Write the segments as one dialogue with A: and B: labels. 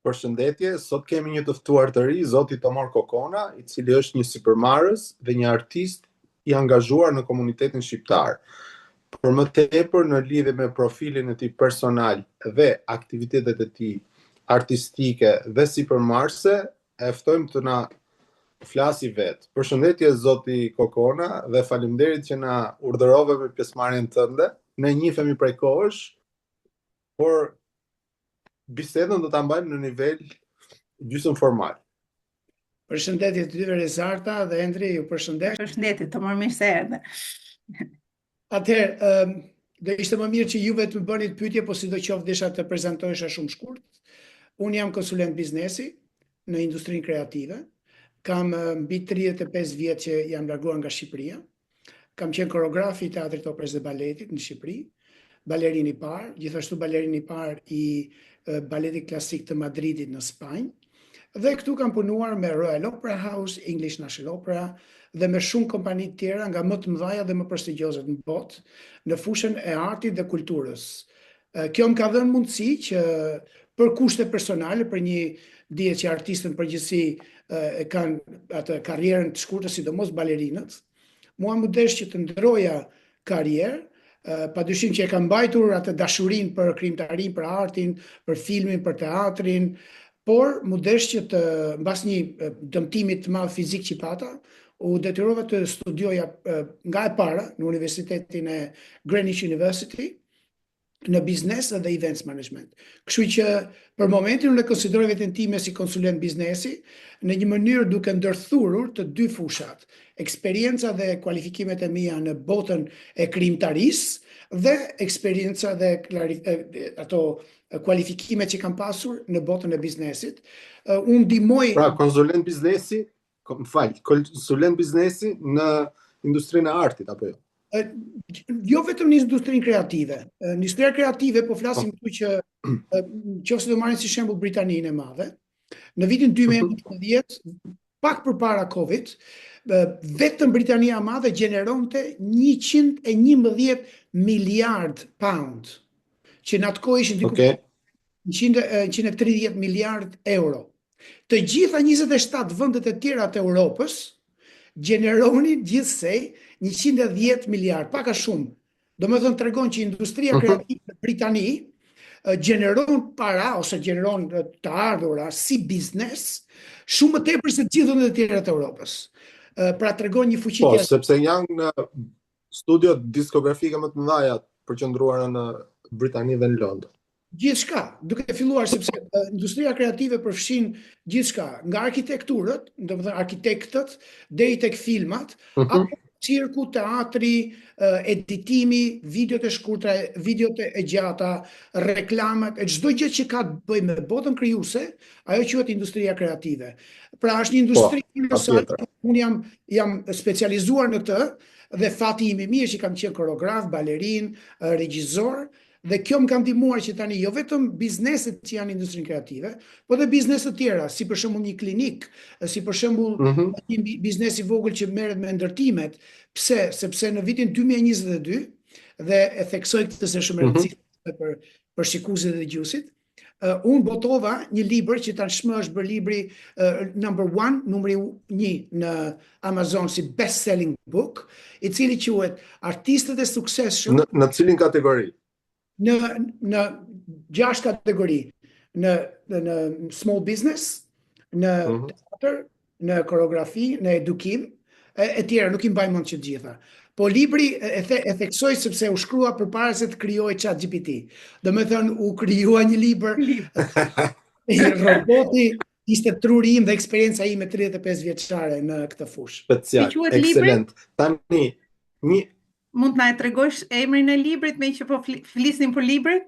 A: Përshëndetje, sot kemi një të ftuar të ri, zoti Tomor Kokona, i cili është një sipërmarrës dhe një artist i angazhuar në komunitetin shqiptar. Për më tepër në lidhje me profilin e tij personal dhe aktivitetet e tij artistike dhe sipërmarrëse, e ftojmë të na flasi vetë. Përshëndetje zoti Kokona dhe faleminderit që na urdhërove me pjesëmarrjen tënde. Ne njihemi prej kohësh, por bisedën do ta mbajmë në nivel gjysmë formal.
B: Përshëndetje të dyve Rezarta dhe Endri, ju përshëndet.
C: Përshëndetje, të mirë se erdhe.
B: Atëherë, do ishte më mirë që juve të më bënit pyetje, po sidoqoftë desha të prezantohesha shumë shkurt. Unë jam konsulent biznesi në industrinë kreative. Kam mbi 35 vjet që jam larguar nga Shqipëria. Kam qenë koreograf i teatrit operës dhe baletit në Shqipëri, balerin i parë, gjithashtu balerin i parë i baletit klasik të Madridit në Spanjë. Dhe këtu kam punuar me Royal Opera House, English National Opera dhe me shumë kompani tjera nga më të mëdha dhe më prestigjioze në botë në fushën e artit dhe kulturës. Kjo më ka dhënë mundësi që për kushte personale, për një dihet që artistët përgjithësi kanë atë karrierën të shkurtër, sidomos balerinët, mua më desh që të ndroja karrierë, padyshim që e kam mbajtur atë dashurinë për krijimtarinë, për artin, për filmin, për teatrin, por më desh që të mbas një dëmtimi të madh fizik që pata, u detyrova të studioja nga e para në Universitetin e Greenwich University në biznes dhe events management. Kështu që për momentin unë e konsideroj veten time si konsulent biznesi në një mënyrë duke ndërthurur të dy fushat, eksperienca dhe kualifikimet e mia në botën e krijimtarisë dhe eksperienca dhe ato kualifikimet që kam pasur në botën e biznesit. Unë ndihmoj
A: konsulent biznesi, konsulent biznesi në industrinë e artit apo jo?
B: Jo vetëm në industrinë kreative. Në industrinë kreative po flasim këtu që nëse do marrim si shembull Britaninë e Madhe, në vitin 2011, pak përpara Covid, vetëm Britania e Madhe gjeneronte 111 miliard pound, që në atë kohë ishin diku 130 miliard euro. Të gjitha 27 vendet e tjera të Europës gjeneronin gjithsej 110 miliard, pak a shumë. Do me thënë tregon që industria kreative në Britani gjeneron para ose gjeneron të ardhura si biznes shumë më tepër se të gjithë vendet e tjera të Europës. Pra tregon një fuqi
A: tjetër. Po, sepse janë në studio diskografike më të mëdha përqendruara në Britani dhe në Londër.
B: Gjithçka, duke filluar sepse industria kreative përfshin gjithçka, nga arkitekturët, domethënë arkitektët, deri tek filmat, apo cirku, teatri, editimi, videot e shkurtra, videot e gjata, reklamat, e çdo gjë që ka të bëjë me botën krijuese, ajo quhet industria kreative. Pra është një industri unë jam specializuar në të dhe fati im i mirë që kam qenë koreograf, balerin, regjisor. Dhe kjo më ka ndihmuar që tani jo vetëm bizneset që janë në industrinë kreative, po dhe bizneset tjera, si për shembull një klinik, si për shembull një biznes i vogël që merret me ndërtimet. Pse? Sepse në vitin 2022 dhe e theksoj këtë se shumë e rëndësishme për shikuesit dhe dëgjuesit, unë botova një libër që tashmë është bërë libri numri 1 në Amazon si best selling book, i cili quhet Artistët e suksesshëm.
A: Në cilin kategori?
B: Në 6 kategori, në small business, në teatr, në koreografi, në edukim, e tjera, nuk i mbaj mend që të gjitha. Po libri e theksoj sepse u shkrua përpara se të krijojë ChatGPT. Domethënë u krijua një libër roboti ishte truri im dhe eksperienca ime 35 vjeçare në këtë fushë.
A: Special, excelent. Tani,
C: mund të na e tregosh emrin e librit me që po flisnim për librin?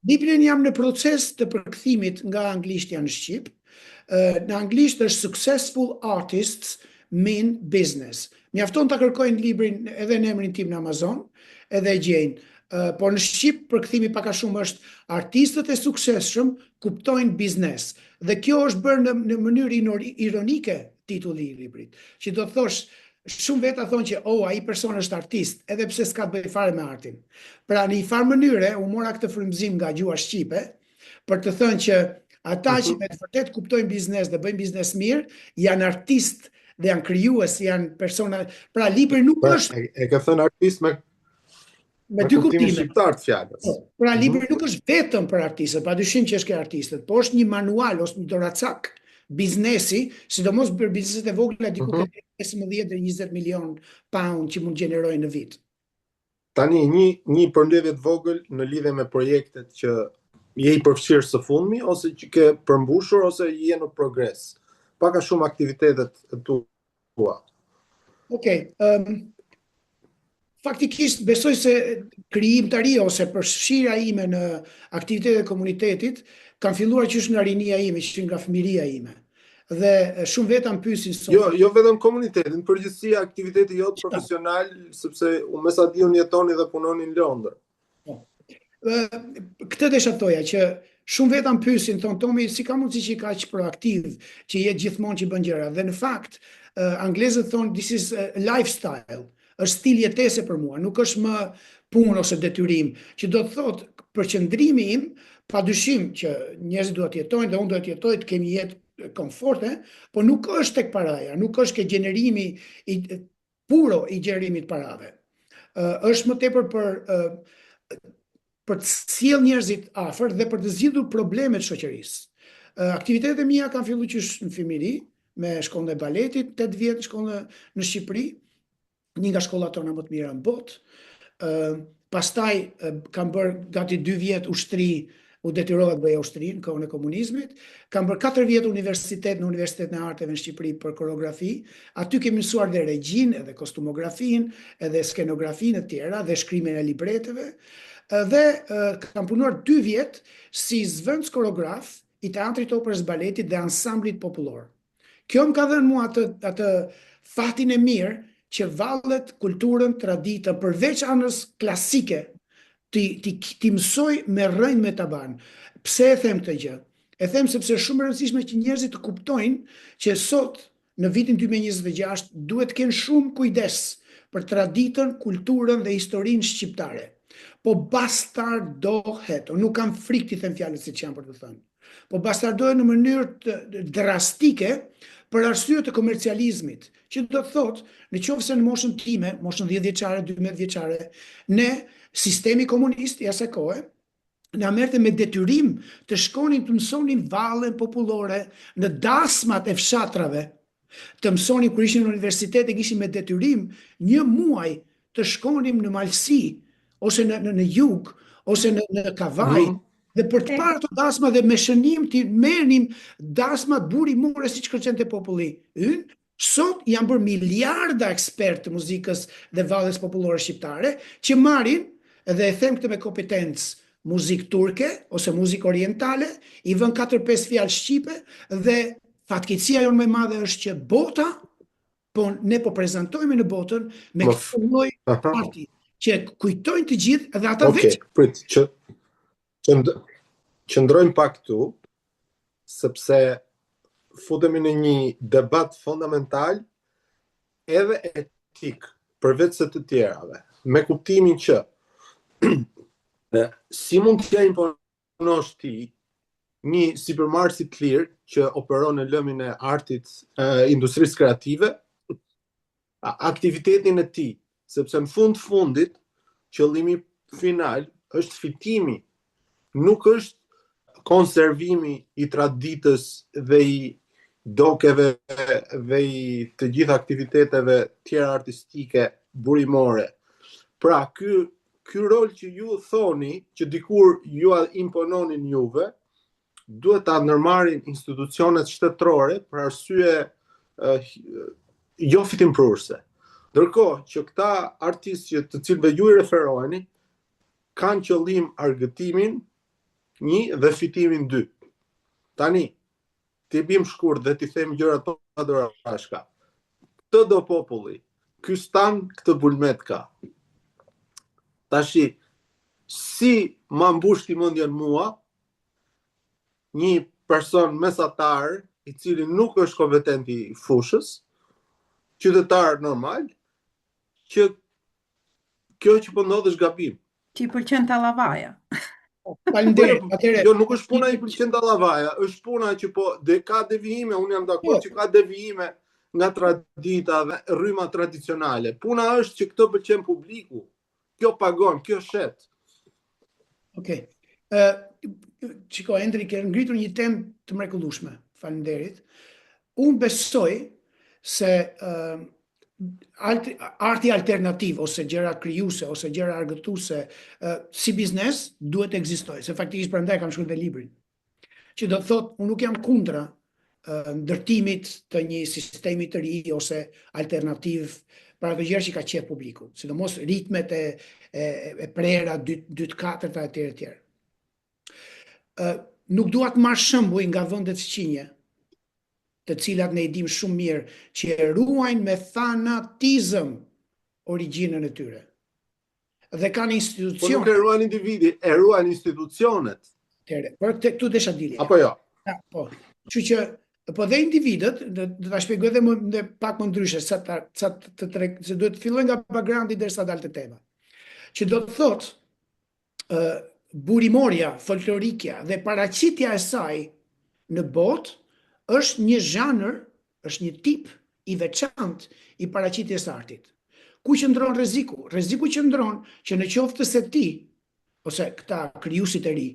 B: Librin jam në proces të përkthimit nga anglishtja në shqip. Në anglisht është Successful Artists Mean Business. Mjafton ta kërkojnë librin edhe në emrin tim në Amazon, edhe e gjejnë. Por në shqip përkthimi pak a shumë është Artistët e suksesshëm kuptojnë biznes. Dhe kjo është bërë në mënyrë ironike titulli i librit. Që do të thosh shumë veta thonë që ai person është artist, edhe pse s'ka të bëjë fare me artin. Pra në një farë mënyre u mora këtë frymëzim nga gjuha shqipe për të thënë që Ata që me të vërtet kuptojnë biznes dhe bëjnë biznes mirë, janë artist dhe janë krijues, janë persona. Pra libri nuk është
A: E ka thënë artist me
B: dy
A: kuptimin
B: kuptime.
A: shqiptar të fjalës.
B: Pra libri nuk është vetëm për artistët, padyshim që është për artistët, po është një manual ose një doracak biznesi, sidomos për bizneset e vogla diku ke 15 deri 20 milion pound që mund gjenerojnë në vit.
A: Tani një përmbledhje të vogël në lidhje me projektet që je i përfshirë së fundmi ose që ke përmbushur ose je në progres. Paka shumë aktivitetet tua.
B: Okej, faktikisht besoj se krijimtaria ose përfshirja ime në aktivitetet e komunitetit kanë filluar qysh nga rinia ime, që nga fëmiria ime. Dhe shumë veta më pyesin sot.
A: Jo vetëm komunitetin, përgjithësi aktiviteti jot profesional, sepse unë me sa di unë jetoni dhe punoni në Londër.
B: Këtë desha thoja që shumë veta më pyesin, thonë Tomi, si ka mundësi që i kaq proaktiv, që jetë gjithmonë që bën gjëra. Dhe në fakt, anglezët thonë this is a lifestyle. Është stil jetese për mua, nuk është më punë ose detyrim, që do të thotë përqendrimi im, padyshim që njerëzit duhet të jetojnë dhe unë duhet të jetoj të kemi jetë komforte, po nuk është tek paraja, nuk është ke gjenerimi puro i gjenerimit parave. Është më tepër për të sjell njerëzit afër dhe për të zgjidhur problemet e shoqërisë. Aktivitetet e mia kanë filluar qysh në fëmijëri, me shkollën e baletit, 8 vjet shkollën në Shqipëri, një nga shkollat tona më të mira në botë. Pastaj kam bërë gati 2 vjet ushtri, u detyrova të bëja ushtri në kohën e komunizmit. Kam bërë 4 vjet universitet në Universitetin e Arteve në Shqipëri për koreografi. Aty kemi mësuar dhe regjin, edhe kostumografin, edhe skenografin e tjera, dhe shkrimin e libreteve. Dhe kam punuar 2 vjet si zvendës koreograf i teatrit operës baletit dhe ansamblit popullor. Kjo më ka dhënë mua atë fatin e mirë që vallet kulturën, traditën, përveç anës klasike, ti mësoj me rënjë me taban. Pse e them këtë gjë? E them sepse shumë e rëndësishme që njerëzit të kuptojnë që sot, në vitin 2026, duhet të kenë shumë kujdes për traditën, kulturën dhe historinë shqiptare. Po bastardohet, nuk kam frikë të them fjalët siç janë për të thënë. Po bastardohet në mënyrë drastike për arsye të komercializmit, që do të thotë, në qoftë se në moshën time, moshën 10 vjeçare, 12 vjeçare, ne sistemi komunist i asaj kohe na merrte me detyrim të shkonin të mësonin vallen popullore në dasmat e fshatrave, të mësonin kur ishin në universitet e kishin me detyrim 1 muaj të shkonim në Malsi ose në jug ose në Kavaj. Dhe për të parë të dasma dhe me shënim të merrnim dasmat burimore siç kërcente populli ynë. Sot janë bërë miliarda ekspertë të muzikës dhe valles popullore shqiptare që marrin, edhe e them këtë me kompetencë, muzikë turke ose muzikë orientale, i vën 4-5 fjalë shqipe dhe fatkeqësia jonë më e madhe është që bota, po ne po prezantojmë në botën me këtë lloj arti që kujtojnë të gjithë edhe ata veç.
A: Prit, qëndrojmë pak këtu, sepse futemi në një debat fundamental edhe etik, përveç se të tjerave, me kuptimin që si mund t'ja imponosh ti një supermarket i lirë që operon në lëmin e artit, industrisë kreative, aktivitetin e tij, sepse në fundit qëllimi final është fitimi, nuk është konservimi i traditës dhe i dokeve dhe i të gjitha aktiviteteve tjera artistike burimore. Pra, ky rol që ju thoni, që dikur ju impononin juve, duhet ta ndërmarrin institucionet shtetërore për arsye jo fitimprurse. Ndërkohë që këta artistë të cilëve ju i referoheni kanë qëllim argëtimin 1 dhe fitimin 2. Tani, ti bim shkurt dhe ti them gjërat pa dorashka. Këtë do populli, ky stan këtë bulmet ka. Tashi, si ma mbush ti mendjen mua, një person mesatar i cili nuk është kompetent i fushës, qytetar normal, që kjo që po ndodh është gabim.
C: Që i pëlqen tallavaja.
B: Faleminderit. Atëherë,
A: Jo, nuk është puna 100% dallavaja, është puna që po ka devijime, unë jam dakord që ka devijime nga tradita dhe rryma tradicionale. Puna është që këtë pëlqen publiku. Kjo pagon, kjo shet.
B: Okej. Çiko, Endri, ke ngritur një temë të mrekullueshme. Faleminderit. Unë besoj se arti alternativ ose gjëra krijuese ose gjëra argëtuese si biznes duhet të ekzistojë, se faktikisht prandaj kam shkruar librin. Që do të thotë, unë nuk jam kundra ndërtimit të një sistemi të ri ose alternativ para të gjërë që ka qef publiku, sidomos ritmet e prera 2-4 etj. Nuk dua të marr shembuj nga vendet fqinje, të cilat ne i dim shumë mirë që e ruajnë me fanatizëm origjinën e tyre. Dhe kanë
A: Po
B: institucione.
A: nuk e ruan individi, e ruan institucionet.
B: Por këtu desha dilja.
A: Apo jo?
B: Po. Kështu që po dhe individët, do ta shpjegoj dhe pak më ndryshe se duhet të filloj nga backgroundi derisa dalë te tema. Që do të thotë burimorja, folklorikja dhe paraqitja e saj në botë është një zhanër, është një tip i veçantë i paraqitjes së artit. Ku qëndron rreziku? Rreziku qëndron që në qoftë se ti ose këta krijuesit e ri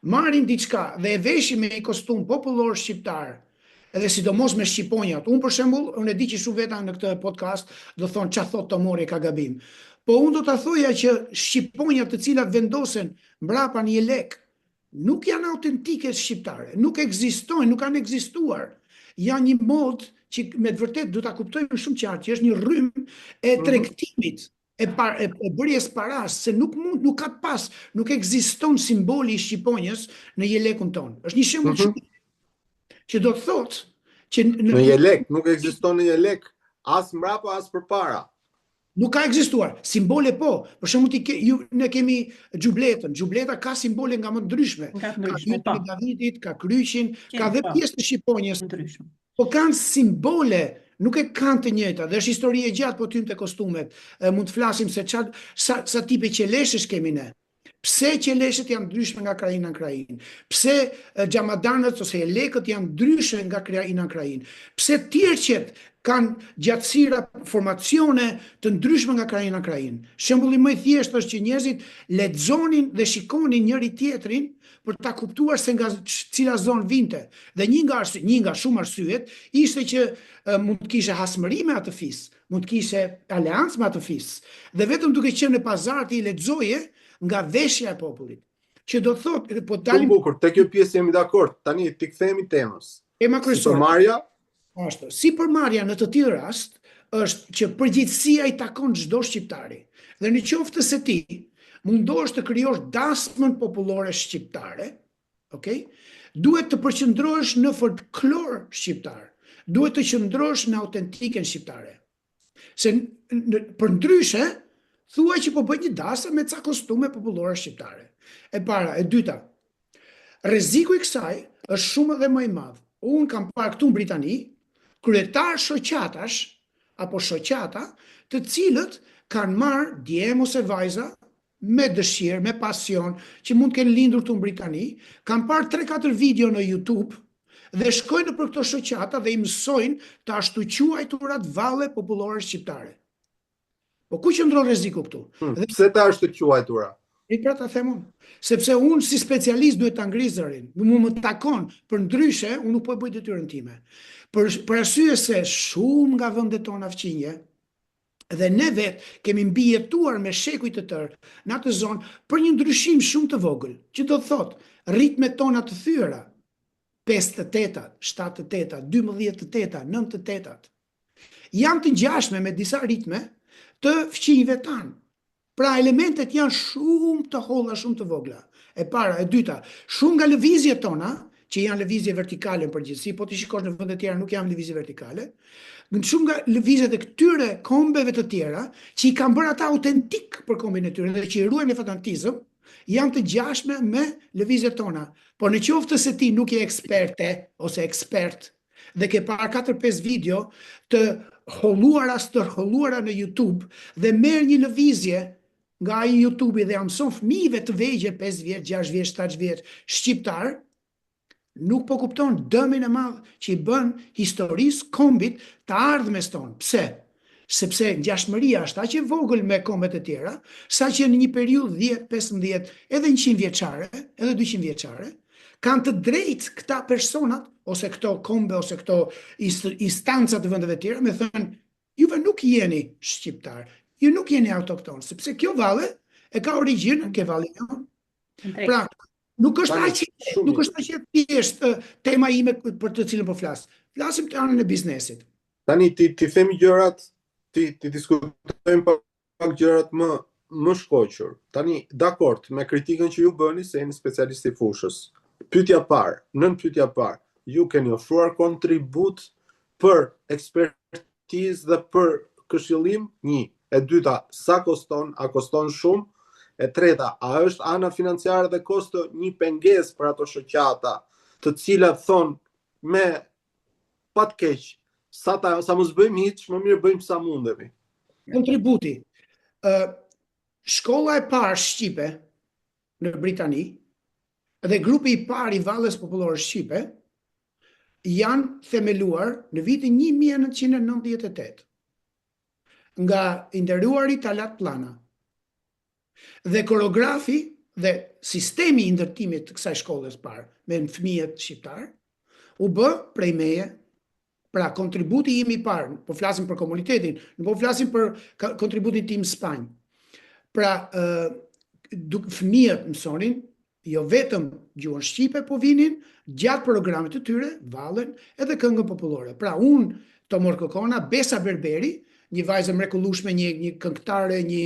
B: marrin diçka dhe e veshin me një kostum popullor shqiptar, edhe sidomos me shqiponjat. Unë për shembull, unë e di që shumë veta në këtë podcast do thonë ç'a thot Tomori ka gabim. Po unë do ta thoja që shqiponjat të cilat vendosen mbrapa një lek nuk janë autentike shqiptare, nuk ekzistojnë, nuk kanë ekzistuar. Janë një mod që me të vërtet do ta kuptojmë shumë qartë, që është një rrymë e tregtimit, e bërjes paras, se nuk ka pas, nuk ekziston simboli i shqiponjës në jelekun tonë. Është një shembull shumë që do të thotë që
A: në jelek nuk ekziston në jelek as mbrapa as përpara.
B: Nuk ka ekzistuar. Simbole po. Për shembull ne kemi xhubletën. Xhubleta ka simbole nga më ndryshme. Ka hyjën e Davidit, ka kryqin, ka dhe pjesë të shqiponjës ndryshme. Po kanë simbole, nuk e kanë të njëjta. Dhe është histori e gjatë po tym te kostumet. Mund të flasim se sa tipe qeleshësh kemi ne. Pse qeleshët janë ndryshme nga krajinë në krajinë? Pse xhamadanët ose lekët janë ndryshe nga krajinë në krajinë? Pse tirqet kanë gjatësira formacione të ndryshme nga krajinë në krajinë? Shembulli më i thjeshtë është që njerëzit lexonin dhe shikonin njëri tjetrin për ta kuptuar se nga cila zonë vinte. Dhe një nga shumë arsyet ishte që mund të kishe hasmëri me atë fis, mund të kishe aleancë me atë fis. Dhe vetëm duke qenë në pazar ti lexoje nga veshja e popullit. Që do të thotë, po dalim
A: bukur, te kjo pjesë jemi dakord. Tani ti kthehemi temës.
B: Tema kryesore.
A: Sipërmarrja?
B: Ashtu. Sipërmarrja në të tillë rast është që përgjegjësia i takon çdo shqiptari. Dhe në qoftë se ti mundohesh të krijosh dasmën popullore shqiptare, okay? Duhet të përqendrohesh në folklor shqiptar. Duhet të qëndrosh në autentiken shqiptare. Se përndryshe thuaj që po bëj një dasëm me ca kostume popullore shqiptare. E para, e dyta. Rreziku i kësaj është shumë edhe më i madh. Unë kam parë këtu në Britani kryetar shoqatash apo shoqata, të cilët kanë marrë djem ose vajza me dëshirë, me pasion, që mund të kenë lindur këtu në Britani, kanë parë 3-4 video në YouTube dhe shkojnë për këto shoqata dhe i mësojnë të ashtu quajturat valle popullore shqiptare. Po ku qëndron rreziku këtu?
A: Pse ta është të quajtura?
B: Pra ta them unë. Sepse unë si specialist duhet ta ngri zërin. Më takon, për ndryshe, unë nuk po e bëj detyrën time. Për arsye se shumë nga vendet tona fqinje, dhe ne vetë kemi mbijetuar me shekuj të tërë në atë zonë për një ndryshim shumë të vogël, që do të thotë ritmet tona të thyera, 5 të tetat, 7 të tetat, 12 të tetat, 9 të tetat, janë të ngjashme me disa ritme të fqinjve tanë. Pra elementet janë shumë të holla, shumë të vogla. E para, e dyta, shumë nga lëvizjet tona, që janë lëvizje vertikale në përgjithësi, po ti shikosh në vende të tjera nuk janë lëvizje vertikale, shumë nga lëvizjet e këtyre kombeve të tjera, që i kanë bërë ata autentik për kombin e tyre dhe që i ruajnë në fanatizëm, janë të ngjashme me lëvizjet tona. Por në qoftë se ti nuk je eksperte ose ekspert dhe ke parë 4-5 video të holluara në YouTube dhe merr një lëvizje nga ai YouTube dhe ja mëson fëmijëve të vegjël 5 vjeç, 6 vjeç, 7 vjeç shqiptar, nuk po kupton dëmin e madh që i bën historisë kombit të ardhmes tonë. Pse? Sepse ngjashmëria është aq e vogël me kombet e tjera, saqë në një periudhë 10, 15, edhe 100 vjeçare, edhe 200 vjeçare, kanë të drejtë këta personat, ose këto kombe, ose këto instanca të vendeve tjera, me thënë, juve nuk jeni shqiptar, ju nuk jeni autokton, sepse kjo valle e ka origjinën ke valli jon. Pra, nuk është aq e thjeshtë tema ime për të cilën po flas. Flasim të anën e biznesit.
A: Tani ti themi gjërat, ti diskutojmë pak gjërat më shkoqur. Tani, dakord, me kritikën që ju bëni se jeni specialist i fushës. Pyetja parë, ju keni ofruar kontribut për ekspertizë dhe për këshillim? 1. E dyta, sa koston? A koston shumë? E treta, a është ana financiare dhe kosto një pengesë për ato shoqata, të cilat thonë me pat keq, sa mos bëjmë hiç, më mirë bëjmë sa mundemi.
B: Kontributi. Shkolla e parë shqipe në Britani dhe grupi i parë i Valles Popullore Shqipe janë themeluar në vitin 1998 nga i nderuari Talat Plana. Dhe koreografi dhe sistemi i ndërtimit të kësaj shkollës parë me fëmijët shqiptar u bë prej meje. Pra, kontributi im i parë, po flasim për komunitetin, nuk po flasim për kontributin tim në Spanjë. Pra, fëmijët mësonin, jo vetëm gjuhën shqipe, po vinin gjatë programet të tyre, vallen edhe këngën popullore. Pra, unë, Tomor Kokona, Besa Berberi, një vajzë mrekullueshme, një këngëtare, një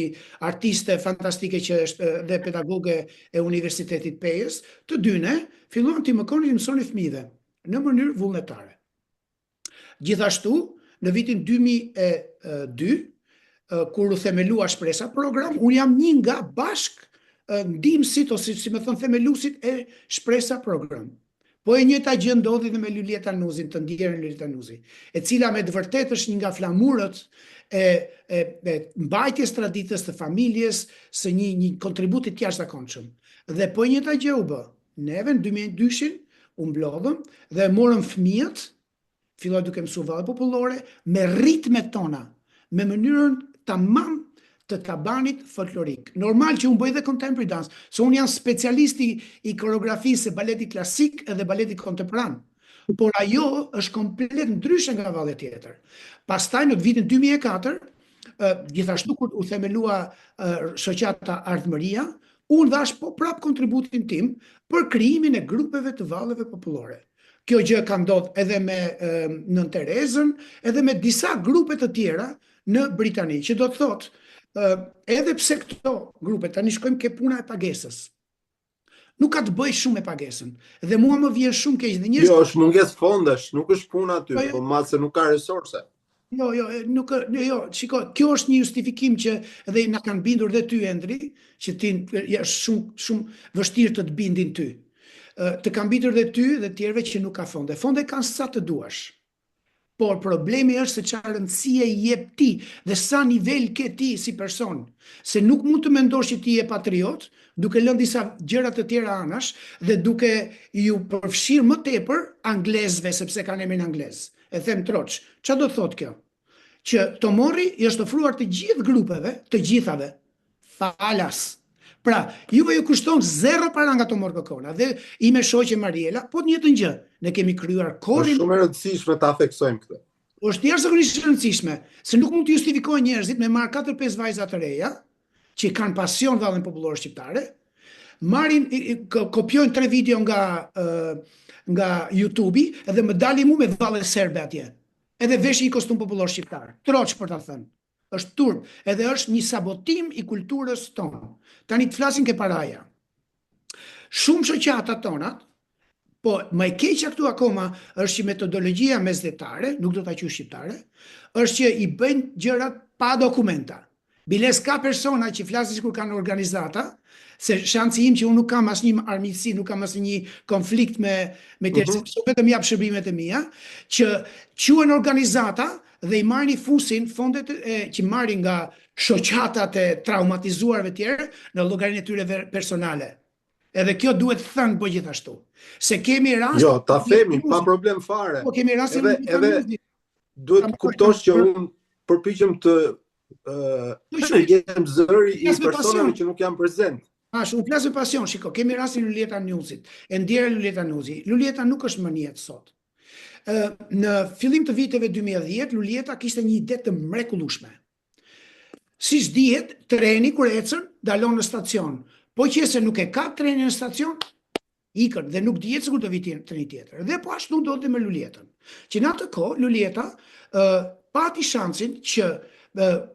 B: artiste fantastike që është dhe pedagoge e Universitetit Pejës, të dyne filluan të mësoni fëmijëve në mënyrë vullnetare. Gjithashtu, në vitin 2002, kur u themelua Shpresa program, unë jam një nga bashk ndihmësit ose si më thon themeluesit e Shpresa program. Po e njëjta gjë ndodhi dhe me Lulieta Nuzin, të ndjerën Lulieta Nuzi, e cila me të vërtetë është një nga flamurët e mbajtjes traditës të familjes, së një kontributi të jashtëzakonshëm. Dhe po e njëjta gjë u bë. Neve në 2002 u mblodhëm dhe morëm fëmijët, filloi duke mësuar valle popullore me ritmet tona, me mënyrën tamam të tabanit folklorik. Normal që unë bëj dhe contemporary dance, se unë jam specialisti i koreografisë e baletit klasik edhe baletit kontemporan. Por ajo është komplet ndryshe nga valle tjetër. Pastaj në vitin 2004, gjithashtu kur u themelua shoqata Ardhmëria, unë dhash po prap kontributin tim për krijimin e grupeve të valleve popullore. Kjo gjë ka ndodhur edhe me Nën Terezën, edhe me disa grupe të tjera në Britani, që do të thotë edhe pse këto grupe, tani shkojmë ke puna e pagesës. Nuk ka të bëj shumë me pagesën. Dhe mua më vjen shumë keq dhe njerëz.
A: Jo, është mungesë fondesh, nuk është puna aty, po madje nuk ka resurse.
B: Jo, shiko, kjo është një justifikim që edhe na kanë bindur dhe ty, Endri, që ti është shumë vështirë të bindin ty. Të kanë bindur dhe ty dhe tjerëve që nuk ka fonde. Fonde kanë sa të duash. Por problemi është se çfarë rëndësie i jep ti dhe sa nivel ke ti si person. Se nuk mund të mendosh që ti je patriot, duke lënë disa gjëra të tjera anash dhe duke ju përfshirë më tepër anglezëve, sepse kanë emrin anglez. E them troç. Çfarë do të thotë kjo? Që Tomori i është ofruar të gjithë grupeve, të gjithave, falas. Pra, juve ju kushton 0 para nga Tomor Kokona dhe i me shoqe Mariela, po të njëjtën gjë. Ne kemi krijuar korin.
A: Është shumë e rëndësishme ta theksojmë këtë.
B: Është jashtëzakonisht e rëndësishme, se nuk mund të justifikojnë njerëzit me marr 4-5 vajza të reja, që kanë pasion vallën popullore shqiptare, marrin kopjojnë 3 video nga YouTube-i edhe më dalin mu me valle serbe atje. Edhe vesh i kostum popullor shqiptar. Troç për ta thënë. Është turp, edhe është një sabotim i kulturës tonë. Tani të flasin ke paraja. Shumë shoqata tonat, po më e keqja këtu akoma është që metodologjia mesdhetare, nuk do ta quaj shqiptare, është që i bëjnë gjërat pa dokumenta. Biles ka persona që flasin sikur kanë organizata, se shansi im që unë nuk kam asnjë armiqësi, nuk kam asnjë konflikt me tjerë, vetëm jap shërbimet e mia, që quhen organizata dhe i marrin fusin fondet që marrin nga shoqatat e traumatizuarve tjerë në llogarinë e tyre personale. Edhe kjo duhet thënë po gjithashtu. Se kemi rast...
A: Jo, ta themi, pa problem fare.
B: Po kemi rast
A: edhe duhet kuptosh që unë përpiqem të jem zëri i personave që nuk janë prezent.
B: Unë flas me pasion, shiko, kemi rastin Lulieta Newsit. E ndjera Lulieta Newsi. Lulieta nuk është më njetë sot. Në fillim të viteve 2010, Lulieta kishte një ide të mrekullueshme. Siç dihet, treni kur ecën dalon në stacion. Po qëse nuk e ka treni në stacion, ikën dhe nuk dihet sikur do vi treni tjetër. Dhe po ashtu ndodhte me Lulietën. Që në atë kohë Lulieta pati shansin që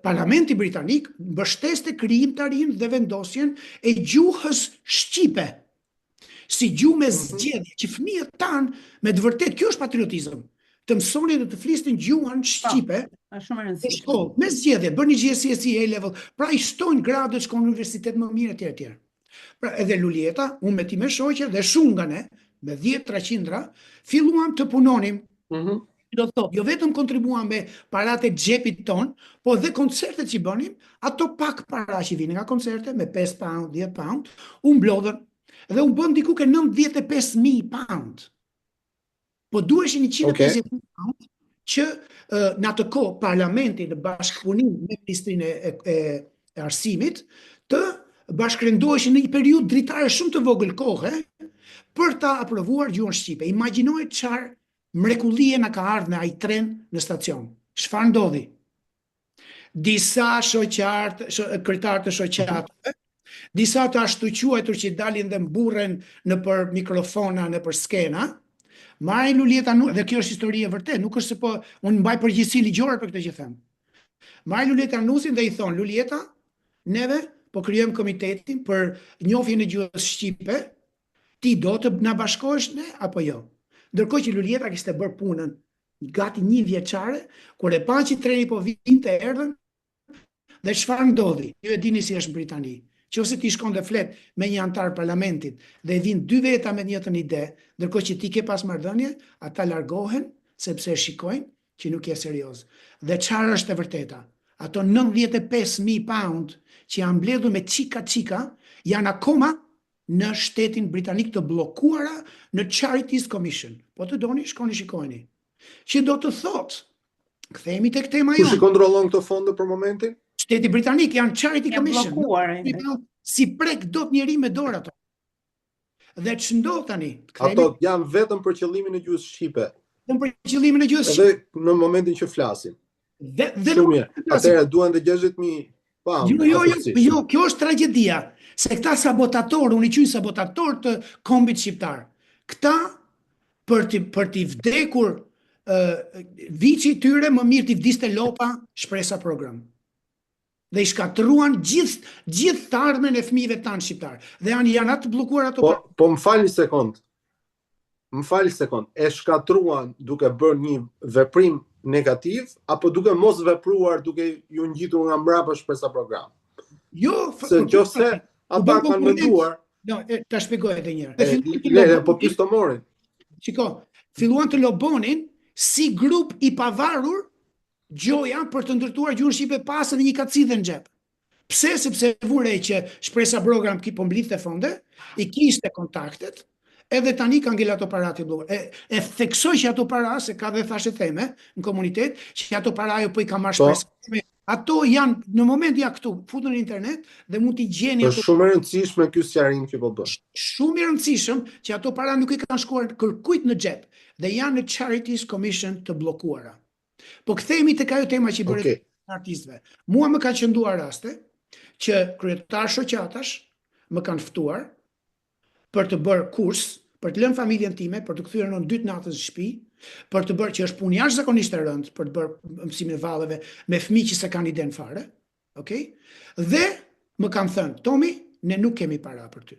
B: Parlamenti Britanik mbështeste krijimtarinë dhe vendosjen e gjuhës shqipe si gjuhë me zgjedhje, që fëmijët tanë me të vërtet, kjo është patriotizëm, të mësonin dhe të flisnin gjuhën shqipe në shkollë, me zgjedhje, bërë një GCSE A-level, pra i shtojnë gradë, shkojnë në universitet më mirë etj. Pra edhe Lulieta, unë me ti me shoqe dhe shumë nga ne, me 10-300, filluam të punonim. Do të thotë, jo vetëm kontribuam me paratë e xhepit ton, po dhe koncertet që bënim, ato pak para që vinin nga koncerte, me 5 pound, 10 pound, unë mblodhen, dhe unë bën diku ke 95.000 pound. Po duheshin 150.000 pound që në atë kohë parlamenti në bashkëpunim me Ministrinë e Arsimit të bashkërendoheshin në një periudhë dritare shumë të vogël kohe për ta aprovuar gjuhën shqipe. Imagjinoj çfarë mrekullie na ka ardhur me ai tren në stacion. Çfarë ndodhi? Disa kryetarë të shoqatave, disa të ashtu quajtur që dalin dhe mburren në për mikrofona, në për skena, marrin Lulieta, dhe kjo është histori e vërtet, nuk është se po unë mbaj përgjegjësi ligjore për këtë që them. Marrin Lulieta Nusin dhe i thon, Lulieta, neve po krijojmë komitetin për njohjen e gjuhës shqipe, ti do të na bashkohesh ne apo jo? Ndërkohë që Lulieta kishte bërë punën gati 1 vjeçare, kur e pa që treni po vinte erdhën, dhe çfarë ndodhi? Ju e dini si është në Britani. Nëse ti shkon dhe flet me një antar parlamentit dhe vin 2 veta me njëjtën ide, ndërkohë që ti ke pas marrëdhënie, ata largohen sepse shikojnë që nuk je serioz. Dhe çfarë është e vërteta? Ato 95.000 pound që janë mbledhur me çika janë akoma në shtetin britanik të bllokuara në Charities Commission. Po të doni, shkoni shikojeni. Që do të thotë, kthehemi tek tema jonë.
A: Kush i kontrollon këto fonde për momentin?
B: Shteti britanik, janë Charity Commission. Si prek dot njeri me dorë ato. Dhe ç'ndodh tani?
A: Ato janë vetëm për qëllimin e gjuhës shqipe.
B: Vetëm për qëllimin e gjuhës shqipe.
A: Edhe në momentin që flasim.
B: Shumë
A: mirë. Atëherë duan të 60.000 pound.
B: Jo, kjo është tragjedia. Se këta sabotatorë, unë i quaj sabotatorë të kombit shqiptar. Këta për t'i vdekur vici tyre, më mirë t'i vdiste lopa shpresa program. Dhe i shkatruan gjithë të ardhmen e fëmijëve tanë shqiptar. Dhe janë atë bllokuar ato.
A: Po më fal një sekond. E shkatruan duke bërë një veprim negativ apo duke mos vepruar, duke ju ngjitur nga mbrapa shpresa program?
B: Jo,
A: se nëse ata kanë menduar.
B: No, ta shpjegoj edhe një herë.
A: Po pistomorin.
B: Shiko, filluan të lobonin si grup i pavarur gjoja për të ndërtuar gjuhën shqipe pas edhe një kacidhe në xhep. Pse? Sepse vure që shpresa program ki po mblidhte fonde, i kishte kontaktet, edhe tani kanë ngel ato parat i bllur. E theksoj që ato para, se ka dhe thashe theme në komunitet, që ato para ajo po i ka marrë shpresa. Ato janë në moment ja këtu, futën në internet dhe mund t'i gjeni
A: ato. Është shumë e rëndësishme ky sqarim që po bën.
B: Shumë i rëndësishëm që ato para nuk i kanë shkuar kërkujt në xhep dhe janë në Charities Commission të bllokuara. Po kthehemi tek ajo tema që bëret artistëve. Mua më ka qënduar raste që kryetar shoqatash më kanë ftuar për të bërë kurs, për të lënë familjen time, për të kthyer në 2 natës në shtëpi, për të bërë që është punë jashtëzakonisht e rëndë, për të bërë mësimin e vallëve me fëmijë që s'e kanë iden fare, okay? Dhe më kanë thënë, Tomi, ne nuk kemi para për ty.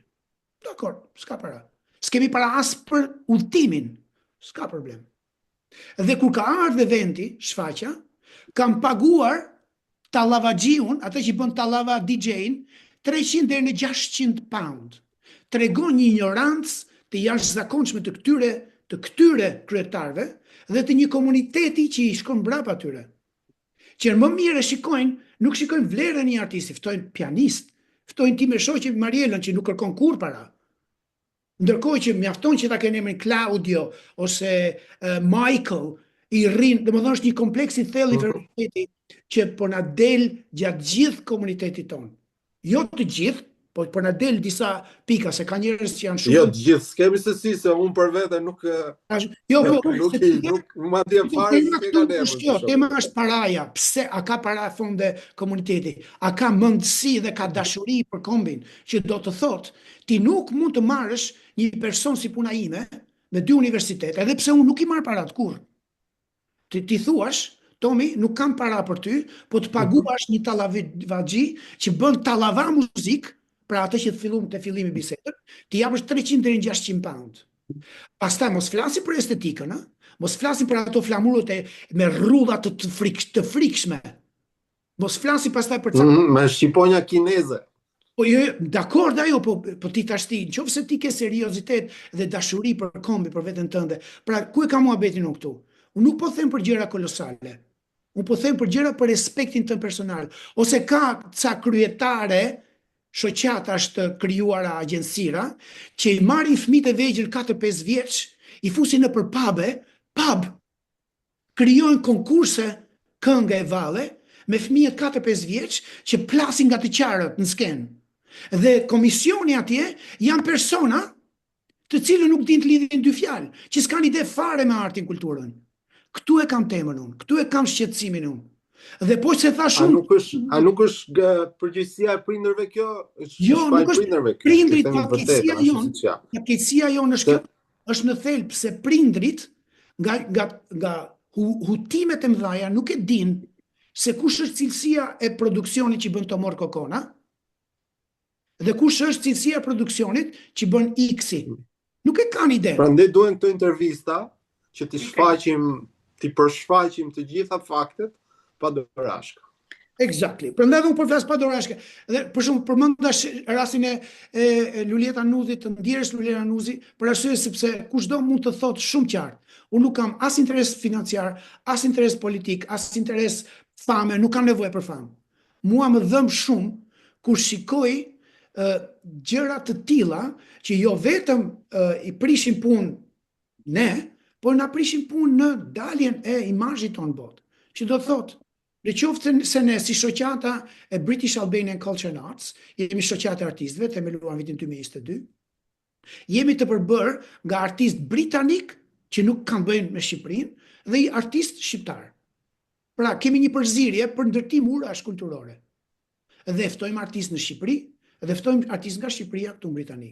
B: Dakor, s'ka para. S'kemi para as për udhtimin, s'ka problem. Dhe kur ka ardhur eventi, shfaqja, kam paguar tallavaxhiun, atë që bën tallava DJ-n, 300 deri në 600 pound. Tregon një ignorancë të jashtëzakonshme të këtyre kryetarëve dhe të një komuniteti që i shkon mbrapa atyre. Që më mirë e shikojnë nuk shikojnë vlerën e një artisti, ftojnë pianist, ftojnë ti me shoqe Marielën që nuk kërkon kur para. Ndërkohë që mjafton që ta kenë emrin Claudio ose Michael, i rrin, domethënë është një kompleks i thellë i verbaliteti që po na del gjatë gjithë komunitetit tonë. Jo të gjithë, po na del disa pika, se ka njerëz që janë shumë.
A: Jo të gjithë, s'kemi se si, se unë për vete nuk nuk ma di fare se ka nevojë.
B: Tema është paraja. Pse a ka para fonde komuniteti? A ka mendësi dhe ka dashuri për kombin, që do të thotë ti nuk mund të marrësh një person si puna ime me 2 universitete, edhe pse unë nuk i marr parat kur. Ti thuash, Tomi, nuk kam para për ty, po të paguash një talavaxhi që bën tallava muzik, pra atë që të fillimi bisedën, ti japësh 300 deri në 600 pound. Pastaj mos flasim për estetikën, mos flasim për ato flamurët me rrudha të frikshme. Mos flasim pastaj për
A: me shqiponja kineze.
B: Po jo, dakord ajo, po ti tash ti, nëse ti ke seriozitet dhe dashuri për kombi, për veten tënde. Pra ku e ka muhabetin unë këtu? Unë nuk po them për gjëra kolosale. Unë po them për gjëra për respektin tënd personal. Ose ka ca kryetare shoqatash të krijuara agjensira që i marrin fëmijët e vegjël 4-5 vjeç, i fusin në pub, krijojnë konkurse këngë e valle me fëmijët 4-5 vjeç që plasin nga të qarët në skenë. Dhe komisioni atje janë persona të cilën nuk din të lidhin 2 fjalë, që s'kan ide fare me artin, kulturën. Këtu e kam temën unë, këtu e kam shqetësimin unë. Dhe po që se thash unë...
A: A nuk është përgjegjësia e prindërve kjo?
B: Jo, nuk është prindrit, fatkeqësia jonë është në thelb, se prindrit nga hutimet e mëdhaja nuk e din se kush është cilësia e produksionit që bën Tomor Kokona dhe kush është cilësia e produksionit që bën X-i. Nuk e kanë ide.
A: Prandaj duhen këto intervista që ti përshfaqim të gjitha faktet pa dorashk.
B: Exactly. Prandaj unë përflas pa dorashk. Dhe për shembull përmendash rastin e Lulieta Nuzit, të ndjerës Lulieta Nuzi, për arsye sepse kushdo mund të thotë shumë qartë. Unë nuk kam as interes financiar, as interes politik, as interes fame, nuk kam nevojë për famë. Mua më dhëm shumë kur shikoj gjëra të tilla që jo vetëm i prishin punë ne, por na prishin punë në daljen e imazhit tonë botë. Që do të thotë, në qoftë se ne si shoqata e British Albanian Culture and Arts, jemi shoqata e artistëve, themeluar vitin 2022, jemi të përbërë nga artistë britanik që nuk kanë bëjnë me Shqipërinë dhe i artistë shqiptar. Pra, kemi një përzierje për ndërtim urash kulturore. Dhe ftojmë artistë në Shqipëri, dhe ftojmë artistë nga Shqipëria këtu në Britani.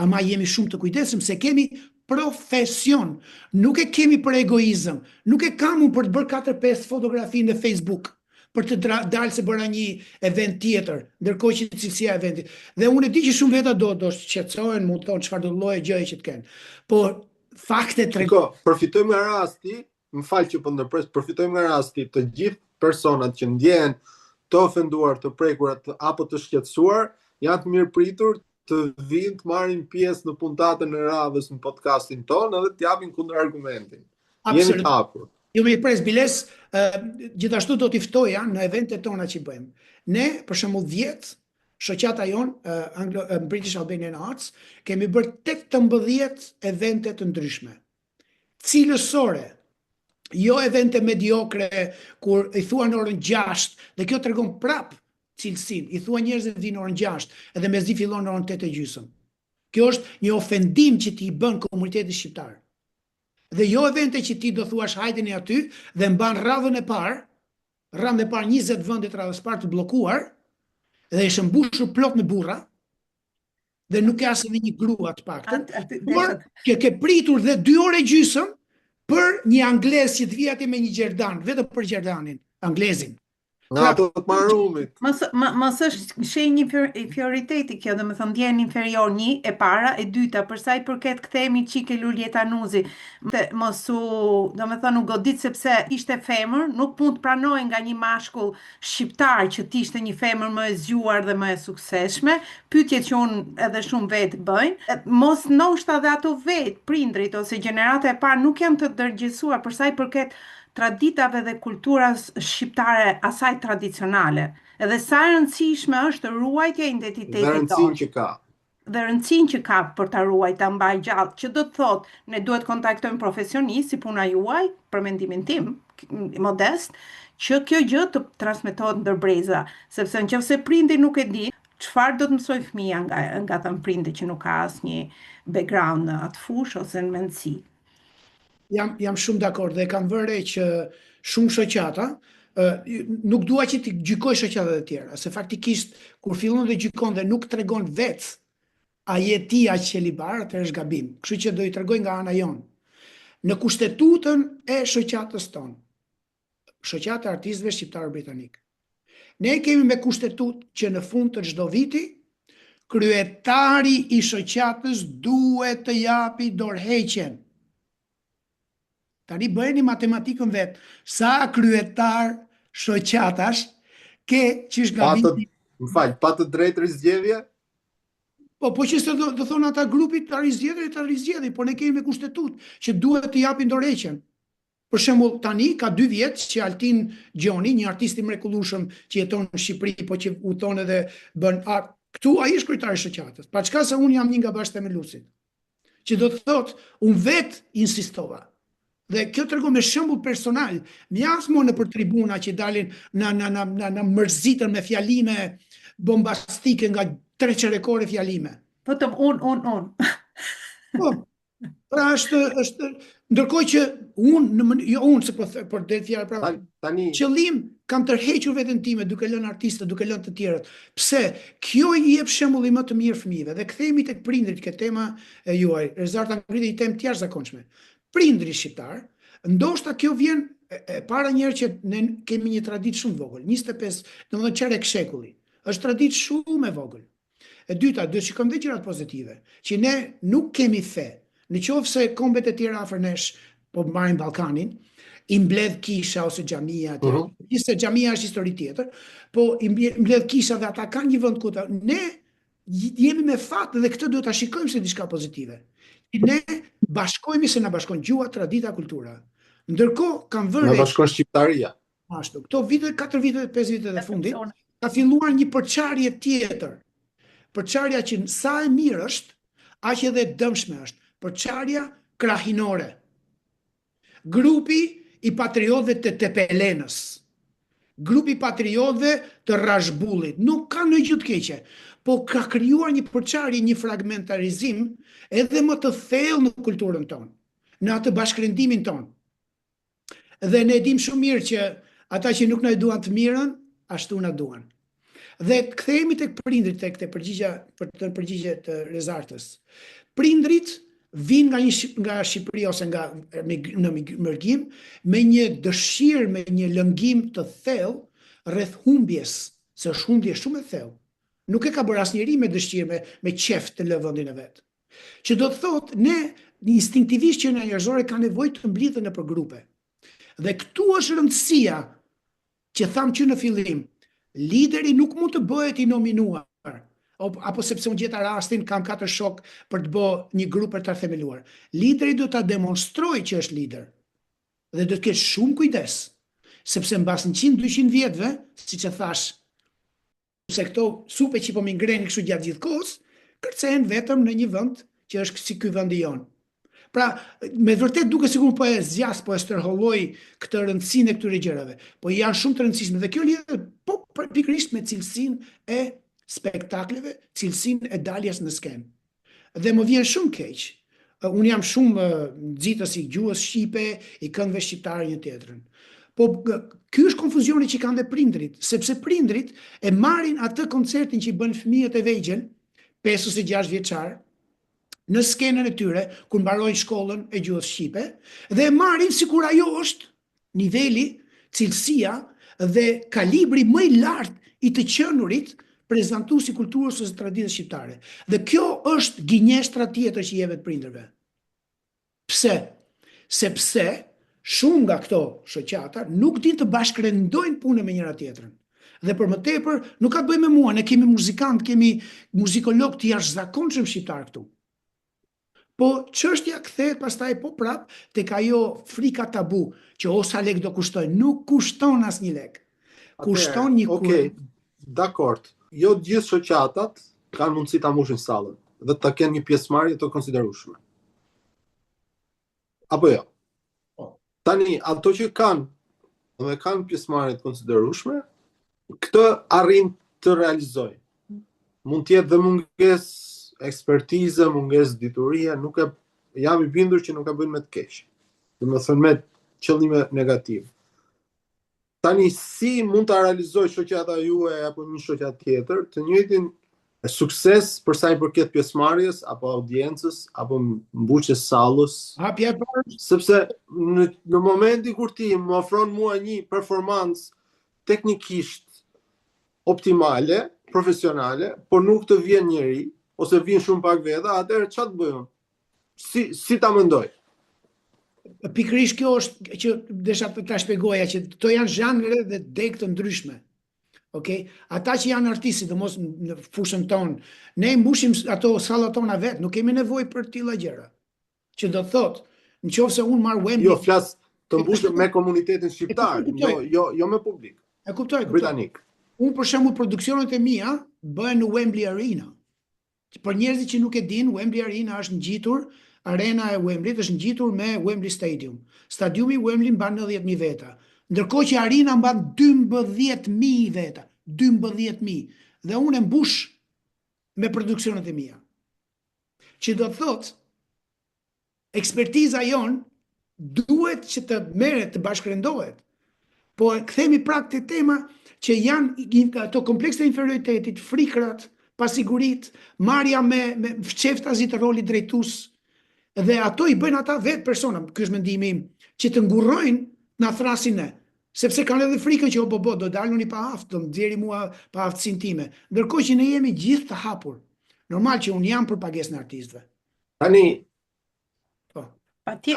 B: Ama jemi shumë të kujdesshëm se kemi profesion, nuk e kemi për egoizëm, nuk e kam unë për të bërë 4-5 fotografi në Facebook, për të dalë se bëra një event tjetër, ndërkohë që cilësia e eventit. Dhe unë e di që shumë veta do shqetësohen, mund të thonë çfarë do lloje gjëje që të kenë. Por faktet tregojnë.
A: Përfitojmë nga rasti, më fal që po ndërpres, përfitojmë nga rasti të gjithë personat që ndjehen të ofenduar, të prekur apo të shqetësuar, janë të mirëpritur të vinë të marrin pjesë në puntatën e radhës në podcastin tonë edhe të japin kundër argumentin. Jemi të hapur.
B: Jo me pres biles, gjithashtu do t'i ftoja në eventet tona që bëjmë. Ne, për shembull 10, shoqata jonë, British Albanian Arts, kemi bërë 18 evente të ndryshme. Cilësore, jo evente mediokre, kur i thua në orën 6, dhe kjo tregon prap cilësin, i thua njerëzit vinë në orën 6, edhe mezi fillon në orën 8:30. Kjo është një ofendim që ti i bën komunitetit shqiptar. Dhe jo evente që ti do thuash hajdeni aty dhe mban radhën e parë 20 vendet radhës parë të bllokuar dhe është mbushur plot me burra dhe nuk ka as edhe një grua të paktën. Por ke pritur dhe 2 orë gjysmë për një anglez që të vi atje me një gjerdan, vetëm për gjerdanin, anglezin.
A: Nga ato të marrumit.
C: Mos është shenjë inferioriteti kjo, dhe më thënë ndjen inferior, 1 e para, e dyta, për sa i përket kthehemi çike Lulieta Nuzi. Mos u, do më thënë, u godit sepse ishte femër, nuk mund të pranoj nga një mashkull shqiptar që t'ishte një femër më e zgjuar dhe më e suksesshme. Pyetjet që unë edhe shumë vetë bëjnë, mos ndoshta dhe ato vetë prindrit ose gjenerata e parë nuk janë të ndërgjegjësuar për sa i përket traditave dhe kulturës shqiptare asaj tradicionale. Edhe sa e rëndësishme është ruajtja e identitetit
A: Dhe rëndësinë
C: tonë
A: që ka.
C: dhe rëndësinë që ka për ta ruajtur, ta mbaj gjallë, që do të thotë ne duhet kontaktojmë profesionistë si puna juaj, për mendimin tim modest, që kjo gjë të transmetohet ndër breza, sepse nëse prindi nuk e di, çfarë do të mësoj fëmia nga ta prindi që nuk ka asnjë background në atë fushë ose në mendësi.
B: Jam shumë dakord dhe kam vëre që shumë shoqata, nuk dua që të gjykoj shoqatat e tjera, se faktikisht kur fillon dhe gjykon dhe nuk tregon vetë a je ti aq qelibar, atëherë është gabim. Kështu që do i tregoj nga ana jonë. Në kushtetutën e shoqatës tonë, shoqata e artistëve shqiptarë britanik, ne kemi me kushtetutë që në fund të çdo viti kryetari i shoqatës duhet të japi dorëheqjen. Tani bëheni matematikën vetë. Sa kryetar shoqatash ke që shgabim.
A: Pa të drejtë rizgjedhje?
B: Po që se do thonë ata grupit të rizgjedhje, po ne kemi me kushtetut që duhet të japin dorëheqjen. Për shembull, tani ka 2 vjet që Altin Gjoni, një artist i mrekullueshëm që jeton në Shqipëri, po që udhton edhe bën art, këtu ai është kryetari i shoqatës. Pa çka se unë jam një nga bashkëthemeluesit. Që do të thotë, unë vetë insistova. Dhe kjo tregon me shembull personal, mjaftë në për tribuna që dalin na mërzitën me fjalime bombastike nga 3 çerekore fjalime.
C: Vetëm unë.
B: Po. Pra është ndërkohë që unë se për det fjalë pra
A: tani
B: qëllim kam tërhequr veten time duke lënë artistë, duke lënë të tjerët. Pse? Kjo i jep shembullin më të mirë fëmijëve dhe kthehemi tek prindrit, këtë tema e juaj. Rezarta ngriti një temë të jashtëzakonshme. Prindri shqiptar, ndoshta kjo vjen e para njerë që ne kemi një traditë shumë vogël, 25, domethënë çerek shekulli. Është traditë shumë e vogël. E dyta, do të shikojmë dhe gjërat pozitive, që ne nuk kemi fe. Në qoftë se kombet e tjera afër nesh, po marrin Ballkanin, i mbledh kisha ose xhamia aty. Se xhamia është histori tjetër, po i mbledh kisha dhe ata kanë një vend ku ne jemi me fat dhe këtë duhet ta shikojmë si diçka pozitive. Ne bashkohemi se na bashkon gjuha, tradita, kultura. Ndërkohë kanë vënë
A: na bashkon shqiptaria.
B: Ashtu, këto vite, 4 vite, 5 vite e fundit, ka filluar një përçarje tjetër. Përçarja që sa e mirë është, aq edhe dëmshme është. Përçarja krahinore. Grupi i patriotëve të Tepelenës. Grupi i patriotëve të Rashbullit. Nuk ka ndonjë gjë të keqe, po ka krijuar një përçarje, një fragmentarizim edhe më të thellë në kulturën tonë, në atë bashkërendimin tonë. Dhe ne dim shumë mirë që ata që nuk na duan të mirën, ashtu na duan. Dhe kthehemi tek prindrit, tek përgjigje të Rezartës. Prindrit vinë nga Shqipëria ose në mërgim me një dëshirë, me një lëngim të thellë rreth humbjes, se është humbje shumë e thellë. Nuk e ka bërë asnjëri me dëshirë, me qef të lë vendin e vet. Që do të thotë, ne instinktivisht që në njerëzore ka nevojë të mblidhen nëpër grupe. Dhe këtu është rëndësia që tham që në fillim, lideri nuk mund të bëhet i nominuar, apo sepse unë gjeta rastin kam 4 shok për të bërë një grup për të themeluar. Lideri do ta demonstrojë që është lider. Dhe do të ketë shumë kujdes, sepse mbas 100-200 vjetëve, siç e thash, se këto supe që po më ngreni kështu gjatë gjithë kohës, kërcehen vetëm në një vend që është si ky vendi jon. Pra, me vërtet duke sikur po e zjas, po e stërholloj këtë rëndësinë e këtyre gjërave, po janë shumë të rëndësishme dhe kjo lidhet po pikërisht me cilësinë e spektakleve, cilësinë e daljes në skenë. Dhe më vjen shumë keq. Unë jam shumë nxitës i gjuhës shqipe, i këngëve shqiptare një tjetrën. Po ky është konfuzioni që kanë dhe prindrit, sepse prindrit e marrin atë koncertin që i bën fëmijët e vegjël, 5 ose 6 vjeçar, në skenën e tyre, kur mbarojnë shkollën e gjuhës shqipe, dhe e marrin sikur ajo është niveli, cilësia dhe kalibri më i lartë i të qenurit prezantuesi kulturës ose traditës shqiptare. Dhe kjo është gënjeshtra tjetër që jepet prindërve. Pse? Sepse shumë nga këto shoqata nuk dinë të bashkërendojnë punën me njëra tjetrën. Dhe për më tepër nuk ka të bëjë me mua, ne kemi muzikant, kemi muzikolog të jashtëzakonshëm shqiptar këtu. Po çështja kthehet pastaj po prap tek ajo frika tabu, që o sa lek do kushtoj, nuk kushton asnjë lek. Kushton një
A: Okej, dakord. Jo të gjithë shoqatat kanë mundësi ta mbushin sallën dhe ta kenë një pjesëmarrje të konsiderueshme. Apo jo? Tani, ato që kanë pjesëmarrje të konsiderueshme, këtë arrin të realizoj. Mund të jetë dhe mungesë ekspertizë, mungesë diturie, jam I bindur që nuk ka bënë me të keq. Domethënë me qëllime negative. Tani si mund ta realizoj shoqata juaj apo një shoqatë tjetër të njëjtin sukses për sa I përket pjesëmarrjes apo audiencës apo mbushjes sallës?
B: hapja e parë,
A: Sepse në momentin kur ti më ofron mua një performancë teknikisht optimale, profesionale, por nuk të vjen njeri ose vjen shumë pak veta, atëherë çfarë të bëj unë? Si ta mendoj?
B: pikërisht kjo është që desha ta shpjegoja që këto janë zhanre dhe deg të ndryshme. Okej, ata që janë artistë, sidomos në fushën tonë, ne mbushim ato sallat tona vet, nuk kemi nevojë për tilla gjëra. Që do të thotë, nëse unë marr Wembley,
A: Jo, flas të mbushim me komunitetin shqiptar, jo me publik
B: e kuptoj.
A: britanik.
B: Unë për shembull produksionet e mia bëhen në Wembley Arena. Për njerëzit që nuk e dinë, Wembley Arena është ngjitur, arena e Wembley është ngjitur me Wembley Stadium. Stadiumi Wembley mban 90.000 veta, ndërkohë që arena mban 12.000 veta, 12.000. Dhe unë e mbush me produksionet e mia. Që do të thotë, ekspertiza jon duhet që të merret, të bashkërendohet. Po kthehemi prap te tema që janë ato komplekse inferioritetit, frikrat, pasiguritë, marrja me fçeftazi të rolit drejtues, dhe ato I bëjnë ata vetë persona, ky është mendimi im, që të ngurrojnë na thrasin ne, sepse kanë edhe frikën që do daluni pa aft, do më nxjerrë mua pa aftësinë time. Ndërkohë që ne jemi gjithë të hapur. Normal që unë jam për pagesën e artistëve.
A: Tani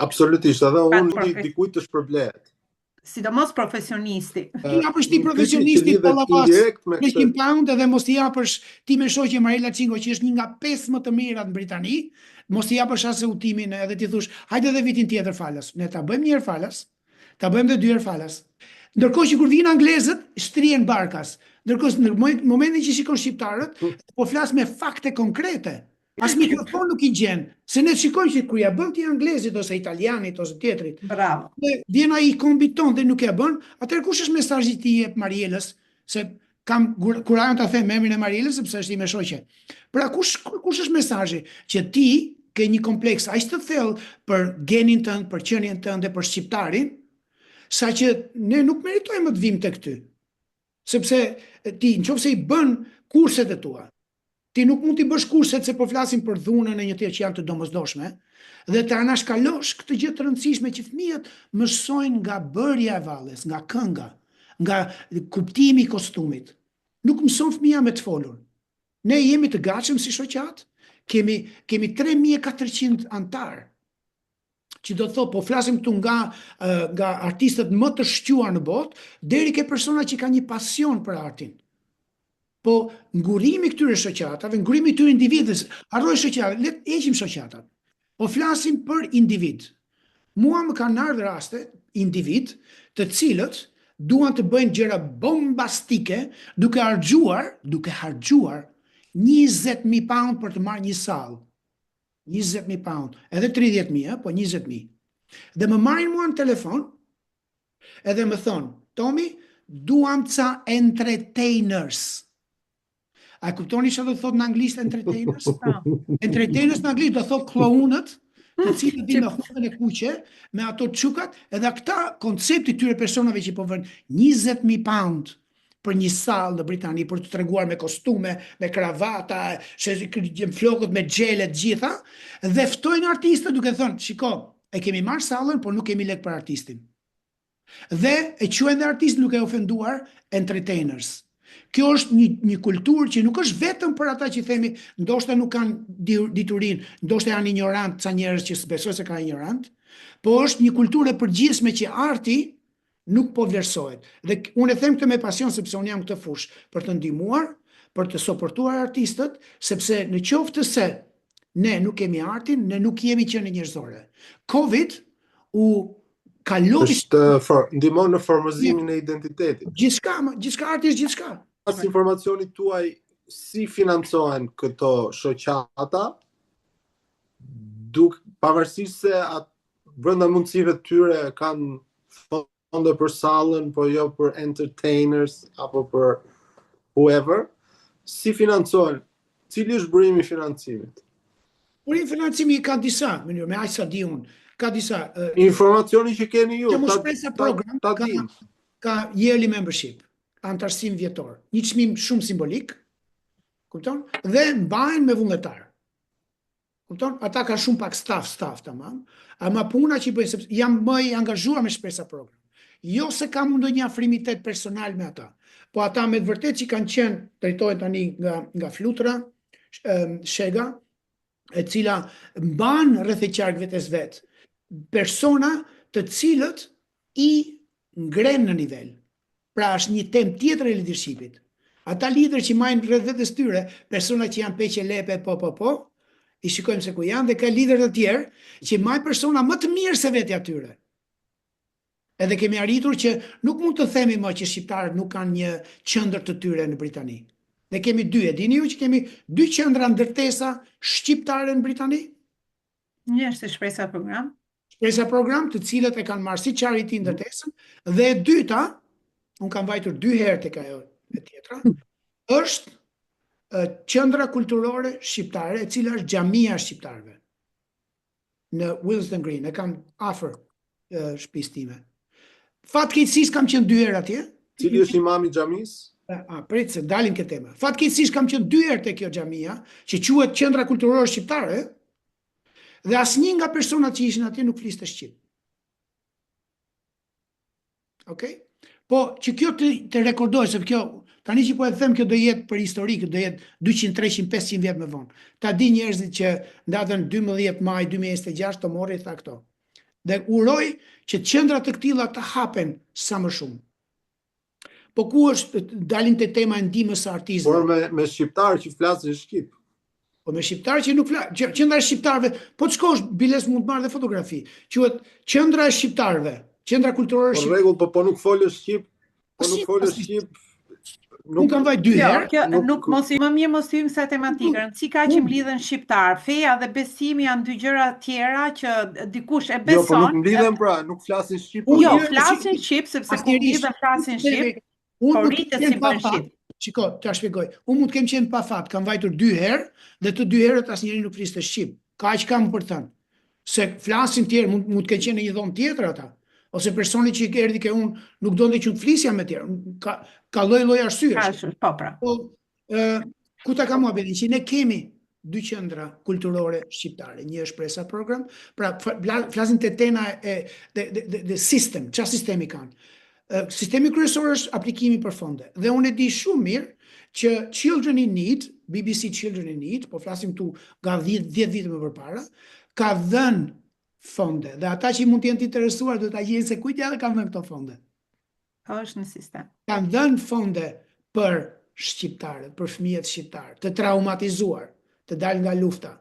A: absolutisht, edhe unë dikujt të shpërblehet.
C: Sidomos profesionisti.
B: Ti japësh ti profesionisti pallavas, 300 pound edhe mos I japësh ti me shoqe Marela Cingo që është një nga 5 më të mirat në Britani, mos I japësh as udhimin edhe ti thosh, hajde edhe vitin tjetër falas. Ne ta bëjmë një herë falas, ta bëjmë edhe 2 herë falas. Ndërkohë që kur vinë anglezët, shtrihen barkas. Ndërkohë në momentin që shikon shqiptarët, po flas me fakte konkrete. As mikrofon nuk I gjen, se ne shikojmë që kur ja bën ti anglezit ose italianit ose tjetrit.
C: Bravo.
B: Dhe vjen ai kombiton dhe nuk ja bën, atëherë kush është mesazhi ti jep Marielës, se kam kurajon ta them emrin e Marielës sepse është I me shoqe. Pra kush është mesazhi që ti ke një kompleks aq të thellë për genin tënd, për qenien tënde, për shqiptarin, saqë ne nuk meritojmë të vim tek ty. Sepse ti nëse I bën kurset e tua, ti nuk mund t'i bësh kurset se po flasim për dhunën e një tjetër që janë të domosdoshme, dhe të anashkalosh këtë gjë të rëndësishme që fëmijët mësojnë nga bërja e valles, nga kënga, nga kuptimi I kostumit. Nuk mëson fëmia me të folur. Ne jemi të gatshëm si shoqat, kemi 3400 antar. Që do të thotë, po flasim këtu nga artistët më të shquar në botë, deri ke persona që kanë një pasion për artin. Po ngurimi këtyre shoqatave, ngurimi këtyre individëve, harroj shoqatave, le të heqim shoqatat. Po flasim për individ. Mua më kanë ardhur raste individ të cilët duan të bëjnë gjëra bombastike duke harxuar 20.000 pound për të marrë një sallë. 20.000 pound, edhe 30.000, po 20.000. Dhe më marrin mua në telefon edhe më thonë, Tomi, duam ca entertainers. A kuptoni çfarë do të thotë në anglisht entertainers? Entertainers në anglisht do thotë klounët, të cilët vinë me hudhën e kuqe, me ato çukat, edhe këta koncepti tyre personave që po vënë 20.000 pound për një sallë në Britani, për të treguar me kostume, me kravata, flokët me xhele të gjitha, dhe ftojnë artistët duke thënë, shiko, e kemi marrë sallën, por nuk kemi lek për artistin. Dhe e quajnë dhe artistin duke ofenduar entertainers. Kjo është një kulturë që nuk është vetëm për ata që themi ndoshta nuk kanë diturinë, ndoshta janë ignorant ca njerëz që besojnë se kanë ignorant, po është një kulturë e përgjithshme që arti nuk po vlerësohet. Dhe unë e them këtë me pasion sepse unë jam këtë fushë për të ndihmuar, për të suportuar artistët, sepse në qoftë se ne nuk kemi artin, ne nuk jemi qenë njerëzore. Covid u kaloi
A: ndihmon në formëzimin e identitetit.
B: Gjithçka arti është gjithçka.
A: Pas informacionit tuaj, si financohen këto shoqata, pavarësisht se brenda mundësive të tyre kanë fonde për sallën, po jo për entertainers apo për whoever, si financohen? Cili është burimi i financimit?
B: Burimi i financimit ka disa mënyra, me aq sa di unë. Ka disa
A: informacioni që keni ju,
B: program ka yearly membership, antarësim vjetor, një çmim shumë simbolik, kupton? Dhe mbahen me vullnetar. Kupton? Ata kanë shumë pak staff tamam, ama puna që bëjnë sepse jam më i angazhuar me shpresa program. Jo se kam ndonjë afrimitet personal me ata, po ata me të vërtetë që kanë qenë, drejtohen tani nga Flutra, Shega, e cila mban rreth e qark vetes vet persona të cilët i ngren në nivel. Pra është një temë tjetër e leadershipit. Ata lider që majnë rreth vetes tyre, persona që janë peqe lepe, po, i shikojmë se ku janë, dhe ka lider të tjerë që majnë persona më të mirë se vetë atyre. Edhe kemi arritur që nuk mund të themi më që shqiptarët nuk kanë një qendër të tyre në Britani. Ne kemi dy, e dini ju që kemi 2 qendra ndërtesa shqiptare në Britani?
C: Një është Shpresa Program.
B: Shpresa Program, të cilët e kanë marrë si charity ndërtesën, dhe e dyta, unë kam vajtur 2 herë tek ajo e tjetra, është qendra kulturore shqiptare, e cila është xhamia e shqiptarëve. Në Willesden Green, e kam afër shtëpisë time. Fatkeqësisht kam qenë 2 herë atje.
A: Cili është imami i xhamisë?
B: Prit se dalim këtë temë. Fatkeqësisht kam qenë 2 herë te kjo xhamia, që quhet Qendra Kulturore Shqiptare, dhe asnjë nga personat që ishin atje nuk fliste shqip. Okej? Po, që kjo të rekordoj, se kjo, tani që po e them, kjo do jetë për historik, do jetë 200, 300, 500 vjet më vonë. Ta di njerëzit që datën 12 maj 2026 të morri tha këto. Dhe uroj që qendra të këtilla të hapen sa më shumë. Po ku është dalin te tema e ndihmës së artistëve?
A: Por me shqiptarë që flasin shqip.
B: Po me shqiptarë që nuk flasin, qendra e shqiptarëve, po të shkosh biles mund të marrë dhe fotografi. Quhet Qendra e Shqiptarëve, Qendra Kulturore
A: Shqiptare. Po rregull, po nuk folësh shqip,
B: Nuk kam vaj 2 herë.
C: Më mirë mos hyjmë sa tematikën. Si ka që mblidhen shqiptar, feja dhe besimi janë 2 gjëra tjera që dikush e beson.
A: Jo, po nuk mblidhen pra, nuk flasin shqip.
C: Jo, flasin shqip sepse kur mblidhen flasin shqip. Po rritet si bën shqip.
B: Shiko, t'ja shpjegoj. Unë mund të kem qenë pa fat, kam vajtur 2 herë dhe të 2 herët asnjëri nuk fliste shqip. Kaq kam për të thënë. Se flasin tjerë, mund të kenë qenë në një dhomë tjetër ata. Ose personi që i erdhi ke unë nuk donte që të flisja me tjerë. Ka lloj arsyesh.
C: Po pra.
B: Po ku ta kam muhabetin që ne kemi 2 qendra kulturore shqiptare. Një është Shpresa Program, pra flasin te tena dhe sistem, çfarë sistemi kanë. Sistemi kryesor është aplikimi për fonde. Dhe unë e di shumë mirë që Children in Need, BBC Children in Need, po flasim tu nga 10 vite më përpara, ka dhënë fonde. Dhe ata që mund të jenë të interesuar do ta gjejnë se kujt janë kanë dhënë këto fonde.
C: Është në sistem.
B: Kanë dhënë fonde për shqiptarët, për fëmijët shqiptar, të traumatizuar, të dalë nga lufta,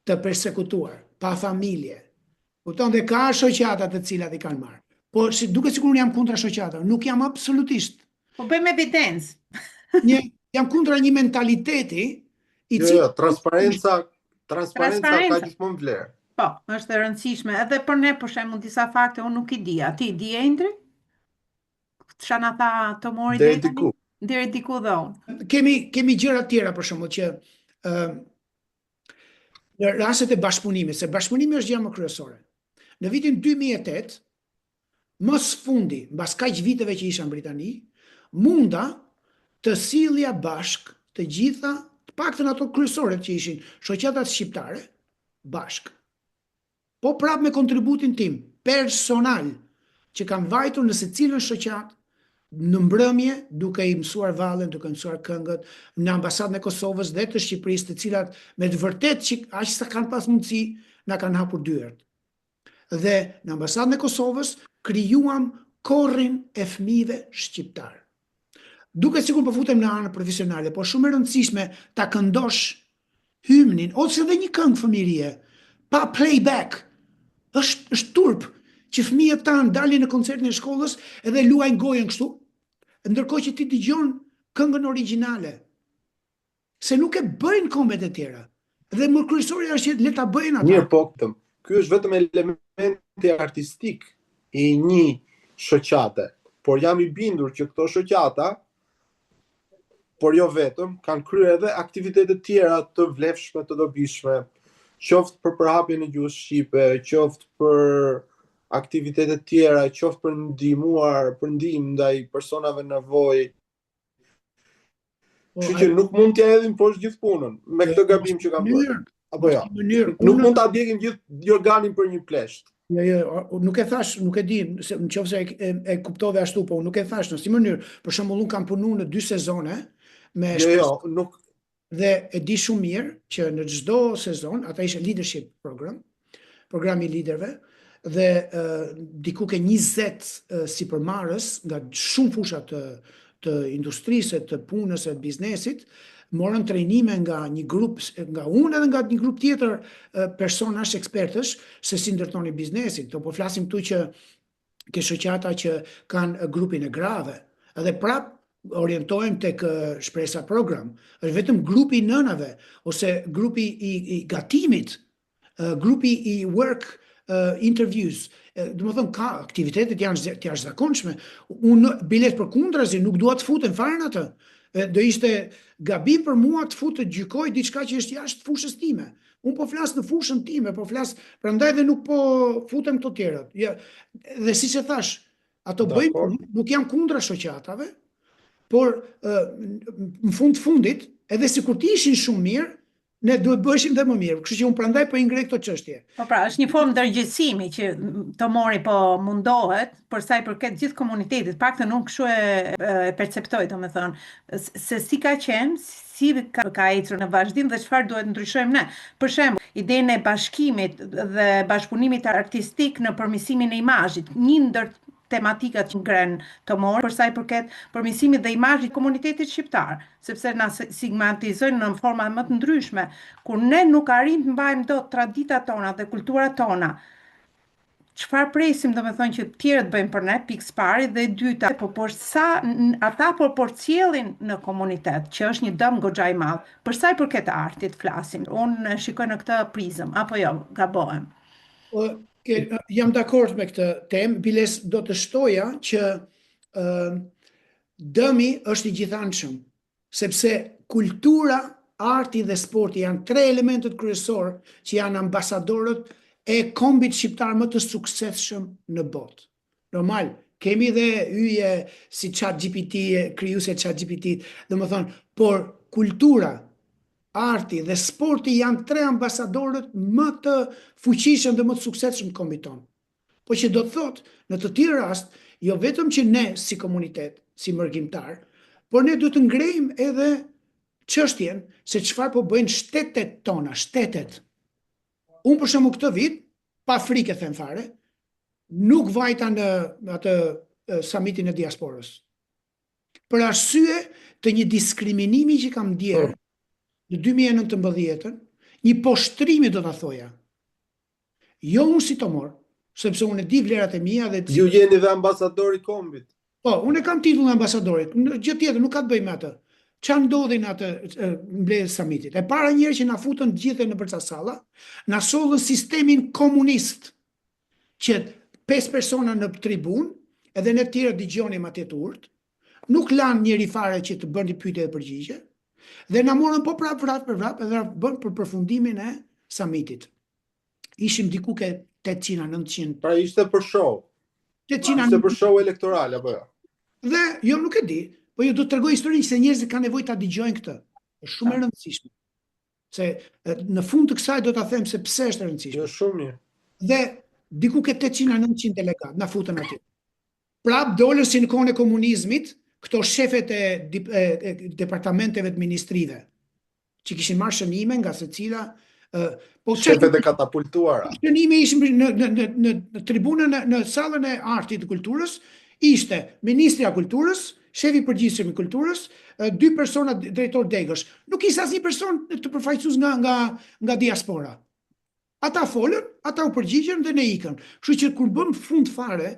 B: të persekutuar, pa familje. Kupton, dhe ka shoqata të cilat i kanë marrë. Po duket sikur unë jam kundra shoqatave, nuk jam absolutisht.
C: Po bëjmë evidencë.
B: Jam kundra një mentaliteti i cili
A: transparenca ka gjithmonë vlerë.
C: Po, është e rëndësishme. Edhe për ne, për shembull, disa fakte unë nuk i dija. Ti di Endri? Çfarë na tha të mori deri diku dhe unë.
B: Kemi gjëra tjera për shembull që në rastet e bashkëpunimit, se bashkëpunimi është gjë më kryesore. Në vitin 2008, më së fundi, mbas kaq viteve që isha në Britani, munda të sillja bashk të gjitha, të paktën ato kryesoret që ishin shoqatat shqiptare, bashk. Po prapë me kontributin tim personal, që kam vajtur në secilën shoqat, në mbrëmje, duke i mësuar vallen, duke mësuar këngët, në ambasadën e Kosovës dhe të Shqipërisë, të cilat me të vërtet që aq sa kanë pas mundësi, na kanë hapur dyert. Dhe në ambasadën e Kosovës krijuam korrin e fëmijëve shqiptar. Duke sikur po futem në anën profesionale, po shumë e rëndësishme ta këndosh hymnin, ose edhe një këngë fëmirie, pa playback, është turp që fëmijët tanë dalin në koncertin e shkollës edhe luajnë gojën kështu, ndërkohë që ti dëgjon këngën origjinale. Se nuk e bëjnë kombet e tjera. Dhe më kryesorja është që le ta bëjnë ata.
A: Mirë, po, ky është vetëm elementi artistik i një shoqate, por jam i bindur që këto shoqata, por jo vetëm, kanë kryer edhe aktivitete tjera të vlefshme, të dobishme, qoftë për përhapjen e gjuhës shqipe, qoftë për aktivitete tjera, qoftë për ndihmë ndaj personave në nevojë. Kështu që nuk mund t'ja hedhim poshtë gjithë punën me këtë gabim që kam bërë. Apo jo. Nuk mund ta djegim gjithë organin për një plesht.
B: Jo, nuk e thash, nuk e di, nëse e kuptove ashtu, po nuk e thash në si mënyrë. Për shembull, unë kam punuar në 2 sezone me
A: nuk.
B: Dhe e di shumë mirë që në çdo sezon, ata ishte leadership program, programi i liderëve, dhe diku ke 20 sipërmarrës nga shumë fusha të industrisë, të punës, të biznesit, morën trajnime nga një grup, nga unë edhe nga një grup tjetër personash ekspertësh se si ndërtoni biznesin. To po flasim këtu që ke shoqata që kanë grupin e grave, edhe prap orientohem tek shpresa program. Është vetëm grupi i nënave ose grupi i gatimit, grupi i work interviews. Do të thonë ka aktivitetet janë të jashtëzakonshme. Unë bilet për kundrazi nuk dua të futem fare në atë. Do ishte gabim për mua të futet gjykoj diçka që është jashtë fushës time. Unë po flas në fushën time, po flas, prandaj dhe nuk po futem këto tjerat. Ja, dhe siç e thash, ato bëjnë, nuk jam kundra shoqatave, por në fundit, edhe sikur të ishin shumë mirë, ne duhet bëshim dhe më mirë. Kështu që unë prandaj po i ngrej këto çështje.
C: Po pra, është një formë ndërgjegjësimi që Tomori po mundohet për sa i përket gjithë komunitetit, paktën unë kështu e perceptoj, domethënë, se si ka qenë, si ka ecur në vazhdim dhe çfarë duhet ndryshojmë ne. Për shembull, idenë e bashkimit dhe bashkëpunimit artistik në përmirësimin e imazhit, një ndër tematikat që ngren Tomori për sa i përket përmirësimit dhe imazhit komunitetit shqiptar, sepse na stigmatizojnë në forma më të ndryshme, kur ne nuk arrim të mbajmë dot traditat tona dhe kulturat tona. Çfarë presim, domethënë që të tjerët bëjnë për ne, pikë pari, dhe dyta, por sa ata po cilin në komunitet, që është një dëm goxha i madh. Për sa i përket artit flasim. Unë shikoj në këtë prizëm, apo jo, gabohem.
B: Jam dakord me këtë temë, biles do të shtoja që dëmi është i gjithanshëm, sepse kultura, arti dhe sporti janë 3 elementet kryesor që janë ambasadorët e kombit shqiptar më të suksesshëm në botë. Normal, kemi dhe hyje si ChatGPT, krijuese ChatGPT, domethënë, por kultura, arti dhe sporti janë 3 ambasadorët më të fuqishëm dhe më të suksesshëm në kombin tonë. Po që do të thotë, në të tjerë rast, jo vetëm që ne si komunitet, si mërgjimtar, por ne duhet të ngrejmë edhe çështjen se çfarë po bëjnë shtetet tona, shtetet. Unë për shembull këtë vit, pa frikë them fare, nuk vajta në atë summitin e diasporës. Për arsye të një diskriminimi që kam ndjerë në 2019, një poshtrimi do ta thoja. Jo unë si Tomor, sepse unë e di vlerat e mia dhe
A: ju jeni dhe ambasadori i kombit.
B: Po, unë e kam titullin e ambasadorit. Gjë tjetër nuk ka të bëjë me atë. Çfarë ndodhi në atë mbledhje summitit? E para njëherë që na futën gjithë në përca salla, na sollën sistemin komunist, që 5 persona në tribun, edhe ne të tjerë dëgjonim atje të urt, nuk lanë njëri fare që të bëni pyetje dhe përgjigje, dhe na morën po prap vrap edhe bën për përfundimin e summitit. Ishim diku ke 800-900.
A: Pra ishte për show. Ishte për show elektoral apo jo?
B: Dhe jo nuk e di, po ju do të tregoj historinë se njerëzit kanë nevojë ta dëgjojnë këtë. Është shumë e rëndësishme. Se në fund të kësaj do ta them se pse është e rëndësishme.
A: Është shumë mirë.
B: Dhe diku ke 800-900 delegat na futën aty. Prap dolën si në kohën e komunizmit, këto shefet e departamenteve të ministrive, që kishin marrë shënime nga secila, po
A: shefet e katapultuara.
B: Shënime ishin në tribunën, në sallën e artit të kulturës, ishte Ministria e Kulturës, shefi përgjithshëm i kulturës, 2 persona drejtor degësh. Nuk ishte asnjë person të përfaqësues nga diaspora. Ata folën, ata u përgjigjen dhe ne ikën. Kështu që kur bëm fund fare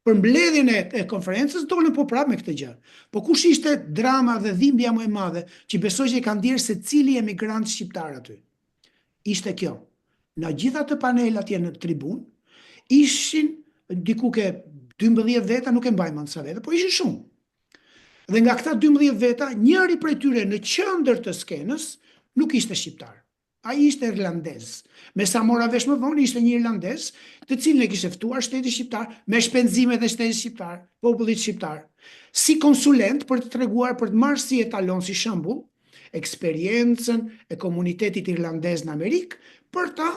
B: për mbledhjen e konferencës, dolën po prapë me këtë gjë. Po kush ishte drama dhe dhimbja më e madhe që besoj që ka ndjerë secili emigrant shqiptar aty? Ishte kjo. Në gjitha të panelat atje në tribun, ishin diku ke 12 veta, nuk e mbaj mend sa veta, po ishin shumë. Dhe nga këta 12 veta, njëri prej tyre në qendër të skenës nuk ishte shqiptar. Ai ishte irlandez. Me sa mora vesh më vonë, ishte një irlandez, të cilin e kishte ftuar shteti shqiptar me shpenzimet e shtetit shqiptar, popullit shqiptar, si konsulent për të treguar, për të marrë si etalon, si shembull, eksperiencën e komunitetit irlandez në Amerikë për ta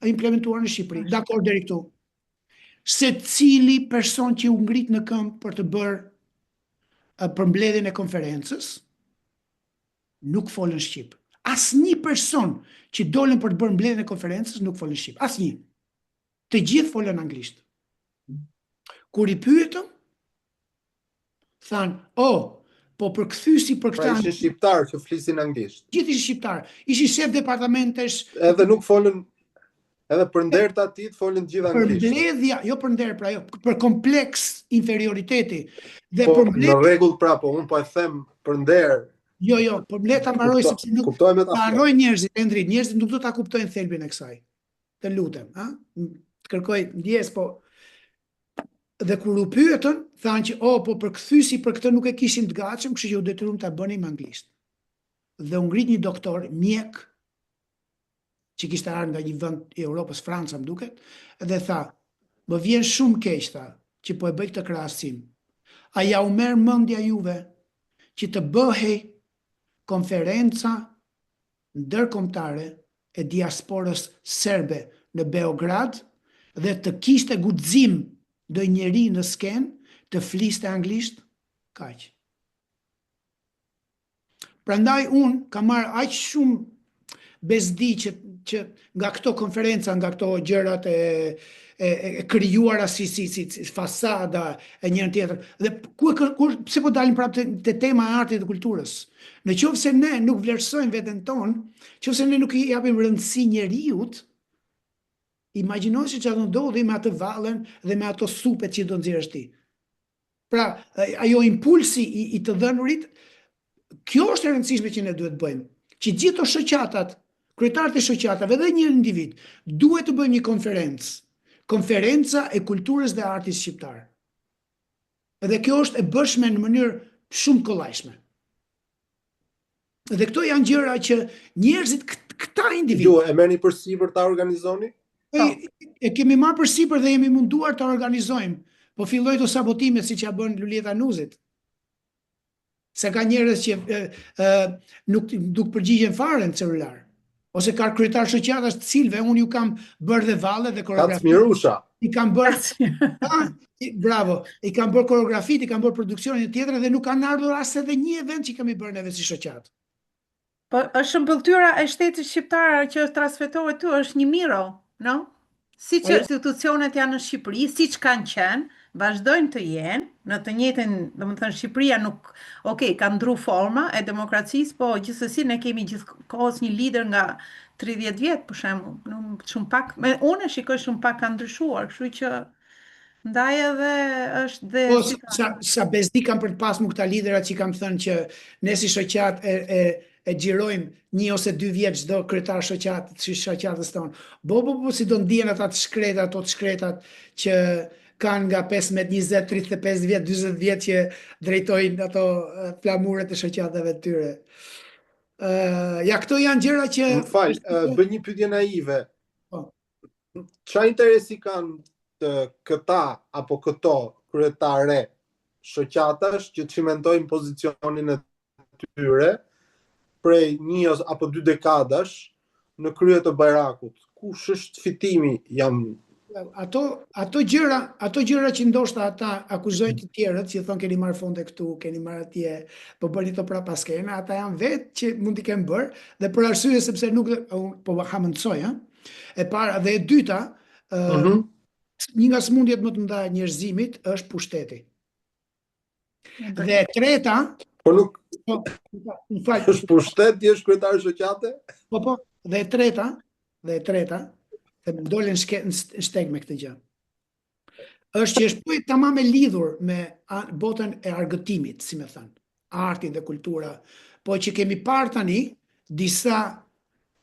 B: implementuar në Shqipëri. Dakor deri këtu. Secili person që u ngrit në këmbë për të bërë përmbledhjen e konferencës nuk folën shqip. Asnjë person që dolën për të bërë mbledhjen e konferencës nuk folën shqip. Asnjë. Të gjithë folën anglisht. Kur i pyetëm, thanë, po përkthyesi për
A: Pra
B: këta.
A: ishin shqiptar që flisin anglisht.
B: Gjithë ishin shqiptar. Ishin shef departamentesh.
A: Edhe nuk folën, edhe për nder të atit folën gjithë
B: Për
A: anglisht.
B: mbledhja, jo për nder, pra jo, për kompleks inferioriteti. Dhe
A: Po,
B: për
A: në
B: mbledhja,
A: rregull pra, po unë po e them për nder.
B: jo, për mbledhja ta mbaroj sepse nuk
A: Kuptoj me
B: ta
A: ta.
B: harroj njerëzit, Endri, njerëzit nuk do ta kuptojnë thelbin e kësaj. Të lutem, ha? Të kërkoj ndjes, po dhe kur u pyetën, thanë që po përkthyesi për këtë nuk e kishin të gatshëm, kështu që u detyruam ta bënim anglisht. Dhe u ngrit një doktor, mjek, që kishte ardhur nga një vend i Europës, Franca më duket, dhe tha, më vjen shumë keq, tha, që po e bëj këtë krahasim. A ja u merr mendja juve që të bëhej konferenca ndërkombëtare e diasporës serbe në Beograd dhe të kishte guxim do njeri në sken të fliste anglisht? Kaq. Prandaj unë kam marrë aq shumë bezdi që nga këto konferenca, nga këto gjërat e krijuara si fasada e njëri tjetër. Dhe pse po dalim prapë te tema e artit dhe kulturës? Në qoftë se ne nuk vlerësojmë veten tonë, nëse ne nuk i japim rëndësi njeriut, imagjino se çfarë do ndodhi me atë vallën dhe me ato supet që do nxjerrësh ti. Pra, ajo impulsi i të dhënurit, kjo është e rëndësishme që ne duhet të bëjmë. Që gjithë të shoqatat, kryetarët e shoqatave dhe një individ, duhet të bëjmë një konferencë. Konferenca e kulturës dhe artit shqiptar. Dhe kjo është e bëshme në mënyrë shumë kollajshme. Dhe këto janë gjëra që njerëzit, këta individ.
A: Ju e merrni përsipër ta organizoni?
B: E kemi marrë përsipër dhe jemi munduar të organizojmë, po filloi të sabotimet siç ja bën Lulieta Nuzit. Se ka njerëz që nuk përgjigjen fare në celular. Ose ka kryetar shoqatash të cilëve unë ju kam bërë dhe valle dhe koreografi.
A: Mirusha.
B: I kam bërë bravo, i kam bërë koreografit, i kam bërë produksionin e tjetër dhe nuk kanë ardhur as edhe një event që kemi bërë neve si shoqat.
C: Po është shëmbëlltyra e shtetit shqiptar që transmetohet tu është një miro, no? Siç institucionet janë në Shqipëri, siç kanë qenë, vazhdojnë të jenë, në të njëjtën, domethënë Shqipëria nuk, ka ndru forma e demokracisë, po gjithsesi ne kemi gjithkohës një lider nga 30 vjet për shembull, shumë pak, unë shikoj shumë pak ka ndryshuar, kështu që ndaj edhe është dhe
B: po, sa bezdi kam për të pasur këta liderat që kam thënë që ne si shoqat e xhirojmë 1 ose 2 vjet çdo kryetar shoqatës tonë. Po si do ndihen ata të shkretat, ato të shkretat që kanë nga 15, 20, 35 vjet, 40 vjet që drejtojnë ato flamuret e shoqatave të tyre. Ja, këto janë gjëra që
A: Më fal, bëj një pyetje naive. Çfarë interesi kanë të këta apo këto kryetare shoqatash që çimentojnë pozicionin e tyre prej 1 apo 2 dekadash në krye të Bajrakut? Kush është fitimi?
B: Ato gjëra që ndoshta ata akuzojnë të tjerët, që thonë keni marrë fonde këtu, keni marrë atje, po bëni to prapa skena, ata janë vetë që mund t'i kenë bërë, dhe për arsye sepse nuk po hamëndsoj, e para dhe e dyta, një nga smundjet më të mëdha e njerëzimit është pushteti. Dhe e treta,
A: Po nuk
B: më fal,
A: është pushtet ti je kryetar shoqate?
B: po, dhe e treta, dhe më dolen në shteg me këtë gjë. Është që është tamam e lidhur me botën e argëtimit, si me thënë, artin dhe kultura, po që kemi parë tani disa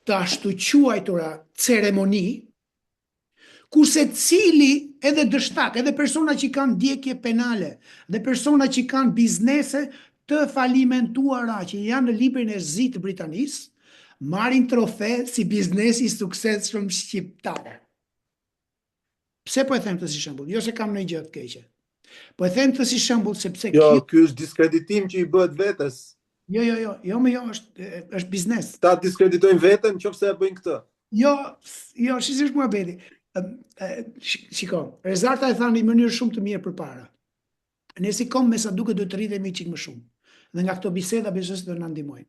B: të ashtu quajtura ceremoni, ku se cili edhe dështak, edhe persona që kanë ndjekje penale, dhe persona që kanë biznese të falimentuara, që janë në librin e zi të Britanisë, marrin trofe si biznesi suksesshëm shqiptar. Pse po e them këtë si shembull? Jo se kam ndonjë gjë të keqe. Po e them këtë si shembull sepse
A: Jo, ky është diskreditim që i bëhet vetes.
B: Jo, është biznes.
A: Ta diskreditojnë veten nëse e bëjnë këtë.
B: Jo, është muhabeti. Shiko, Rezarta e thanë në mënyrë shumë të mirë përpara. Ne si kom me sa duket duhet të rritemi çik më shumë. Dhe nga këto biseda besoj se do na ndihmojnë.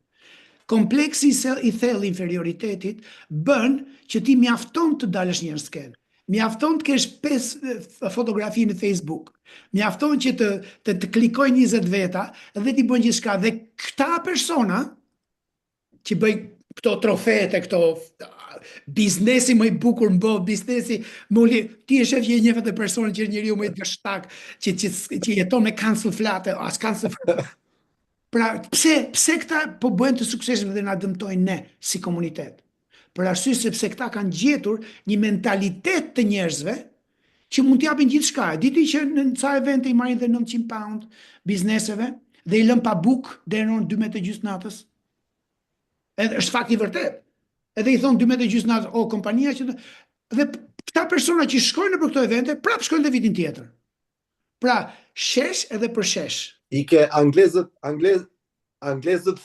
B: Kompleksi i thellë inferioritetit bën që ti mjafton të dalësh një skenë. Mjafton të kesh 5 fotografi në Facebook. Mjafton që të klikojnë 20 veta dhe ti bën gjithçka. Dhe këta persona që bëjnë këto trofete, këto biznesi më i bukur mbo, biznesi më ti e shef një vetë person që është njeriu më i dështak, që jeton me cancel flate, as cancel flate. Pra, pse këta po bëjnë të suksesshëm dhe na dëmtojnë ne si komunitet? Për arsye sepse këta kanë gjetur një mentalitet të njerëzve që mund t'japin gjithçka. Diti që në ca evente i marrin dhe 900 pound bizneseve dhe i lën pa buk deri në 12:30 natës. Edhe është fakt i vërtet. Edhe i thon 12:30 natës, o kompania që dhe këta persona që shkojnë në këto evente, prapë shkojnë dhe vitin tjetër. Pra, shesh edhe për shesh.
A: I ke anglezët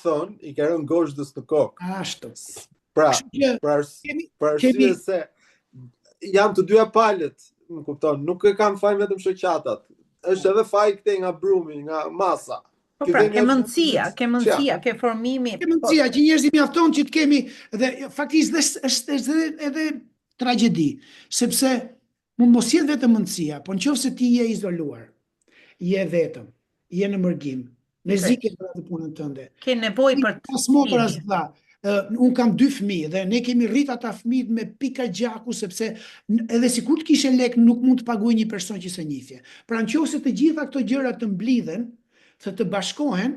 A: thonë, i ke rënë goshdës në kokë.
B: Ashtu.
A: Pra, për arsye se jam të dyja palët, më kupton, nuk e kam faj vetëm shoqatat. Është edhe faj këtej nga brumi, nga masa.
C: Po pra, ke mundësia, ke formimi.
B: Ke mundësia që njerëzit mjafton që të kemi dhe faktikisht është edhe tragjedi, sepse mund mos jetë vetëm mundësia, po nëse ti je izoluar, je vetëm, je në mërgim, në zike të punën tënde.
C: Ke nevojë për
B: të unë kam 2 fëmijë dhe ne kemi rrit ata fëmijët me pika gjaku sepse edhe sikur të kishe lek nuk mund të paguaj një person që se njihje. Pra nëse të gjitha këto gjëra të mblidhen, të bashkohen,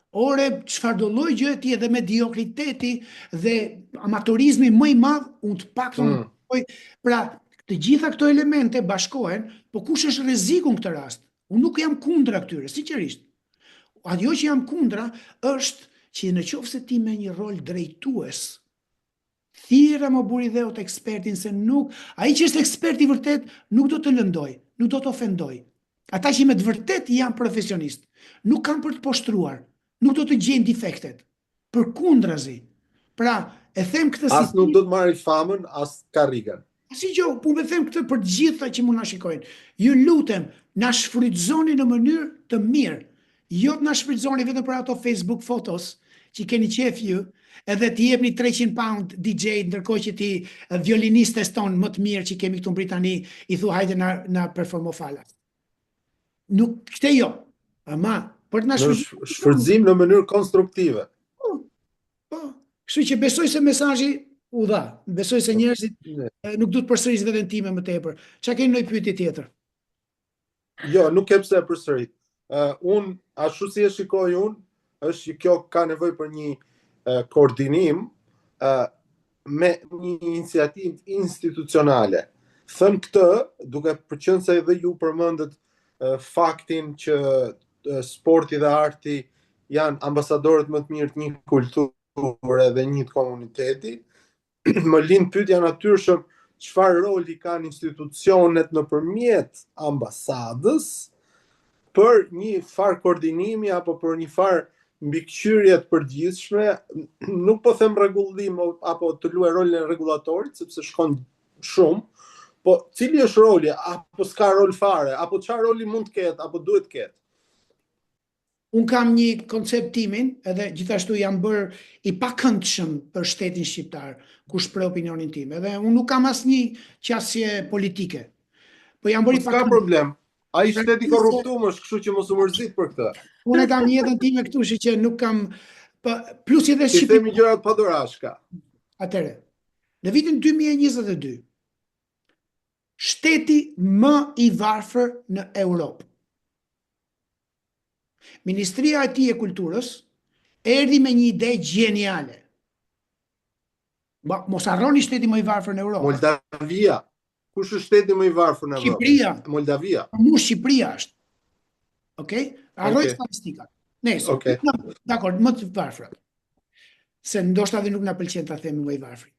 B: ore çfarë do lloj gjë ti edhe mediokriteti dhe amatorizmi më i madh, unë të paktën pra të gjitha këto elemente bashkohen, po kush është rreziku në këtë rast? Unë nuk jam kundra këtyre, sinqerisht. Ajo që jam kundra është që në qoftë se ti me një rol drejtues, thirrja më buri dhe të ekspertin se nuk, ai që është ekspert i vërtet nuk do të lëndoj, nuk do të ofendoj. Ata që me të vërtet janë profesionist, nuk kanë për të poshtruar, nuk do të gjejnë defektet. Përkundrazi. Pra, e them këtë
A: as nuk do të marrë famën, as karrikën.
B: Si gjë, po më them këtë për të gjitha që mund na shikojnë. Ju lutem, na shfrytëzoni në mënyrë të mirë. Jo të na shfrytëzoni vetëm për ato Facebook fotos që keni qef ju, edhe t'i jepni 300 pound DJ, ndërkohë që ti violinistes tonë më të mirë që kemi këtu në Britani, i thu hajde na performo falas. Nuk këte jo, ama për të na
A: shfrytëzim në mënyrë konstruktive.
B: Po, kështu që besoj se mesazhi u dha, besoj se njerëzit nuk duhet përsëris veten time më tepër. Çka keni ndonjë pyetje tjetër?
A: Jo, nuk ke pse përsërit. Unë, ashtu si e shikoj unë, është që kjo ka nevojë për një koordinim me një iniciativë institucionale. Thënë këtë, duke përqenë se edhe ju përmendet faktin që sporti dhe arti janë ambasadorët më të mirë të një kulture dhe një komuniteti, më lind pyetja natyrshëm, çfarë roli kanë institucionet nëpërmjet ambasadës për një farë koordinimi apo për një farë mbikëqyrje të përgjithshme, nuk po them rregullim apo të luaj rolin e rregullatorit, sepse shkon shumë, po cili është roli, apo s'ka rol fare, apo çfarë roli mund të ketë, apo duhet të ketë?
B: Unë kam një koncept timin, edhe gjithashtu jam bërë i pakëndshëm për shtetin shqiptar, ku shpreh opinionin tim, edhe unë nuk kam asnjë qasje politike. Po jam bërë i pakëndshëm.
A: S'ka problem. Ai shteti korruptum është, kështu që mos u mërzit për këtë.
B: Unë kam jetën time këtu, që nuk kam plus edhe
A: Ti themi gjërat pa dorashka.
B: Atëre, në vitin 2022, shteti më i varfër në Europë, Ministria e tij e Kulturës erdhi me një ide gjeniale. Mos harroni shteti më i varfër në Europë.
A: Moldavia. Kush është shteti më i varfër në Europë?
B: Shqipëria.
A: Moldavia.
B: Mu Shqipëria është. Okej? Harroj statistikat. Nëse, dakor, më të varfër. Se ndoshta dhe nuk na pëlqen ta themi më i varfër.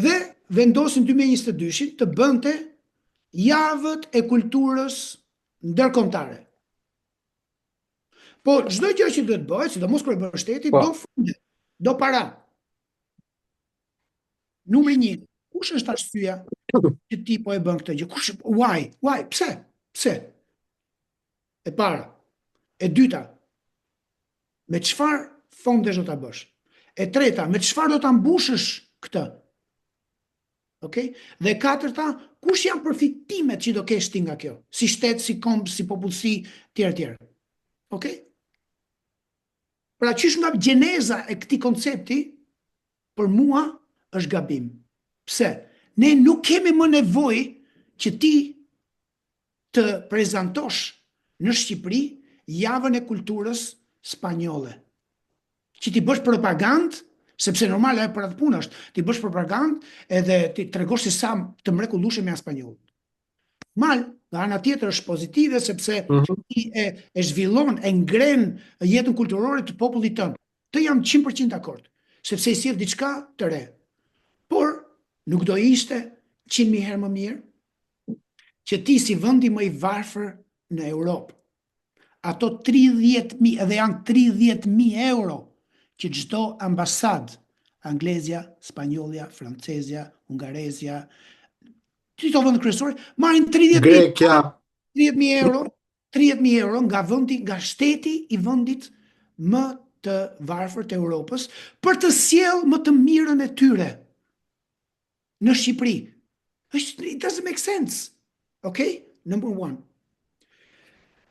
B: Dhe vendosin 2022 të bënte javët e kulturës ndërkombëtare. Po çdo gjë që duhet bëhet, sidomos kur e bën shteti, do fonde, do para. Numri 1, kush është arsyeja që ti po e bën këtë gjë? Why? Pse? E para. E dyta, me çfarë fondesh do ta bësh? E treta, me çfarë do ta mbushësh këtë? Okej? Dhe e katërta, kush janë përfitimet që do kesh ti nga kjo? Si shtet, si komb, si popullsi, tjerë. Okej? Pra qysh nga gjeneza e këtij koncepti, për mua është gabim. Pse? Ne nuk kemi më nevojë që ti të prezantosh në Shqipëri javën e kulturës spanjolle. Që ti bësh propagandë, sepse normal ajo për atë punë është, ti bësh propagandë edhe ti tregosh se sa të mrekullueshëm janë spanjollët. Mal, nga ana tjetër është pozitive sepse ti e zhvillon, e ngren jetën kulturore të popullit tënd. Të jam 100% dakord, sepse i sjell diçka të re. Por nuk do ishte 100.000 herë më mirë që ti si vendi më i varfër në Europë, ato 30.000, edhe janë 30.000 euro që çdo ambasadë, Anglezja, Spanjollja, Francezja, Hungarezja, çdo vend kryesor, marrin 30.000 euro nga vendi, nga shteti i vendit më të varfër të Europës për të sjellë më të mirën e tyre në Shqipëri. It doesn't make sense. Okay? Number 1.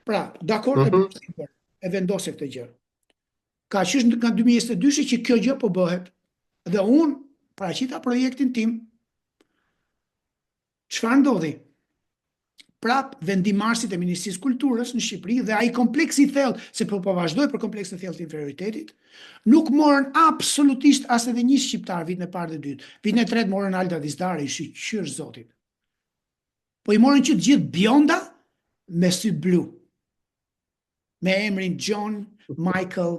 B: Pra, dakord, e vendosë këtë gjë. Ka qysh nga 2022 që kjo gjë po bëhet. Dhe unë paraqita projektin tim. Çfarë ndodhi? Prap vendimarrësit e Ministrisë Kulturës në Shqipëri dhe ai kompleksi i thellë, se po vazhdoi për kompleksin e thellë të inferioritetit, nuk morën absolutisht as edhe një shqiptar vitin e parë dhe dytë. Vitin e tretë morën Alda Dizdari, shqyr zotit. Po i morën që të gjithë bjonda me sy blu. Me emrin John, Michael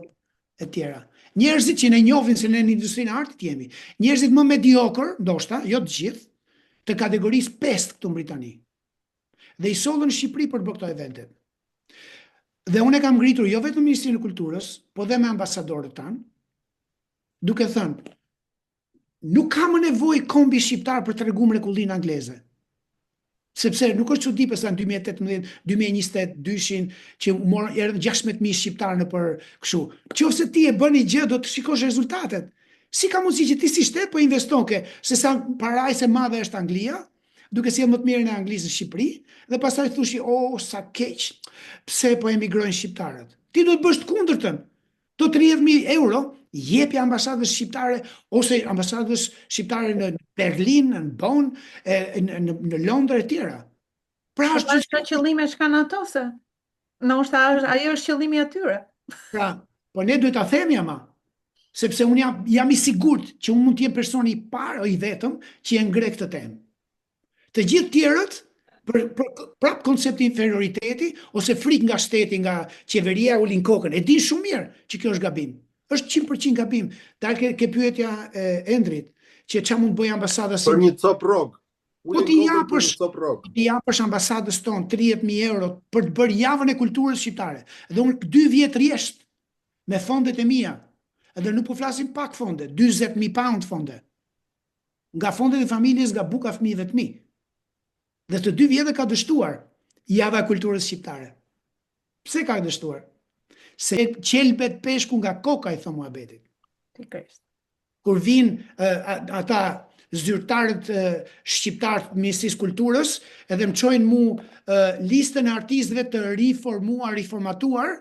B: e tjera. Njerëzit që ne njohin se ne në industrinë e artit jemi, njerëzit më mediocre, ndoshta, jo të gjithë, të kategorisë 5 këtu në Britani. Dhe i sollën në Shqipëri për të bërë këto evente. Dhe unë e kam ngritur jo vetëm Ministrinë e Kulturës, po dhe me ambasadorët tanë, duke thënë, nuk ka më nevojë kombi shqiptar për të treguar mrekullinë angleze. Sepse nuk është çudi pse në 2018, 2022 që morën erdhën 16.000 shqiptarë në për kështu. Nëse ti e bën një gjë, do të shikosh rezultatet. Si ka mundësi që ti si shtet po investonke se sa parajse madhe është Anglia, duke sjellë më të mirën e Anglisë në Shqipëri, dhe pastaj thushi, sa keq, pse po emigrojnë shqiptarët? Ti do të bësh të kundërtën. Do 30.000 euro jepi ambasadës shqiptare ose ambasadës shqiptare në Berlin, në Bonn, në Londër e tjera. Pra
C: është qëllime që kanë ato se ndoshta ajo është qëllimi atyre.
B: Pra, po ne duhet ta themi ama, sepse unë jam i sigurt që unë mund të jem personi i parë o i vetëm që e ngre këtë temë. Të gjithë tjerët, prap koncepti inferioriteti, ose frik nga shteti, nga qeveria ulin kokën, e din shumë mirë që kjo është gabim. Është 100% gabim. Dalë ke pyetja e Endrit, që çfarë mund bëj ambasada si...
A: Për një cop rrog.
B: Po ti japësh ambasadës tonë 30.000 euro për të bërë javën e kulturës shqiptare. Dhe unë 2 vjet rresht me fondet e mia. Edhe nuk po flasim pak fonde, 40.000 pound fonde. Nga fondet e familjes, nga buka fëmijëve të mi. Dhe të 2 vjetë ka dështuar java e kulturës shqiptare. Pse ka dështuar? Se qelbet peshku nga koka, i thon muhabetit. Kur vinë ata zyrtarët shqiptarë të Ministrisë Kulturës, edhe më çojnë mu listën e artistëve të riformatuar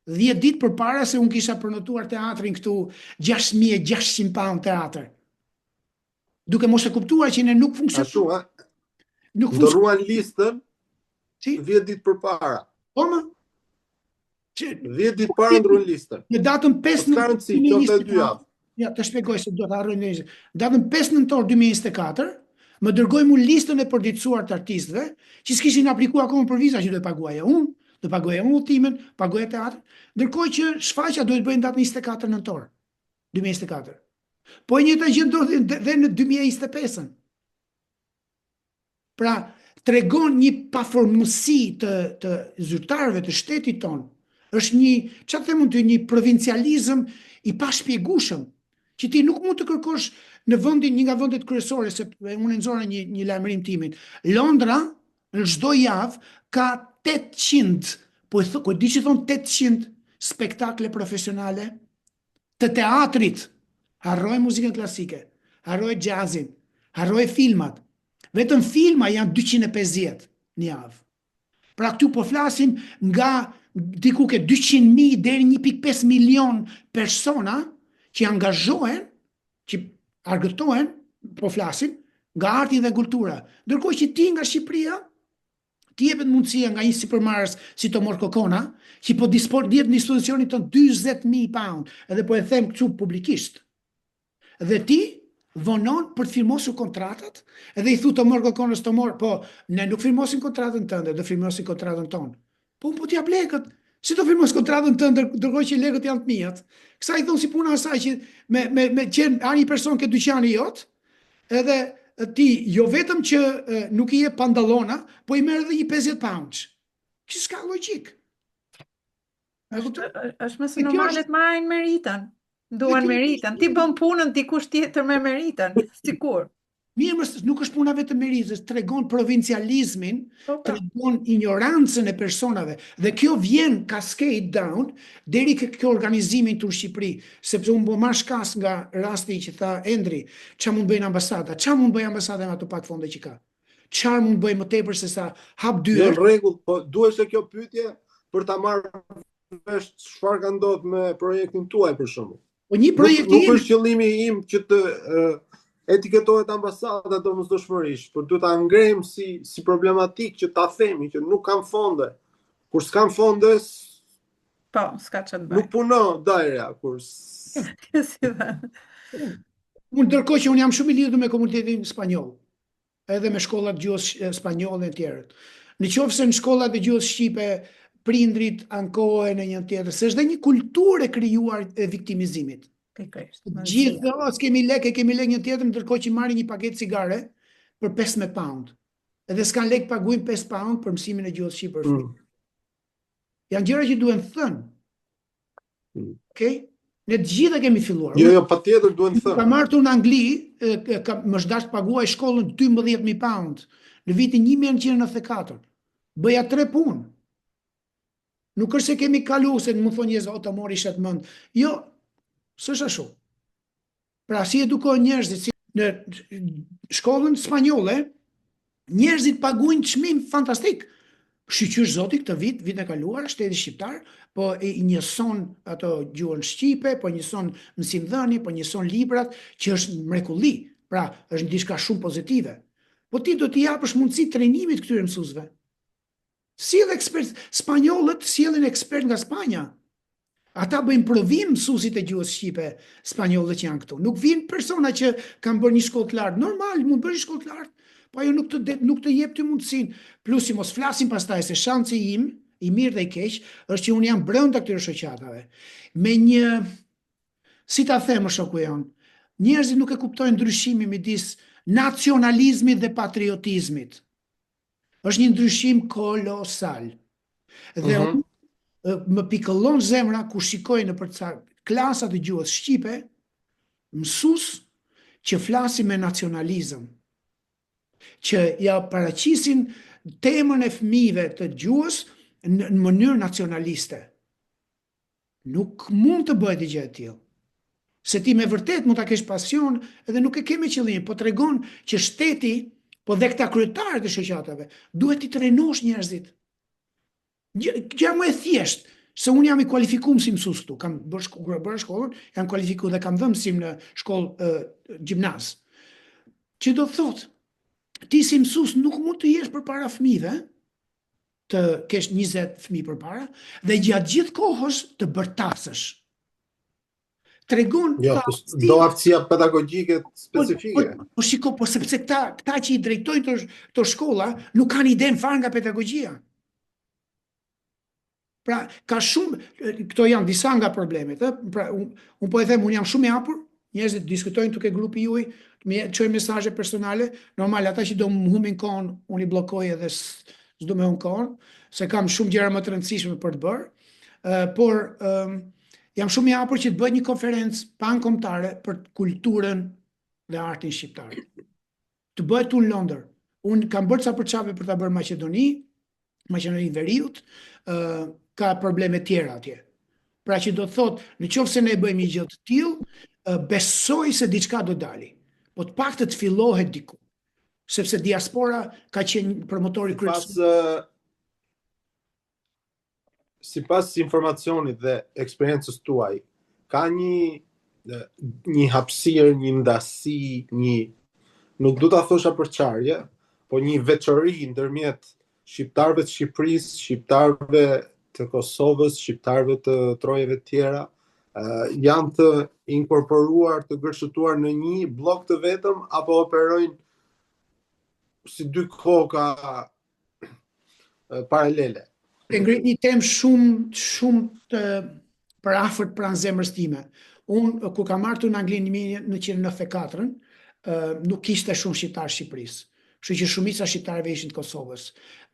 B: 10 ditë përpara se unë kisha përnotuar teatrin këtu 6.600 pound teatr. Duke mos e kuptuar që ne nuk funksionojmë. Nuk
A: ndërruan listën
B: Si?
A: 10 ditë përpara.
B: Po më?
A: 10 ditë para ndruan listën.
B: Në datën 5
A: Ka rëndësi, qoftë e 2 javë.
B: Ja, të shpjegoj se do të harroj në datën 5 nëntor 2024, më dërgoj mu listën e përditësuar të artistëve, që s'kishin aplikuar akoma për viza që do të paguaja unë, do paguaja unë ultimin, paguaja teatr, ndërkohë që shfaqja do të bëjnë datën 24 nëntor 2024. Po e njëjta gjë ndodhi dhe në 2025-ën. Pra, tregon një paformësi të zyrtarëve të shtetit tonë. Është një, çfarë them unë, një provincializëm i pashpjegueshëm, që ti nuk mund të kërkosh në vendin, një nga vendet kryesore, se unë nxorra një lajmërim timin. Londra në çdo javë ka 800, po di që thon 800 spektakle profesionale të teatrit. Harroj muzikën klasike, harroj jazzin, harroj filmat. Vetëm filma janë 250 një javë. Pra këtu po flasim nga diku ke 200.000 deri 1.5 milion persona që angazhohen, që argëtohen, po flasim, nga arti dhe kultura. Ndërkohë që ti nga Shqipëria, ti jepet mundësia nga një supermarkes si Tomor Kokona, që po jep në institucionin ton 40.000 pound, edhe po e them këtu publikisht. Dhe ti vonon për të firmosur kontratat, edhe i thu Tomor Kokonës, Tomor, po ne nuk firmosim kontratën tënde, do firmosim kontratën tonë. Po ti jap lekët. Si do firmos kontratën tënde, ndërkohë që lekët janë të mijat? Kësa i thonë si puna asaj që me qenë një person ke dyqani jot, edhe ti jo vetëm që nuk i jep pantallona, po i merr edhe një 50 pounds. Që s'ka logjik.
C: Është më së normale të marrin meritën. Duan meritën. Ti bën punën, dikush tjetër me meritën. Sikur.
B: Mirë, nuk është puna vetëm meritës, tregon provincializmin, tregon ignorancën e personave. Dhe kjo vjen cascade down deri kjo organizimin të Shqipëri, sepse unë po marr shkas nga rasti që tha Endri, çfarë mund bëjnë ambasada? Çfarë mund bëjë ambasada me ato pak fonde që ka? Çfarë mund bëjë më tepër se sa hap dyer?
A: Në rregull, po duhet se kjo pyetje për ta marrë vesh çfarë ka ndodhur me projektin tuaj për shembull.
B: Po një projekt
A: nuk është qëllimi im që të etiketohet ambasada domosdoshmërisht, por duhet ta ngrem si problematik që ta themi që nuk kam fonde. Kur s'kam fonde,
C: po, s'ka çfarë bëj.
A: Nuk punon dajra kur.
B: Unë ndërkohë që unë jam shumë i lidhur me komunitetin spanjoll, edhe me shkollat gjuhës spanjolle e tjerët. Nëse në shkollat e gjuhës shqipe prindrit ankohen në një tjetër, se është dhe një kulturë e krijuar e viktimizimit. Gjithë, s'kemi lek një tjetër, ndërkohë që marrin një paketë cigare për 15 pound. Edhe s'kan lek paguajnë 5 pound për mësimin e gjuhës shqipe për fëmijë. Janë gjëra që duhen thënë. Okej? Ne të gjitha kemi filluar.
A: Jo, patjetër duhen thënë.
B: Kam marrë në Angli, më është dashur paguaj shkollën 12.000 pound në vitin 1994. Bëja 3 punë. Nuk është se kemi kalu, se më thonë njëzë, të mori shetë mënd. Jo, s'është ashtu. Pra, si edukojnë njerëzit, në shkollën spanjolle, njerëzit paguajnë çmim fantastik. Shqyqysh zoti këtë vit e kaluar, shteti shqiptar, po i njëson ato gjuhën shqipe, po njëson mësimdhënie, po njëson librat, që është mrekulli. Pra, është diçka shumë pozitive. Po ti do t'i japësh mundësi trajnimit këtyre mësuesve. Sjell ekspert, spanjollët sjellin ekspert nga Spanja. Ata bëjnë provim mësuesit e gjuhës shqipe, spanjollët që janë këtu. Nuk vinë persona që kanë bërë një shkollë të lartë. Normal, mund bërë një shkollë të lartë, po ajo nuk të jep ty mundësinë. Plus si mos flasim pastaj se shansi im, i mirë dhe i keq, është që unë jam brenda këtyre shoqatave. Me një, si ta them shoku jon, njerëzit nuk e kuptojnë ndryshimin midis nacionalizmit dhe patriotizmit. Është një ndryshim kolosal. Dhe më pikëllon zemra kur shikoj në klasat e gjuhës shqipe mësues që flasin me nacionalizëm, që ja paraqisin temën e fëmijëve të gjuhës në mënyrë nacionaliste. Nuk mund të bëhet gjë e tillë. Se ti me vërtet mund ta kesh pasion edhe nuk e ke me qëllim, po tregon që shteti, po dhe këta kryetarët e shoqatave, duhet t'i trenosh njerëzit. Gjë më e thjesht, se unë jam i kualifikuar si mësues këtu, kam bërë shkollën, jam kualifikuar dhe kam dhënë mësim në shkollë gjimnaz. Që do të thotë, ti si mësues nuk mund të jesh përpara fëmijëve, të kesh 20 fëmijë përpara, dhe gjatë gjithë kohës të bërtasësh. Tregon
A: do aftësia pedagogjike specifike.
B: Po shiko, po sepse këta që i drejtojnë të shkolla nuk kanë idenë fare nga pedagogjia. Pra, ka shumë, këto janë disa nga problemet. Pra, unë po e them, unë jam shumë i hapur, njerëzit diskutojnë tuk e grupi juaj, me çoj mesazhe personale, normal ata që do më humbin kohën, unë i bllokoj edhe s'do më humb kohën, se kam shumë gjëra më të rëndësishme për të bërë. Por jam shumë i hapur që të bëj një konferencë pankombëtare për kulturën dhe artin shqiptar. Të bëhet tu në Londër. Unë kam bërë ca përçave për ta bërë Maqedoni Veriut, ka probleme tjera atje. Pra që do të thotë, në qoftë se ne bëjmë një gjë të tillë, besoj se diçka do dali. Po të paktën të fillohet diku. Sepse diaspora ka qenë promotori kryesor.
A: Sipas informacionit dhe eksperiencës tuaj, ka një hapësirë, një ndasi, nuk du ta thosha përçarje, po një veçori ndërmjet shqiptarëve të Shqipërisë, shqiptarëve të Kosovës, shqiptarëve të trojeve tjera, janë të inkorporuar, të gërshëtuar në një blok të vetëm, apo operojnë si dy koka paralele?
B: E ngrit një temë shumë të përafërt pranë zemrës time. Unë, kur kam marrë në Angli në 1994, nuk kishte shumë shqiptarë Shqipërisë. Kështu që shumica shqiptarëve ishin të Kosovës.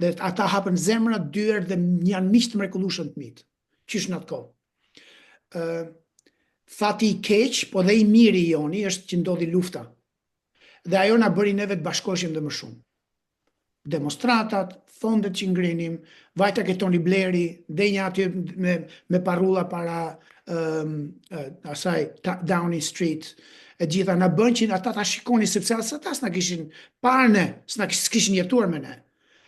B: Dhe ata hapën zemra, dyert dhe janë miq të mrekullueshëm të mit. Qysh në atë kohë. Fati i keq, po dhe i miri i joni është që ndodhi lufta. Dhe ajo na bëri neve të bashkoheshim dhe më shumë. Demonstratat, fondet që ngrinim, vajta ke Tony Blairi, denja aty me parulla para asaj Downing Street, e gjitha na bën që ata ta shikoni, sepse ata s'na kishin parë ne, s'kishin jetuar me ne.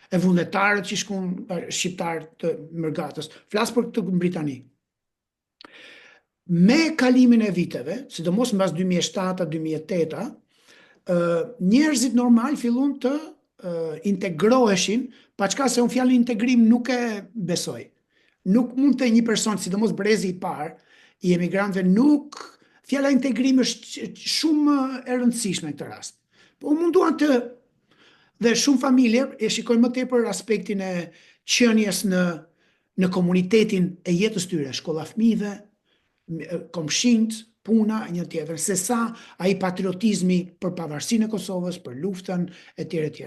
B: E vullnetarët që shkon shqiptarë të Mërgatës, flas për këtë në Britani. Me kalimin e viteve, sidomos mbas 2007-2008, njerëzit normal fillun të integroheshin, paçka se unë fjalën integrim nuk e besoj. Nuk mund të një person, sidomos brezi i parë i emigrantëve, nuk fjala integrim është shumë e rëndësishme në këtë rast. Po munduan dhe shumë familje e shikojnë më tepër aspektin e qenies në komunitetin e jetës tyre, shkolla fëmijëve, komshinjt, puna, një tjetër, se sa ai patriotizmi për pavarësinë e Kosovës, për luftën etj. etj.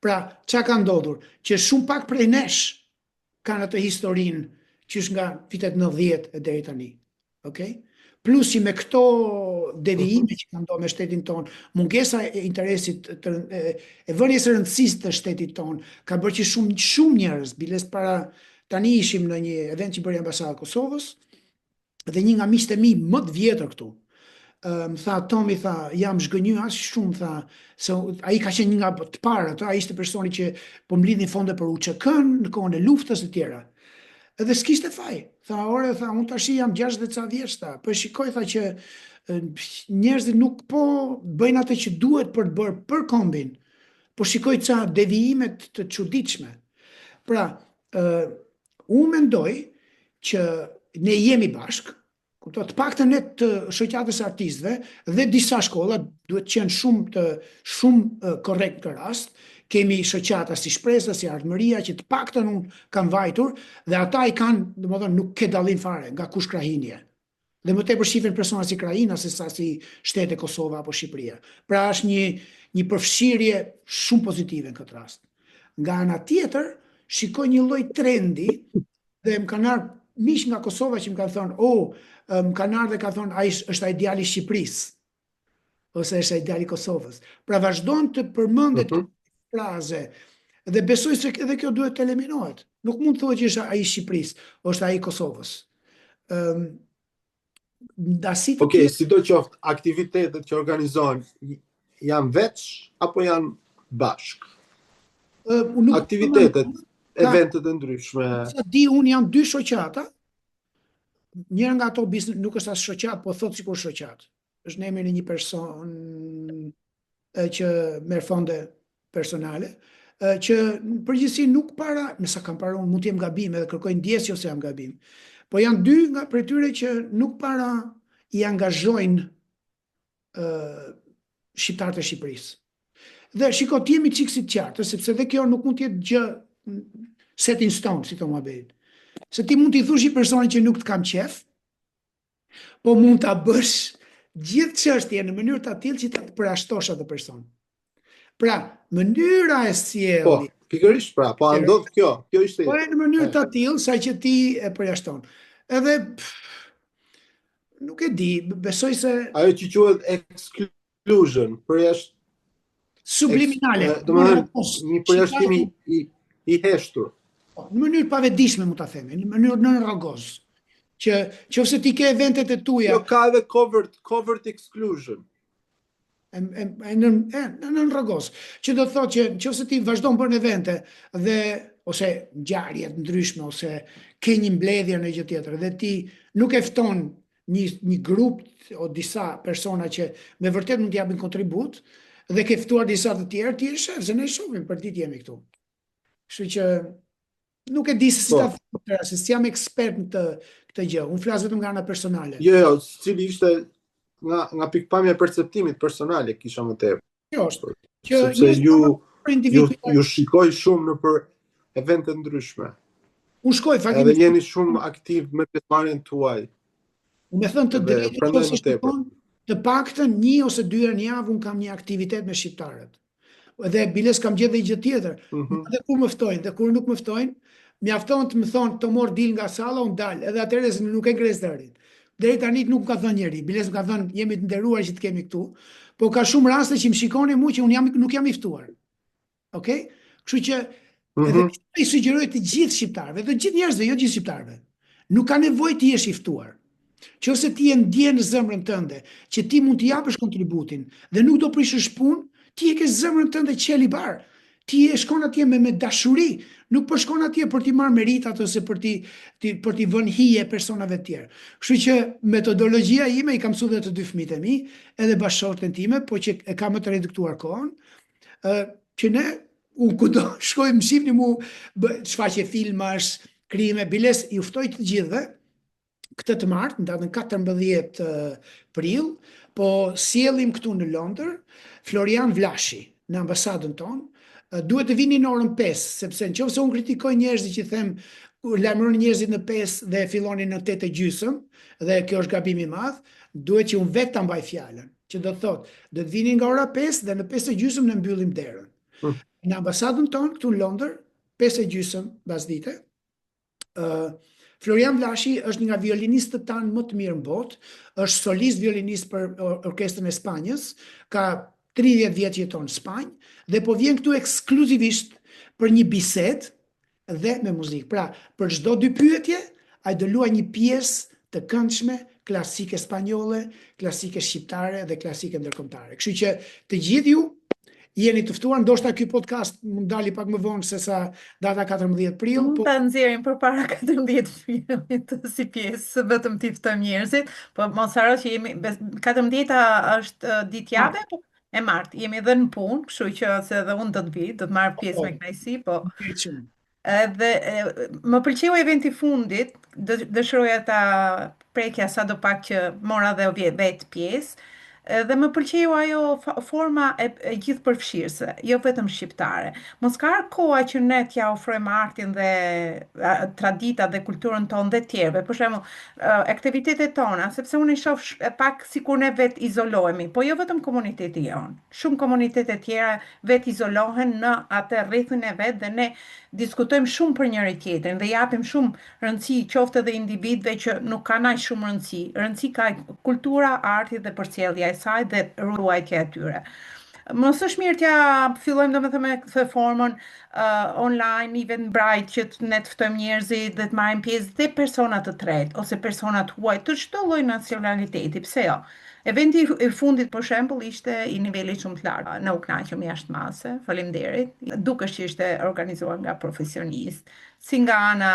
B: Pra, çka ka ndodhur? Që shumë pak prej nesh kanë atë historinë që është nga vitet 90 deri tani. Okej? Plus që me këto devijime që kanë ndodhur me shtetin ton, mungesa e interesit e vënies së rëndësisë të shtetit ton, ka bërë që shumë njerëz, biles para tani ishim në një event që bëri ambasada e Kosovës, dhe një nga miqtë e mi më të vjetër këtu, më tha, Tomi, tha, jam zhgënjur aq shumë, tha, se ai ka qenë një nga të parët, ai ishte personi që po mblidhin fonde për UÇK-n në kohën e luftës e tjera. Edhe s'kishte faj. Tha, ore, tha, unë tash jam 60 ca vjeç, tha, po shikoj, tha, që njerëzit nuk po bëjnë atë që duhet për të bërë për kombin, po shikoj ca devijime të çuditshme. Pra, unë mendoj që ne jemi bashkë, të paktën ne të shoqatës artistëve dhe disa shkolla duhet qenë shumë korrekt në rast. Kemi shoqata si Shpresa, si Ardmëria, që të paktën unë kam vajtur dhe ata i kanë, domethënë, nuk ke dallim fare nga kush krahinje. Dhe më tepër shifen persona si Krajina se sa si shtete Kosova apo Shqipëria. Pra është një përfshirje shumë pozitive në këtë rast. Nga ana tjetër, shikoj një lloj trendi dhe më kanë ardhur miq nga Kosova që më kanë thonë, më kanë ardhur dhe kanë thonë, ai është ai djali i Shqipërisë ose është ai djali i Kosovës. Pra vazhdon të përmendet fraze dhe besoj se edhe kjo duhet të eliminohet. Nuk mund të thuhet që është ai i Shqipërisë, është ai i Kosovës. ndasi të
A: Okej, sidoqoftë aktivitetet që organizohen janë veç apo janë bashk? Aktivitetet, eventet e ndryshme.
B: Sa di unë janë 2 shoqata. Njëra nga ato nuk është as shoqat, po thotë sikur shoqat. Është në emrin e një person që merr fonde personale, që në përgjithësi nuk para, nëse kam parë unë mund të jem gabim edhe kërkoj ndjesë ose jam gabim. Po janë 2 nga prej tyre që nuk para i angazhojnë shqiptarët e Shqipërisë. Dhe shiko, ti jemi çik si të qartë, sepse dhe kjo nuk mund të jetë gjë set in stone, si thon Muhabeti. Se ti mund t'i thush i personit që nuk të kam qef, po mund t'a bësh gjithë çështje në mënyrë të tillë që ta të përjashtosh atë person. Pra, mënyra e sjelljes.
A: Po, pikërisht pra, po ndodh kjo ishte.
B: Po në mënyrë të tillë sa që ti e përjashton. Edhe nuk e di, besoj se
A: ajo që quhet exclusion, përjasht
B: subliminale.
A: Domethënë një përjashtim i heshtur.
B: Në mënyrë pavetdijshme mund ta themi, në mënyrë nën rrogoz. Që nëse ti ke eventet e tuaja.
A: Jo, ka edhe covert exclusion.
B: Në rrogoz. Që do të thotë që nëse ti vazhdon bën evente dhe ose ngjarje të ndryshme ose ke një mbledhje në gjë tjetër dhe ti nuk e fton një grup o disa persona që me vërtet mund të japin kontribut dhe ke ftuar disa të tjerë, ti je shef, se ne shohim për ditë jemi këtu. Kështu që nuk e di se si ta them, se jam ekspert në këtë gjë. Unë flas vetëm nga ana personale.
A: Jo, cili ishte nga pikpamja e perceptimit personale kisha më tepër.
B: Kjo është.
A: Sepse ju shikoj shumë në për evente ndryshme.
B: Unë shkoj
A: faktikisht. Edhe jeni shumë aktiv me pjesëmarrjen tuaj.
B: Me thënë të drejtë, të paktën 1 ose 2 herë në javë unë kam një aktivitet me shqiptarët. Dhe biles kam gjetë dhe gjë tjetër. Dhe kur më ftojnë, dhe kur nuk më ftojnë, mjafton të më thonë të mor dil nga salla, unë dal. Edhe atëherë se nuk e ngres dërin. Deri tani nuk ka thënë njëri. Biles më ka thënë jemi të nderuar që të kemi këtu, po ka shumë raste që më shikoni mua që unë nuk jam i ftuar. Okej? Kështu që edhe i sugjeroj të gjithë shqiptarëve, të gjithë njerëzve, jo gjithë shqiptarëve. Nuk ka nevojë të jesh i ftuar. Nëse ti e ndjen në zemrën tënde që ti mund të japësh kontributin dhe nuk do prishësh punë, ti e ke zemrën tënde qeli bar. Ti e shkon atje me dashuri, nuk po shkon atje për t'i marrë meritat ose për t'i vënë hije personave të tjerë. Kështu që metodologjia ime i kam mësuar dhe të 2 fëmijët e mi, edhe bashkëshorten time, po që e kam të reduktuar kohën, që ne unë kudo shkoj më shihni mu shfaqje filmash, krime, biles i uftoj të gjithëve këtë të martë, në datën 14 prill, po sjellim këtu në Londër Florian Vlashi në ambasadën tonë. Duhet të vini në orën 5, sepse nëse unë kritikoj njerëzit që them lajmëroni njerëzit në 5 dhe filloni në 8:30, dhe kjo është gabim i madh, duhet që unë vetë ta mbaj fjalën, që do të thotë, do të vini nga ora 5 dhe në 5:30 ne mbyllim derën. Në ambasadën tonë këtu në Londër, 5:30 basdite. Florian Vlashi është një nga violinistët tanë më të mirë në botë, është solist violinist për orkestrën e Spanjës, ka 30 vjet jeton në Spanjë dhe po vjen këtu ekskluzivisht për një bisedë dhe me muzikë. Pra, për çdo 2 pyetje, ai do luajë një pjesë të këndshme, klasike spanjolle, klasike shqiptare dhe klasike ndërkombëtare. Kështu që të gjithë ju jeni të ftuar, ndoshta ky podcast mund dali pak më vonë se sa data 14 prill.
C: Mund ta nxjerrim përpara 14 prillit si pjesë, vetëm ti ftojmë njerëzit, po mos haro që jemi 14-a është ditë javë, e martë, jemi edhe në punë, kështu që se edhe unë do të vi, do të marr pjesë me kënaqësi, po. Edhe më pëlqeu eventi fundit, dëshiroja ta prekja sadopak që mora dhe vetë pjesë. Dhe më pëlqeu ajo forma e gjithë përfshirëse, jo vetëm shqiptare. Mos ka koha që ne t'ja ofrojmë artin dhe traditat dhe kulturën tonë dhe tjerëve. Për shembull, aktivitetet tona, sepse unë i shoh pak sikur ne vetë izolohemi, po jo vetëm komuniteti jon. Shumë komunitete tjera vetë izolohen në atë rrethin e vet dhe ne diskutojmë shumë për njëri tjetrin dhe japim shumë rëndësi qoftë edhe individëve që nuk kanë aq shumë rëndësi. Rëndësi ka kultura, arti dhe përcjellja e saj dhe ruajtja e tyre. Mos është mirë t'ja fillojmë domethënë me këtë formën online, event bright, që ne të ftojmë njerëzit dhe të marrin pjesë dhe persona të tretë ose persona të huaj të çdo lloj nacionaliteti, pse jo? Eventi i fundit për shembull ishte i nivelit shumë të lartë. Ne u kënaqëm jashtëmase. Faleminderit. Dukesh që ishte organizuar nga profesionistë, si nga ana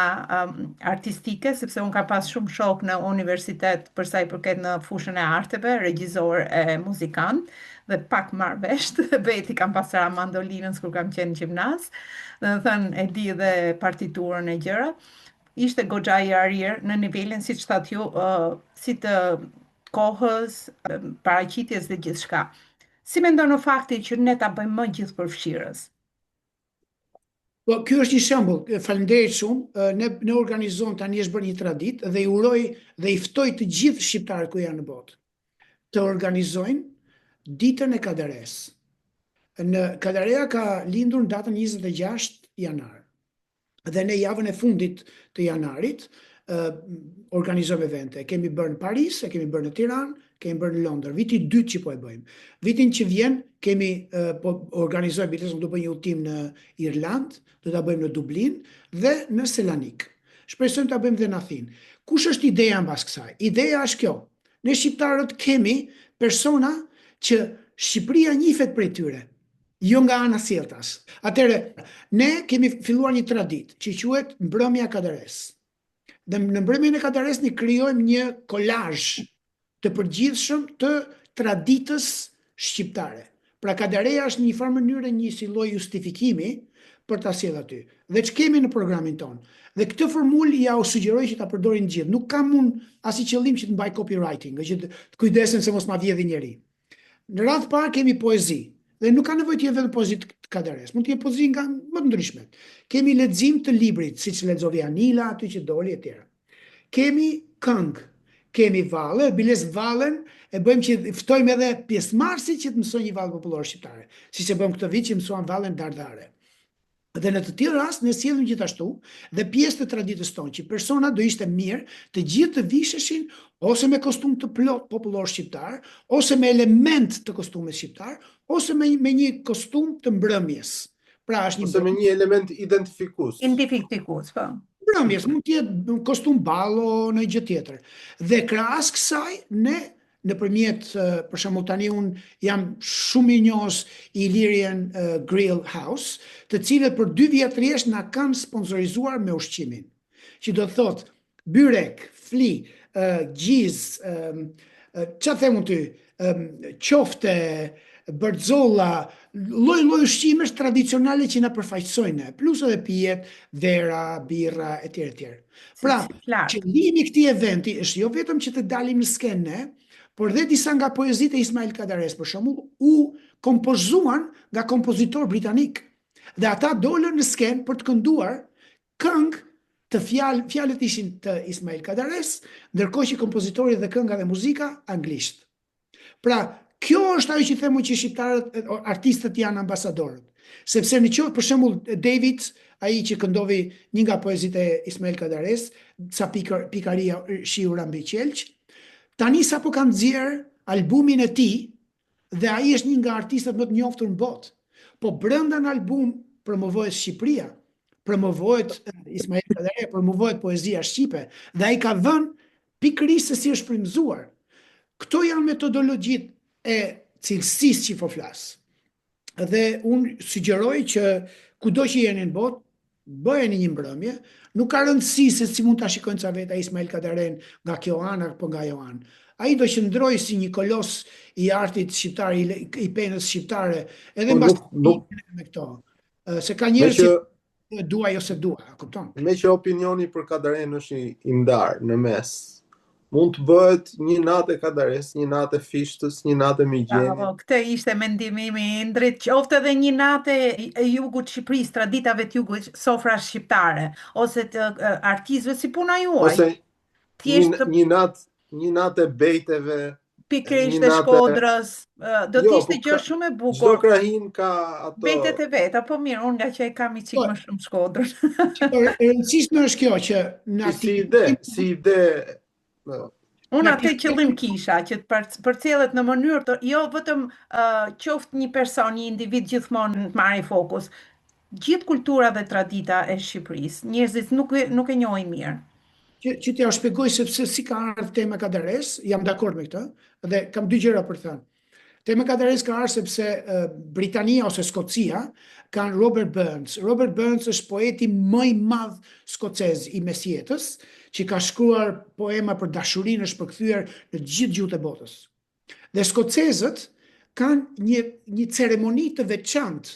C: artistike, sepse unë kam pas shumë shok në universitet për sa i përket në fushën e arteve, regjisor e muzikant, dhe pak marr vesh, beti kam pasur mandolinën kur kam qenë gjimnaz, dhe thënë e di dhe partiturën e gjëra. Ishte goxha i arir në nivelin, siç thatë ju, si të kohës, paraqitjes dhe gjithçka. Si mendon në fakti që ne ta bëjmë më gjithë përfshirës?
B: Po, ky është një shembull. Faleminderit shumë. Ne organizojmë tani, është bërë një traditë dhe i uroj dhe i ftoj të gjithë shqiptarët ku janë në botë të organizojnë ditën e Kadares. Kadarea ka lindur në datën 26 janar. Dhe ne javën e fundit të janarit organizojmë evente. Kemi bërë në Paris, e kemi bërë në Tiranë, kemi bërë në Londër. Viti 2 që po e bëjmë. Vitin që vjen kemi po organizojmë, bitës do bëjmë një udhtim në Irland, do ta bëjmë në Dublin dhe në Selanik. Shpresojmë ta bëjmë dhe në Athinë. Kush është ideja mbas kësaj? Ideja është kjo. Ne shqiptarët kemi persona që Shqipëria njihet prej tyre, jo nga ana sjelltas. Atëherë, ne kemi filluar një traditë që quhet Mbrëmja e Kadares. Dhe në Mbrëmjen e Kadares ne krijojmë një kolazh të përgjithshëm të traditës shqiptare. Pra Kadareja është një farë mënyrë, një si lloj justifikimi për ta sjellë aty. Dhe ç'kemi në programin ton. Dhe këtë formulë ja u sugjeroj që ta përdorin gjithë. Nuk kam unë asnjë qëllim që të mbaj copywriting, që të kujdesen se mos ma vjedhë njeri. Në radhë parë kemi poezi. Dhe nuk ka nevojë të jetë vetëm poezi të Kadares, mund të jetë poezi nga më të ndryshmet. Kemi lexim të librit, siç lexovi Anila, aty që doli etj. Kemi këngë, kemi valle, biles vallen, e bëjmë që ftojmë edhe pjesëmarrësit që të mësojnë një vallë popullore shqiptare, siç e bëm këtë vit që mësuan vallën Dardare. Dhe në të tillë rast ne sjellim gjithashtu dhe pjesë të traditës tonë që persona do ishte mirë të gjithë të visheshin ose me kostum të plot popullor shqiptar, ose me element të kostumit shqiptar, ose me një kostum të mbrëmjes. Pra është një
A: ose me një element identifikues.
C: Identifikues, po.
B: Mbrëmjes mund të jetë kostum ballo në gjë tjetër. Dhe krahas kësaj ne nëpërmjet, për shembull tani un jam shumë i njohur i Illyrian Grill House, të cilët për 2 vjet rresht na kanë sponsorizuar me ushqimin. Që do të thotë byrek, fli, gjiz, çfarë them ty, qofte, bërzolla, lloj ushqimesh tradicionale që na përfaqësojnë, plus edhe pijet, vera, birra etj etj. Pra, qëllimi i këtij eventi është jo vetëm që të dalim në skenë, por dhe disa nga poezitë e Ismail Kadares, për shembull, u kompozuan nga kompozitor britanik. Dhe ata dolën në skenë për të kënduar këngë të fjalët ishin të Ismail Kadares, ndërkohë që kompozitori dhe kënga dhe muzika anglisht. Pra, kjo është ajo që themu që shqiptarët, artistët janë ambasadorët. Sepse në qoftë, për shembull, David, ai që këndovi një nga poezitë e Ismail Kadares, Ca pikaria shiura mbi qelq, tani sapo ka nxjerr albumin e tij dhe ai është një nga artistët më të njohur në botë. Po brenda në album promovohet Shqipëria, promovohet Ismail Kadare, promovohet poezia shqipe dhe ai ka vënë pikërisht se si është frymëzuar. Këto janë metodologjitë e cilësisë që po flas. Dhe unë sugjeroj që kudo që jeni në botë, bëheni një mbrëmje, nuk ka rëndësi se si mund ta shikojnë ca vetë Ismail Kadaren nga kjo anë apo nga ajo anë. Ai do qëndrojë si një kolos i artit shqiptar, i penës shqiptare, edhe mbas me këto. Se ka njerëz që duaj ose dua, kupton?
A: Me që opinioni për Kadaren është i ndarë në mes. Mund të bëhet një natë e Kadares, një natë e Fishtës, një natë e Migjenit.
C: Këtë ishte mendimi i Indrit, qoftë edhe një natë e jugut të Shqipërisë, traditave të jugut, sofra shqiptare, ose të artistëve si puna juaj.
A: Ose një natë e bejteve,
C: pikërisht e Shkodrës, do të ishte gjë shumë e bukur.
A: Çdo krahin ka ato
C: bejtet e veta, po mirë, unë nga që e kam i çik më shumë Shkodrën.
B: E rëndësishme është kjo që
A: si ide
C: Unë atë qëllim kisha, që të përcjellet në mënyrë jo vetëm qoftë një person, një individ gjithmonë të marrë fokus, gjithë kultura dhe tradita e Shqipërisë. Njerëzit nuk e njohin mirë.
B: Që t'ja shpjegoj sepse si ka ardhur tema Kadares, jam dakord me këtë, dhe kam dy gjëra për thënë. Tema Kadares ka ardhur sepse Britania ose Skocia kanë Robert Burns. Robert Burns është poeti më i madh skocez i mesjetës, që ka shkruar poema për dashurinë, është përkthyer në gjithë gjuhët e botës. Dhe skocezët kanë një ceremoni të veçantë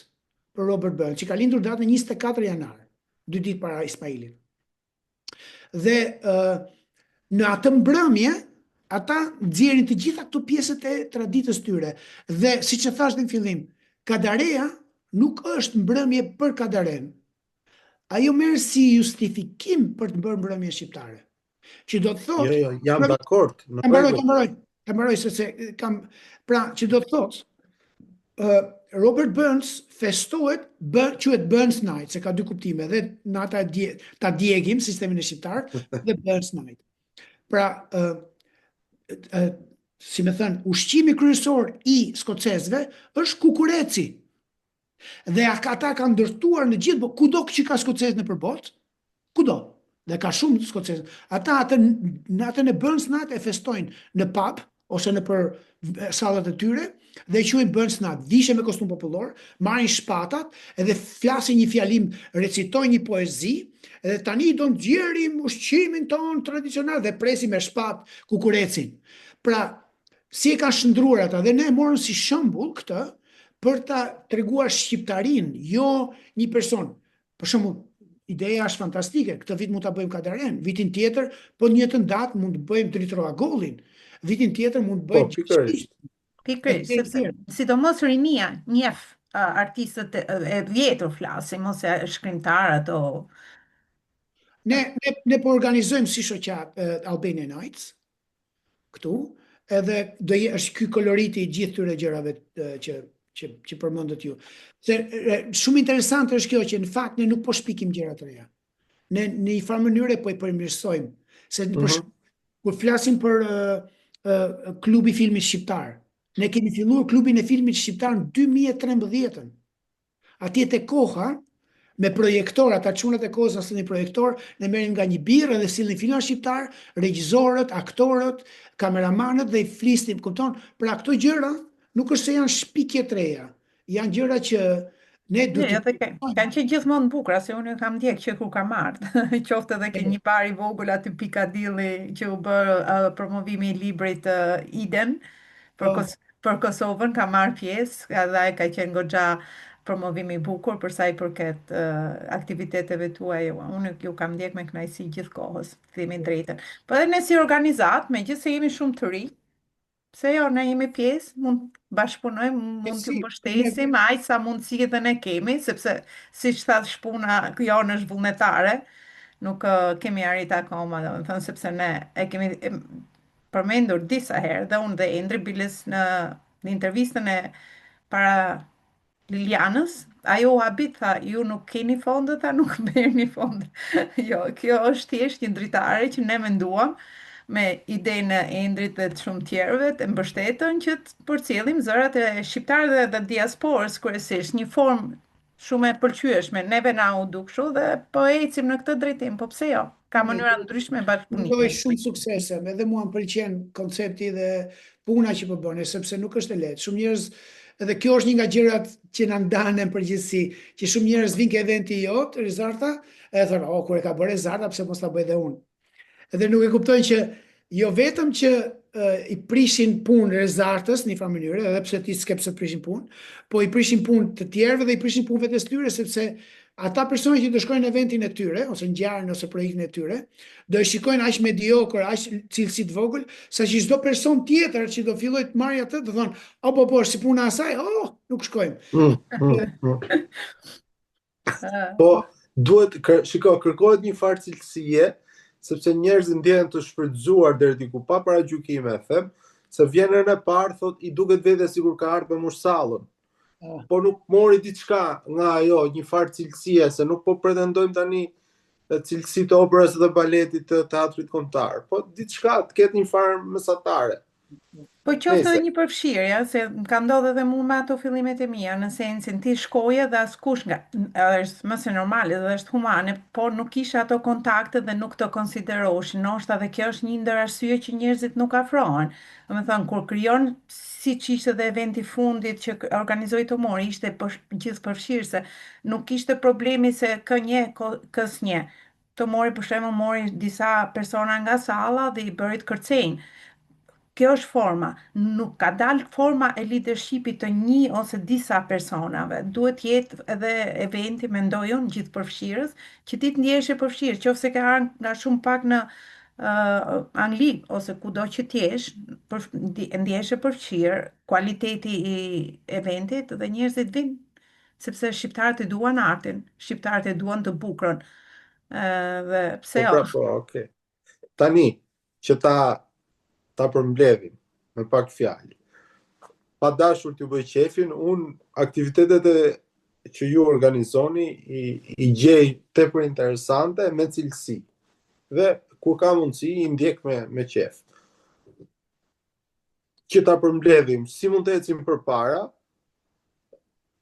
B: për Robert Burns, që ka lindur datën 24 janar, 2 ditë para Ismailit. Dhe në atë mbrëmje ata nxjerrin të gjitha këto pjesët e traditës tyre. Dhe siç e thash në fillim, Kadarea nuk është mbrëmje për Kadaren. Ajo merr si justifikim për të bërë mbrëmje shqiptare. Që do të thotë,
A: Jo, jam dakord.
B: Ta mbaroj se kam, pra që do të thotë Robert Burns festohet, quhet Burns Night, se ka dy kuptime, dhe nata ta djegim sistemin e shqiptar dhe Burns Night. Pra, si me thënë, ushqimi kryesor i skocezëve është kukureci. Dhe ata kanë ndërtuar në gjithë, kudo që ka skocezë në përbot, kudo, dhe ka shumë skocezë, ata në atën e Burns Night e festojnë në pub, ose në për sallat e tyre, dhe i quajnë Burns Night, vishe me kostum popullor, marrin shpatat, edhe flasin një fjalim, recitojnë një poezi, edhe tani do nxjerrim ushqimin ton tradicional dhe presim me shpat kukurecin. Pra, si e ka shndruar ata, dhe ne e morëm si shembull këtë për ta treguar shqiptarin, jo një person. Për shembull, ideja është fantastike, këtë vit mund ta bëjmë Kadaren, vitin tjetër, po në njëjtën datë mund të bëjmë Dritroagollin, vitin tjetër mund të bëjmë
C: Pikërisht, sepse sidomos rinia njeh artistët e vjetër flasim, ose shkrimtarët o...
B: Ne po organizojmë si shoqat Albania Nights, këtu, edhe do është ky koloriti i gjithë këtyre gjërave që përmendët ju. Se shumë interesante është kjo që në fakt ne nuk po shpikim gjëra të reja. Ne në një farë mënyre po i përmirësojmë. Se kur flasim për klubi filmit shqiptar, ne kemi filluar klubin e filmit shqiptar në 2013. Atje te koha, me projektor, ata çunat e kohës asë një projektor, ne merrim nga një birë dhe sillnin film shqiptar, regjisorët, aktorët, kameramanët dhe i flisnim, kupton? Pra këto gjëra nuk është se janë shpikje të reja, janë gjëra që ne duhet
C: të... Kanë që gjithmonë bukura, se unë kam ndjek që kur kam ardhur, qoftë edhe ke një bar i vogël aty Pikadilli që u bë promovimi i librit Iden për Kosovën, ka marrë pjesë, edhe ka qenë goxha promovimi i bukur për sa i përket aktiviteteve tuaja. Unë ju kam ndjek me kënaqësi gjithë kohës, themi drejtën. Po edhe ne si organizat, megjithëse jemi shumë të ri, pse jo, ne jemi pjesë, mund bashkëpunojmë, mund të mbështesim, aq sa mundësi dhe ne kemi, sepse siç thash puna jonë është vullnetare, nuk kemi arrit akoma, domethënë sepse ne e kemi përmendur disa herë, dhe unë dhe Endri Biles në intervistën e para Lilianës, ajo habit tha, ju nuk keni fonde, tha nuk merrni fonde. Jo, kjo është thjesht një dritare që ne menduam me idenë e Endrit dhe të shumë tjerëve të mbështetën që të përcjellim zërat e shqiptarëve dhe diasporës kryesisht, një formë shumë e pëlqyeshme. Neve na u duk kështu dhe po ecim në këtë drejtim, po pse jo? Ka mënyra ndryshme bashkëpunimi.
B: Do shumë suksese, edhe mua më pëlqen koncepti dhe puna që po bëni, sepse nuk është e lehtë. Shumë njerëz, edhe kjo është një nga gjërat që na ndanë në përgjithësi, që shumë njerëz vinë ke eventi jot, Rezarta, e thonë, "Oh, kur e ka bërë Rezarta, pse mos ta bëj edhe unë?" Edhe nuk e kuptojnë që jo vetëm që i prishin punë Rezartës në një farë mënyrë, edhe pse ti s'ke pse të prishin punë, po i prishin punë të tjerëve dhe i prishin punë vetes tyre, sepse ata persona që do shkojnë në eventin e tyre, ose ngjarjen ose projektin e tyre, do e shikojnë aq mediokër, aq cilësi të vogël, saqë çdo person tjetër që do fillojë të marrë atë, do thonë, po, si puna asaj, nuk shkojmë.
A: Po, duhet, kërkohet një farë cilësie, sepse njerëzit ndjehen të shfrytzuar deri diku pa para gjykime, them, se vjen në parë, thot, i duket vetë sikur ka ardhur me mursallën. Po nuk mori diçka nga ajo, një farë cilësie, se nuk po pretendojmë tani cilësi të operës dhe baletit të teatrit kombëtar, po diçka të ketë një farë mesatare.
C: Po qoftë edhe një përfshirje, se më ka ndodhur edhe mua me ato fillimet e mia, në sensin ti shkoje dhe askush nga është më se normale dhe është humane, por nuk kisha ato kontakte dhe nuk të konsideroshin. Ndoshta dhe kjo është një ndër arsye që njerëzit nuk afrohen. Domethënë kur krijon siç ishte dhe eventi fundit që organizoi Tomori, ishte gjithë përfshirëse, nuk kishte problemi se kë një kës një. Tomori për shembull mori disa persona nga salla dhe i bëri të kërcejnë. Kjo është forma, nuk ka dalë forma e leadershipit të një ose disa personave. Duhet jetë edhe eventi, mendoj unë, gjithë përfshirës, që ti të ndjehesh e përfshirë, qofse ka ardhur nga shumë pak në Angli ose kudo që t'jesh, ndjehesh e përfshirë, kualiteti i eventit dhe njerëzit vinë, sepse shqiptarët e duan artin, shqiptarët e duan të bukurën. Dhe pse jo?
A: Po, okay. Tani, që ta përmbledhim me pak fjalë. Pa dashur t'ju bëj qefin, unë aktivitetet që ju organizoni i gjej tepër interesante me cilësi. Dhe kur ka mundësi i ndjek me qef. Që ta përmbledhim, si mund të ecim përpara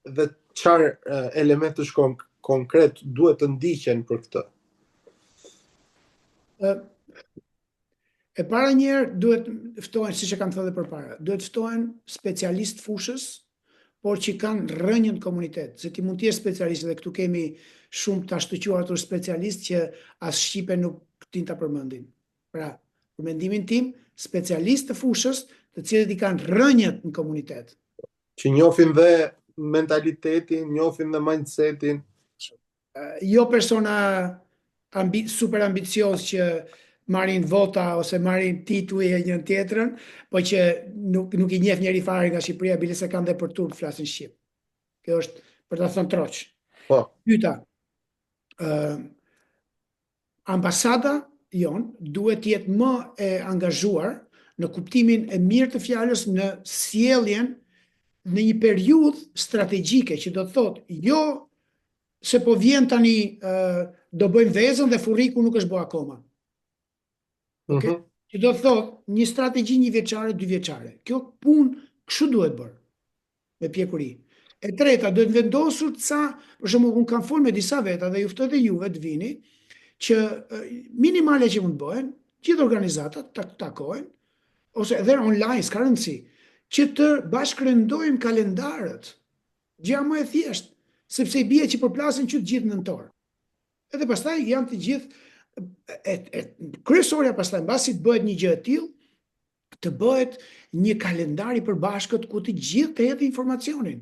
A: dhe çfarë elementësh konkret duhet të ndiqen për këtë.
B: E para njerë duhet ftohen, si që kam thënë dhe përpara, duhet ftohen specialist fushës, por që kanë rënjën komunitet, se ti mund t'jesh specialist dhe këtu kemi shumë të ashtuquar të specialist që as shqipe nuk tin të përmendin. Pra, për mendimin tim, specialist të fushës të cilët i kanë rënjët në komunitet.
A: Që njohin dhe mentalitetin, njohin dhe mindsetin.
B: Jo persona super ambicios që marrin vota ose marrin tituj e njën tjetrën, po që nuk i njeh njeri fare nga Shqipëria, bile se kanë dhe për turp flasin shqip. Kjo është për ta thënë troq.
A: Po.
B: Dyta, ambasada jon duhet jetë më e angazhuar në kuptimin e mirë të fjalës në sjelljen në një periudhë strategjike, që do të thotë jo se po vjen tani do bëjmë vezën dhe furriku nuk është bë akoma. Okay? Që do të thotë një strategji 1 vjeçare, 2 vjeçare. Kjo punë kështu duhet bërë me pjekuri. E treta, duhet vendosur për shembull unë kam folur me disa veta dhe ju ftoj dhe juve të vini që minimale që mund bëhen, gjithë organizatat takohen ose edhe online, s'ka rëndësi, që të bashkërendojmë kalendarët. Gjë më e thjeshtë, sepse i bie që përplasen që të gjithë nëntor. Edhe pastaj janë të gjithë kryesorja pastaj mbasi të bëhet një gjë e tillë, të bëhet një kalendar i përbashkët ku të gjithë të jetë informacionin.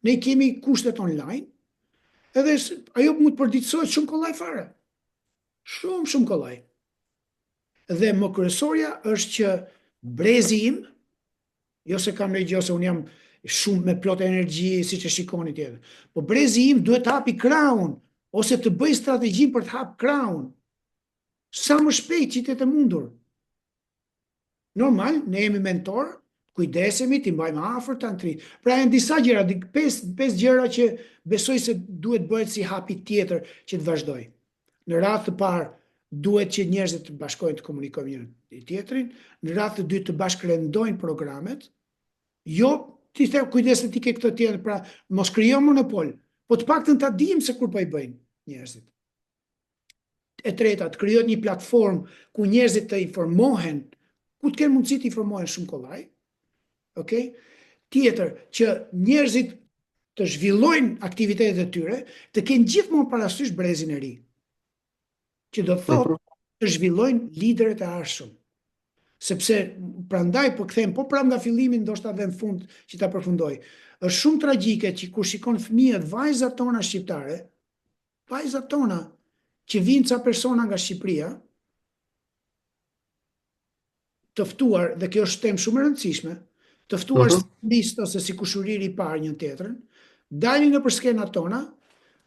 B: Ne kemi kushtet online, edhe ajo mund të përditësohet shumë kollaj fare. Shumë kollaj. Dhe më kryesorja është që brezi im, jo se kam gjë se unë jam shumë me plot energji siç e shikoni tjetër, po brezi im duhet të hapi krahun ose të bëj strategjin për të hap krahun. Sa më shpejt që të mundur. Normal, ne jemi mentor, kujdesemi, t'i mbajmë afër të antri. Pra janë disa gjëra, 5 gjëra që besoj se duhet bëhet si hapi tjetër që të vazhdoj. Në radhë të parë, duhet që njerëzit të bashkojnë të komunikojnë njëri tjetrin, në radhë të dytë të bashkërendojnë programet, jo ti the kujdes ti ke këtë tjetër, pra mos krijo monopol, po të paktën ta dijmë se kur po i bëjnë njerëzit. E treta, të krijohet një platformë ku njerëzit të informohen, ku të kenë mundësi të informohen shumë kollaj. Okay? Tjetër, që njerëzit të zhvillojnë aktivitetet e tyre, të kenë gjithmonë parasysh brezin e ri. Që do të thotë të zhvillojnë liderët e ardhshëm. Sepse prandaj po kthem, po pra nga fillimi ndoshta edhe në fund që ta përfundoj. Është shumë tragjike që kur shikon fëmijët, vajzat tona shqiptare, vajzat tona që vinë ca persona nga Shqipëria, të ftuar, dhe kjo është temë shumë e rëndësishme, të ftuar si listë ose si kushuriri i parë një tjetrën, dalin nëpër skenat tona,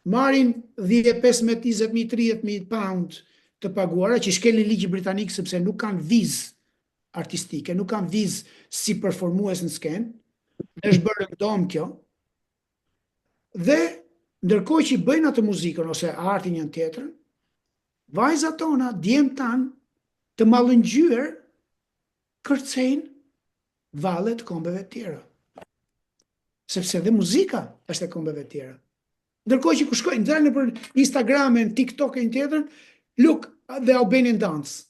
B: marrin 10, 15, 20.000, 30.000 pound të paguara, që shkelin ligji britanik sepse nuk kanë vizë artistike, nuk kanë vizë si performues në skenë, është bërë rëndom kjo, dhe ndërkohë që i bëjnë atë muzikën ose artin një tjetrën, vajzat tona, djemt tanë, të mallëngjyer kërcejnë vallet kombeve tjera. Sepse dhe muzika është e kombeve tjera. Ndërkohë që ku shkojnë, dalën për Instagramin, TikTokin tjetër, look the Albanian dance.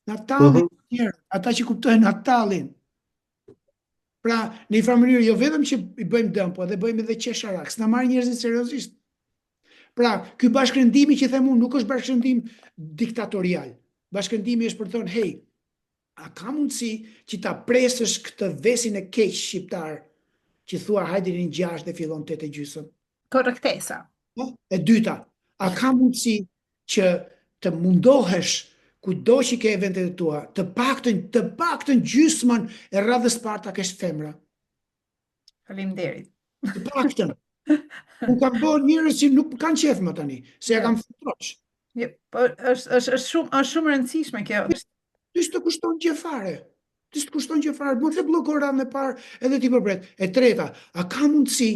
B: Natallin tjerë, ata që kuptojnë Natallin. Pra, në një farë mënyrë, jo vetëm që i bëjmë dëm, po edhe bëjmë edhe qesharak, s'na marrë njerëzit seriozisht. Pra, ky bashkëndimi që them unë nuk është bashkëndim diktatorial. Bashkëndimi është për të thonë, hey, a ka mundësi që ta presësh këtë vesin e keq shqiptar që thua hajde në 6 dhe fillon 8:30?
C: Korrektesa.
B: E dyta, a ka mundësi që të mundohesh kujdo që ke eventet e tua, të paktën gjysmën e radhës parë ta kesh femra?
C: Faleminderit.
B: Të paktën. Unë kam bërë njerëz që nuk kanë qef më tani, se ja kam futrosh.
C: Po është shumë rëndësishme kjo.
B: Ti të kushton gjë fare. Ti të kushton gjë fare, mos e bllokon radhën e parë edhe ti përpret. E treta, a ka mundësi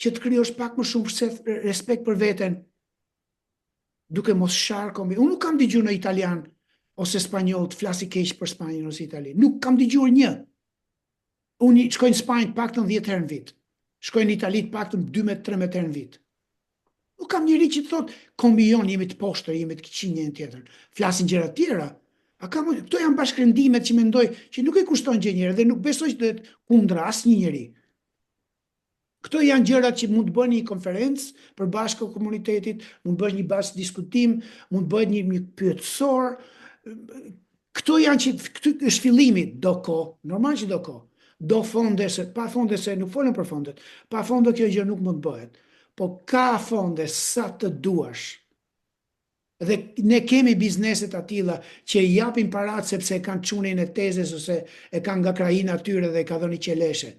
B: që të krijosh pak më shumë respekt për veten, duke mos sharë kombi. Unë nuk kam dëgjuar në italian ose spanjoll të flasi keq për Spanjën ose Italinë. Nuk kam dëgjuar një. Unë shkoj në Spanjë paktën 10 herë në vit. Shkoj në Itali paktën 12-13 herë në vit. Nuk kam njëri që të thotë kombijon, jemi të poshtër, jemi të këqij njëri tjetër. Flasin gjëra të tjera. Këto janë bashkëndimet që mendoj që nuk e kushton gjë njëri dhe nuk besoj që të kundra asnjë njeri. Këto janë gjërat që mund të bëni një konferencë për bashkë komunitetit, mund të bësh një bashkë diskutim, mund të bëhet një pyetësor. Këto janë që këtu është fillimi, do kohë, normal që do kohë. Do fonde, pa fonde se nuk folën për fondet, pa fonde kjo gjë nuk mund të bëhet. Po ka fonde sa të duash. Dhe ne kemi bizneset atilla që i japin parat sepse e kanë çunin e tezes ose e kanë nga krajina atyre dhe e ka dhënë qeleshe.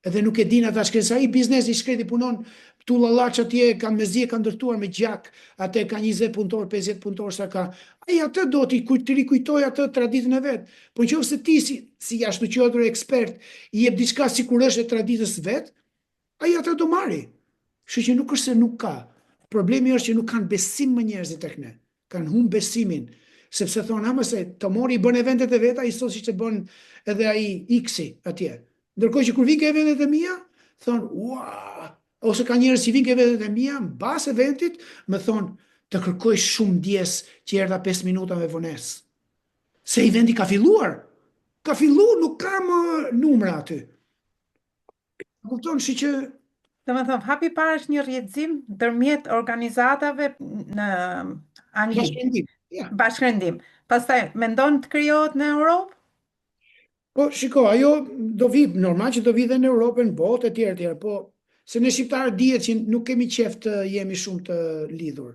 B: Edhe nuk e din ata shkesa i biznesi shkreti punon tullallaç atje, kanë mezi e kanë ndërtuar me gjak, atë ka 20 punëtor, 50 punëtor sa ka. Ai atë do të rikujtoj atë traditën e vet. Po nëse ti si jashtëqendror ekspert i jep diçka sikur është e traditës vet, ai atë do marri. Kështu që nuk është se nuk ka. Problemi është që nuk kanë besim më njerëzit tek ne. Kanë humb besimin, sepse thonë ama se të mori bën eventet e veta, i sosi që bën edhe ai X-i atje. Ndërkohë që kur vin ke eventet e mia, thonë, "Ua!" Ose ka njerëz që vinë ke eventet e mia, mbas eventit, më thonë, "Të kërkoj shumë ndjes që erdha 5 minuta me vonesë." Se eventi ka filluar. Ka filluar, nuk ka më numra aty. Kupton, shi që
C: Domethënë, hapi parë është një rrjedhim ndërmjet organizatave në Angli. Bashkërendim. Pastaj mendon të krijohet në Europë?
B: Po, shiko, ajo do vi, normal që do vi dhe në Europë, në botë, etj, po se ne shqiptarët dihet që nuk kemi qef të jemi shumë të lidhur,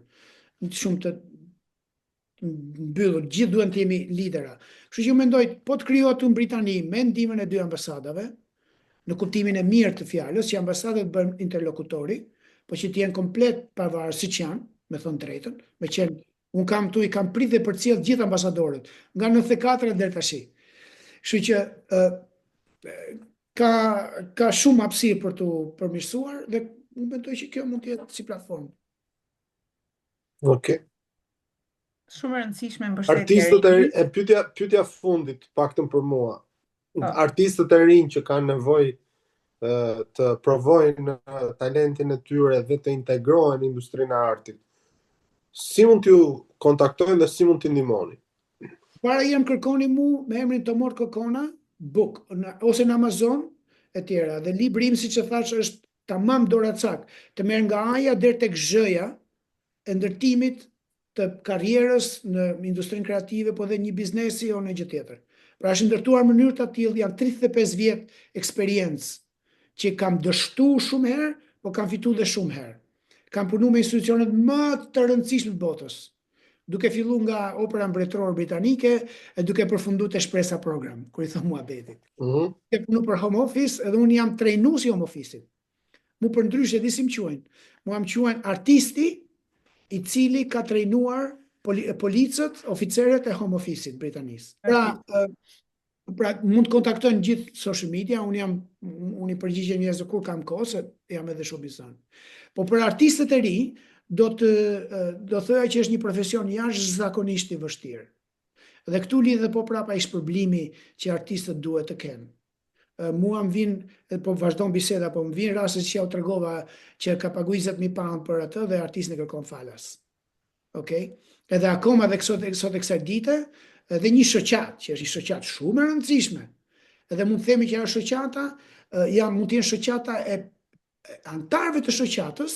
B: shumë të mbyllur, gjithë duhen të jemi lidera. Kështu që mendoj, po të krijohet në Britani me ndihmën e 2 ambasadave, në kuptimin e mirë të fjalës, që ambasadat bën interlokutori, po që të jenë komplet pavarësi që janë, me thënë drejtën, me qenë, unë kam tu i kam prit dhe përcjell gjithë ambasadorët, nga 94 deri tash. Kështu që ka shumë hapësirë për të përmirësuar dhe unë mendoj që kjo mund të jetë si platformë.
A: Okej.
C: Shumë e rëndësishme mbështetje.
A: Artistët pyetja fundit, paktën për mua. Artistët e rinj që kanë nevojë të provojnë talentin e tyre dhe të integrohen në industrinë e artit. Si mund t'ju kontaktojnë dhe si mund t'i ndihmoni?
B: Para jam kërkoni mu me emrin Tomor Kokona, book, ose në Amazon e tjera. Dhe libri im, siç e thash, është tamam doracak, të merr nga A-ja deri tek Z-ja e ndërtimit të karrierës në industrinë kreative, po dhe një biznesi o në gjë tjetër. Pra është ndërtuar në mënyrë të tillë, janë 35 vjet eksperiencë që kam dështuar shumë herë, po kam fituar dhe shumë herë. Kam punuar me institucionet më të rëndësishme të botës, duke filluar nga Opera Mbretërore Britanike e duke përfunduar te Shpresa Program, kur i thon muhabetit. Ke punu për home office, edhe unë jam trajnuesi home office-it. Mu për ndryshe di si më quajnë. Mu am quajnë artisti i cili ka trajnuar policët, oficerët e home office-it britanisë. Pra mund të kontaktojnë gjithë social media, unë i përgjigjem njerëzve kur kam kohë, se jam edhe shumë bizan. Po për artistët e ri, do thoya që është një profesion jashtëzakonisht i vështirë. Dhe këtu lidhet po prapa shpërblimi që artistët duhet të kenë. Mua më vin, po vazhdon biseda, po më vin raste që ja u tregova që ka pagu 20.000 pound për atë dhe artisti në kërkon falas. Okej? Edhe akoma dhe sot e kësaj dite, dhe një shoqat, që është një shoqat shumë e rëndësishme. Edhe mund të themi që ajo shoqata, mund të jenë shoqata e antarëve të shoqatës,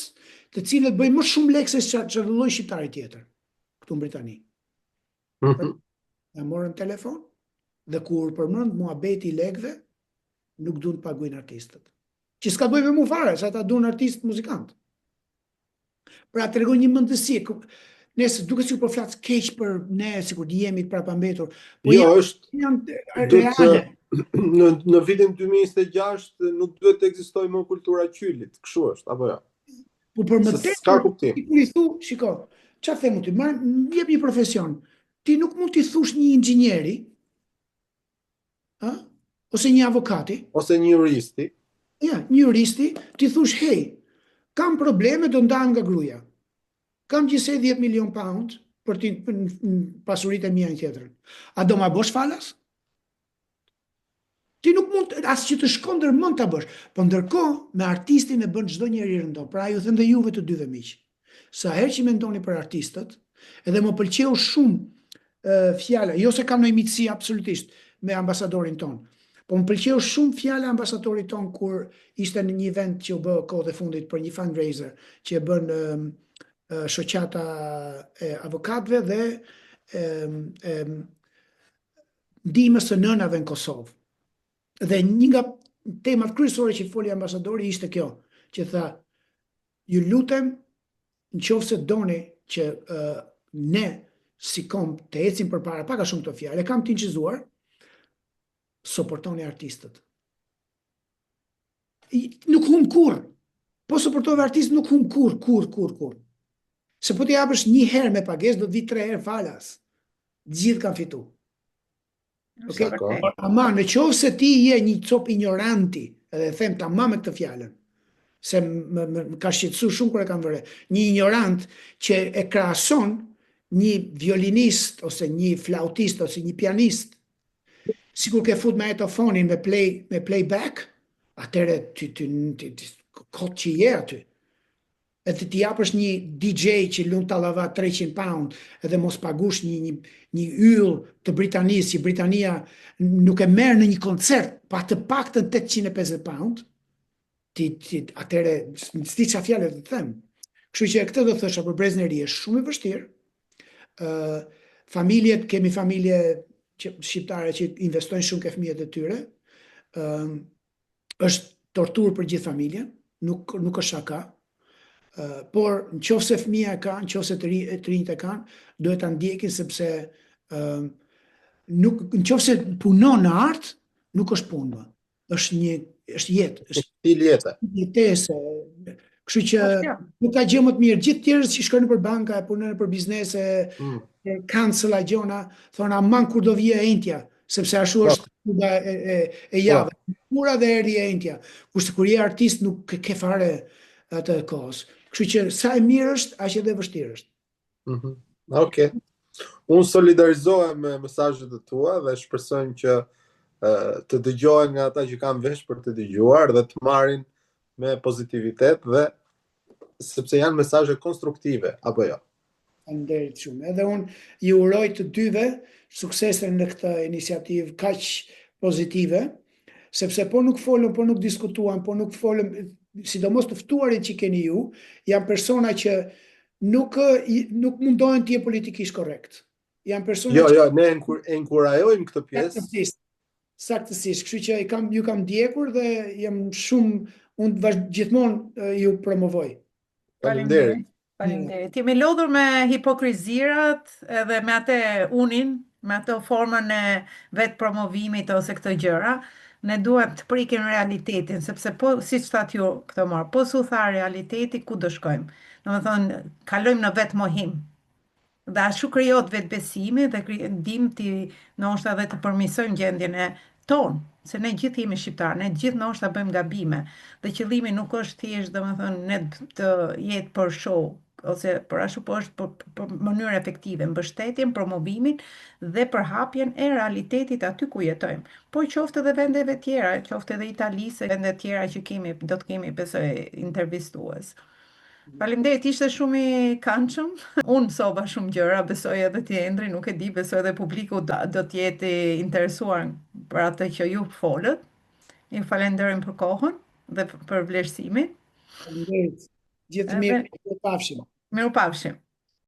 B: të cilët bëjnë më shumë lekë se çfarë lloj shqiptari tjetër këtu në Britani. Ja morën telefon dhe kur përmend muhabeti i lekëve, nuk duan të paguajnë artistët. Që s'ka bëjë me mu fare, sa ata duan artist muzikant. Pra tregon një mendësi. Nëse duket sikur po flas keq për ne, sikur jemi të prapambetur. Po
A: jo,
B: janë reale.
A: Në vitin 2026 nuk duhet të ekzistojë më kultura e qylit, kështu është, apo jo?
B: Po për më
A: s'ka kuptim.
B: Kur i thu, shiko, çfarë them ti? Jep një profesion. Ti nuk mund t'i thush një inxhinieri, ose një avokati,
A: ose një juristi.
B: Ja, një juristi, ti thush, hey, kam probleme, do ndam nga gruaja. Kam gjithsej 10 milion pound për pasuritë e mia në tjetrën. A do ma bësh falas? Ti nuk mund, as që të shkon ndërmend ta bësh. Po ndërkohë, me artistin e bën çdo njeri rëndom. Pra ju them dhe juve të dyve miq. Sa herë që mendoni për artistët, edhe më pëlqeu shumë fjala, jo se kam ndonjë miqësi absolutisht me ambasadorin ton. Po më pëlqeu shumë fjala e ambasadorit ton kur ishte në një event që u bë kohë e fundit për një fundraiser që e bën shoqata e avokatëve dhe ndihmës së nënave në Kosovë. Dhe një nga temat kryesore që foli ambasadori ishte kjo, që tha, ju lutem, nëse doni që ne si kom të ecim përpara, pak a shumë këto fjalë, kam të incizuar, suportoni artistët. Nuk hum kur. Po suportove artistët nuk hum kur. Se po t'i japësh një herë me pagesë, do të vi 3 herë falas. Gjithë kanë fitu. Okay? Ama në qovë se ti je një cop ignoranti, edhe them tamam me këtë fjalën, se më ka shqetësu shumë kur e kam vëre, një ignorant që e krahason një violinist, ose një flautist, ose një pianist, sikur ke fut me etofonin me playback, atëre kot që je aty. Edhe ti japësh një DJ që lund tallava 300 pound edhe mos pagush një yll të Britanisë, që Britania nuk e merr në një koncert pa të paktën 850 pound, atëre s'di çfarë fjalë të them. Kështu që këtë do thosha për Brezneri është shumë e vështirë. Familjet, kemi familje shqiptare që investojnë shumë ke fëmijët e tyre. Është torturë për gjithë familjen, nuk është shaka. Por në qofë se fëmija e kanë, në qofë se të rinjët e kanë, duhet të ndjekin sepse në qofë se punon në artë, nuk është punë, është jetë.
A: është stil jete.
B: Jetese. Kështu që nuk ka gjë më të mirë. Gjithë tjerës që shkojnë për banka, punojnë për biznese, cancela gjona, thonë aman kur do vije e intja, sepse ashtu është kuda e javë. Kura dhe eri e intja. Kurse kur je artist nuk ke fare atë kohës. Kështu që sa e mirë është, aq edhe vështirë është.
A: Okej. Unë solidarizohem me mesazhet e tua dhe shpresojmë që të dëgjohen nga ata që kanë vesh për të dëgjuar dhe të marrin me pozitivitet dhe sepse janë mesazhe konstruktive, apo jo?
B: Faleminderit shumë. Edhe unë ju uroj të dyve suksese në këtë iniciativë kaq pozitive, sepse po nuk folëm, po nuk diskutuam, po nuk folëm, sidomos të ftuarit që keni ju, janë persona që nuk mundohen të jenë politikisht korrekt. Janë persona
A: Jo, ne enkurajojmë këtë pjesë.
B: Saktësisht. Kështu që ju kam ndjekur dhe jam shumë, unë gjithmonë ju promovoj.
A: Faleminderit.
C: Jemi lodhur me hipokrizirat edhe me atë unin, me atë formën e vetë promovimit ose këto gjëra. Ne duhet të prikim realitetin, sepse po, si që thatë ju këtë marë, po su tha realiteti, ku do shkojmë? Në më thonë, kalojmë në vetë mohim. Dhe ashtu krijot vetë besimi dhe ndim të ndoshta dhe të përmirësojmë gjendjen e tonë, se ne gjithë jemi shqiptarë, ne gjithë ndoshta bëjmë gabime, dhe qëllimi nuk është thjesht, domethënë, ne të jetë për show, ose për ashtu po është për mënyrë efektive, mbështetjen, promovimin dhe përhapjen e realitetit aty ku jetojmë. Po qoftë edhe vendeve tjera, qoftë edhe Itali, se vende tjera që do të kemi besoj intervistues. Faleminderit, ishte shumë i këndshëm. Unë sova shumë gjëra, besoj edhe ti Endri, nuk e di, besoj edhe publiku do të jetë i interesuar për atë që ju folët. Ju falenderojmë për kohën dhe për vlerësimin.
B: Faleminderit. Gjithë
C: Edhe
B: mirë, ju pafshim.
C: mirupafshim.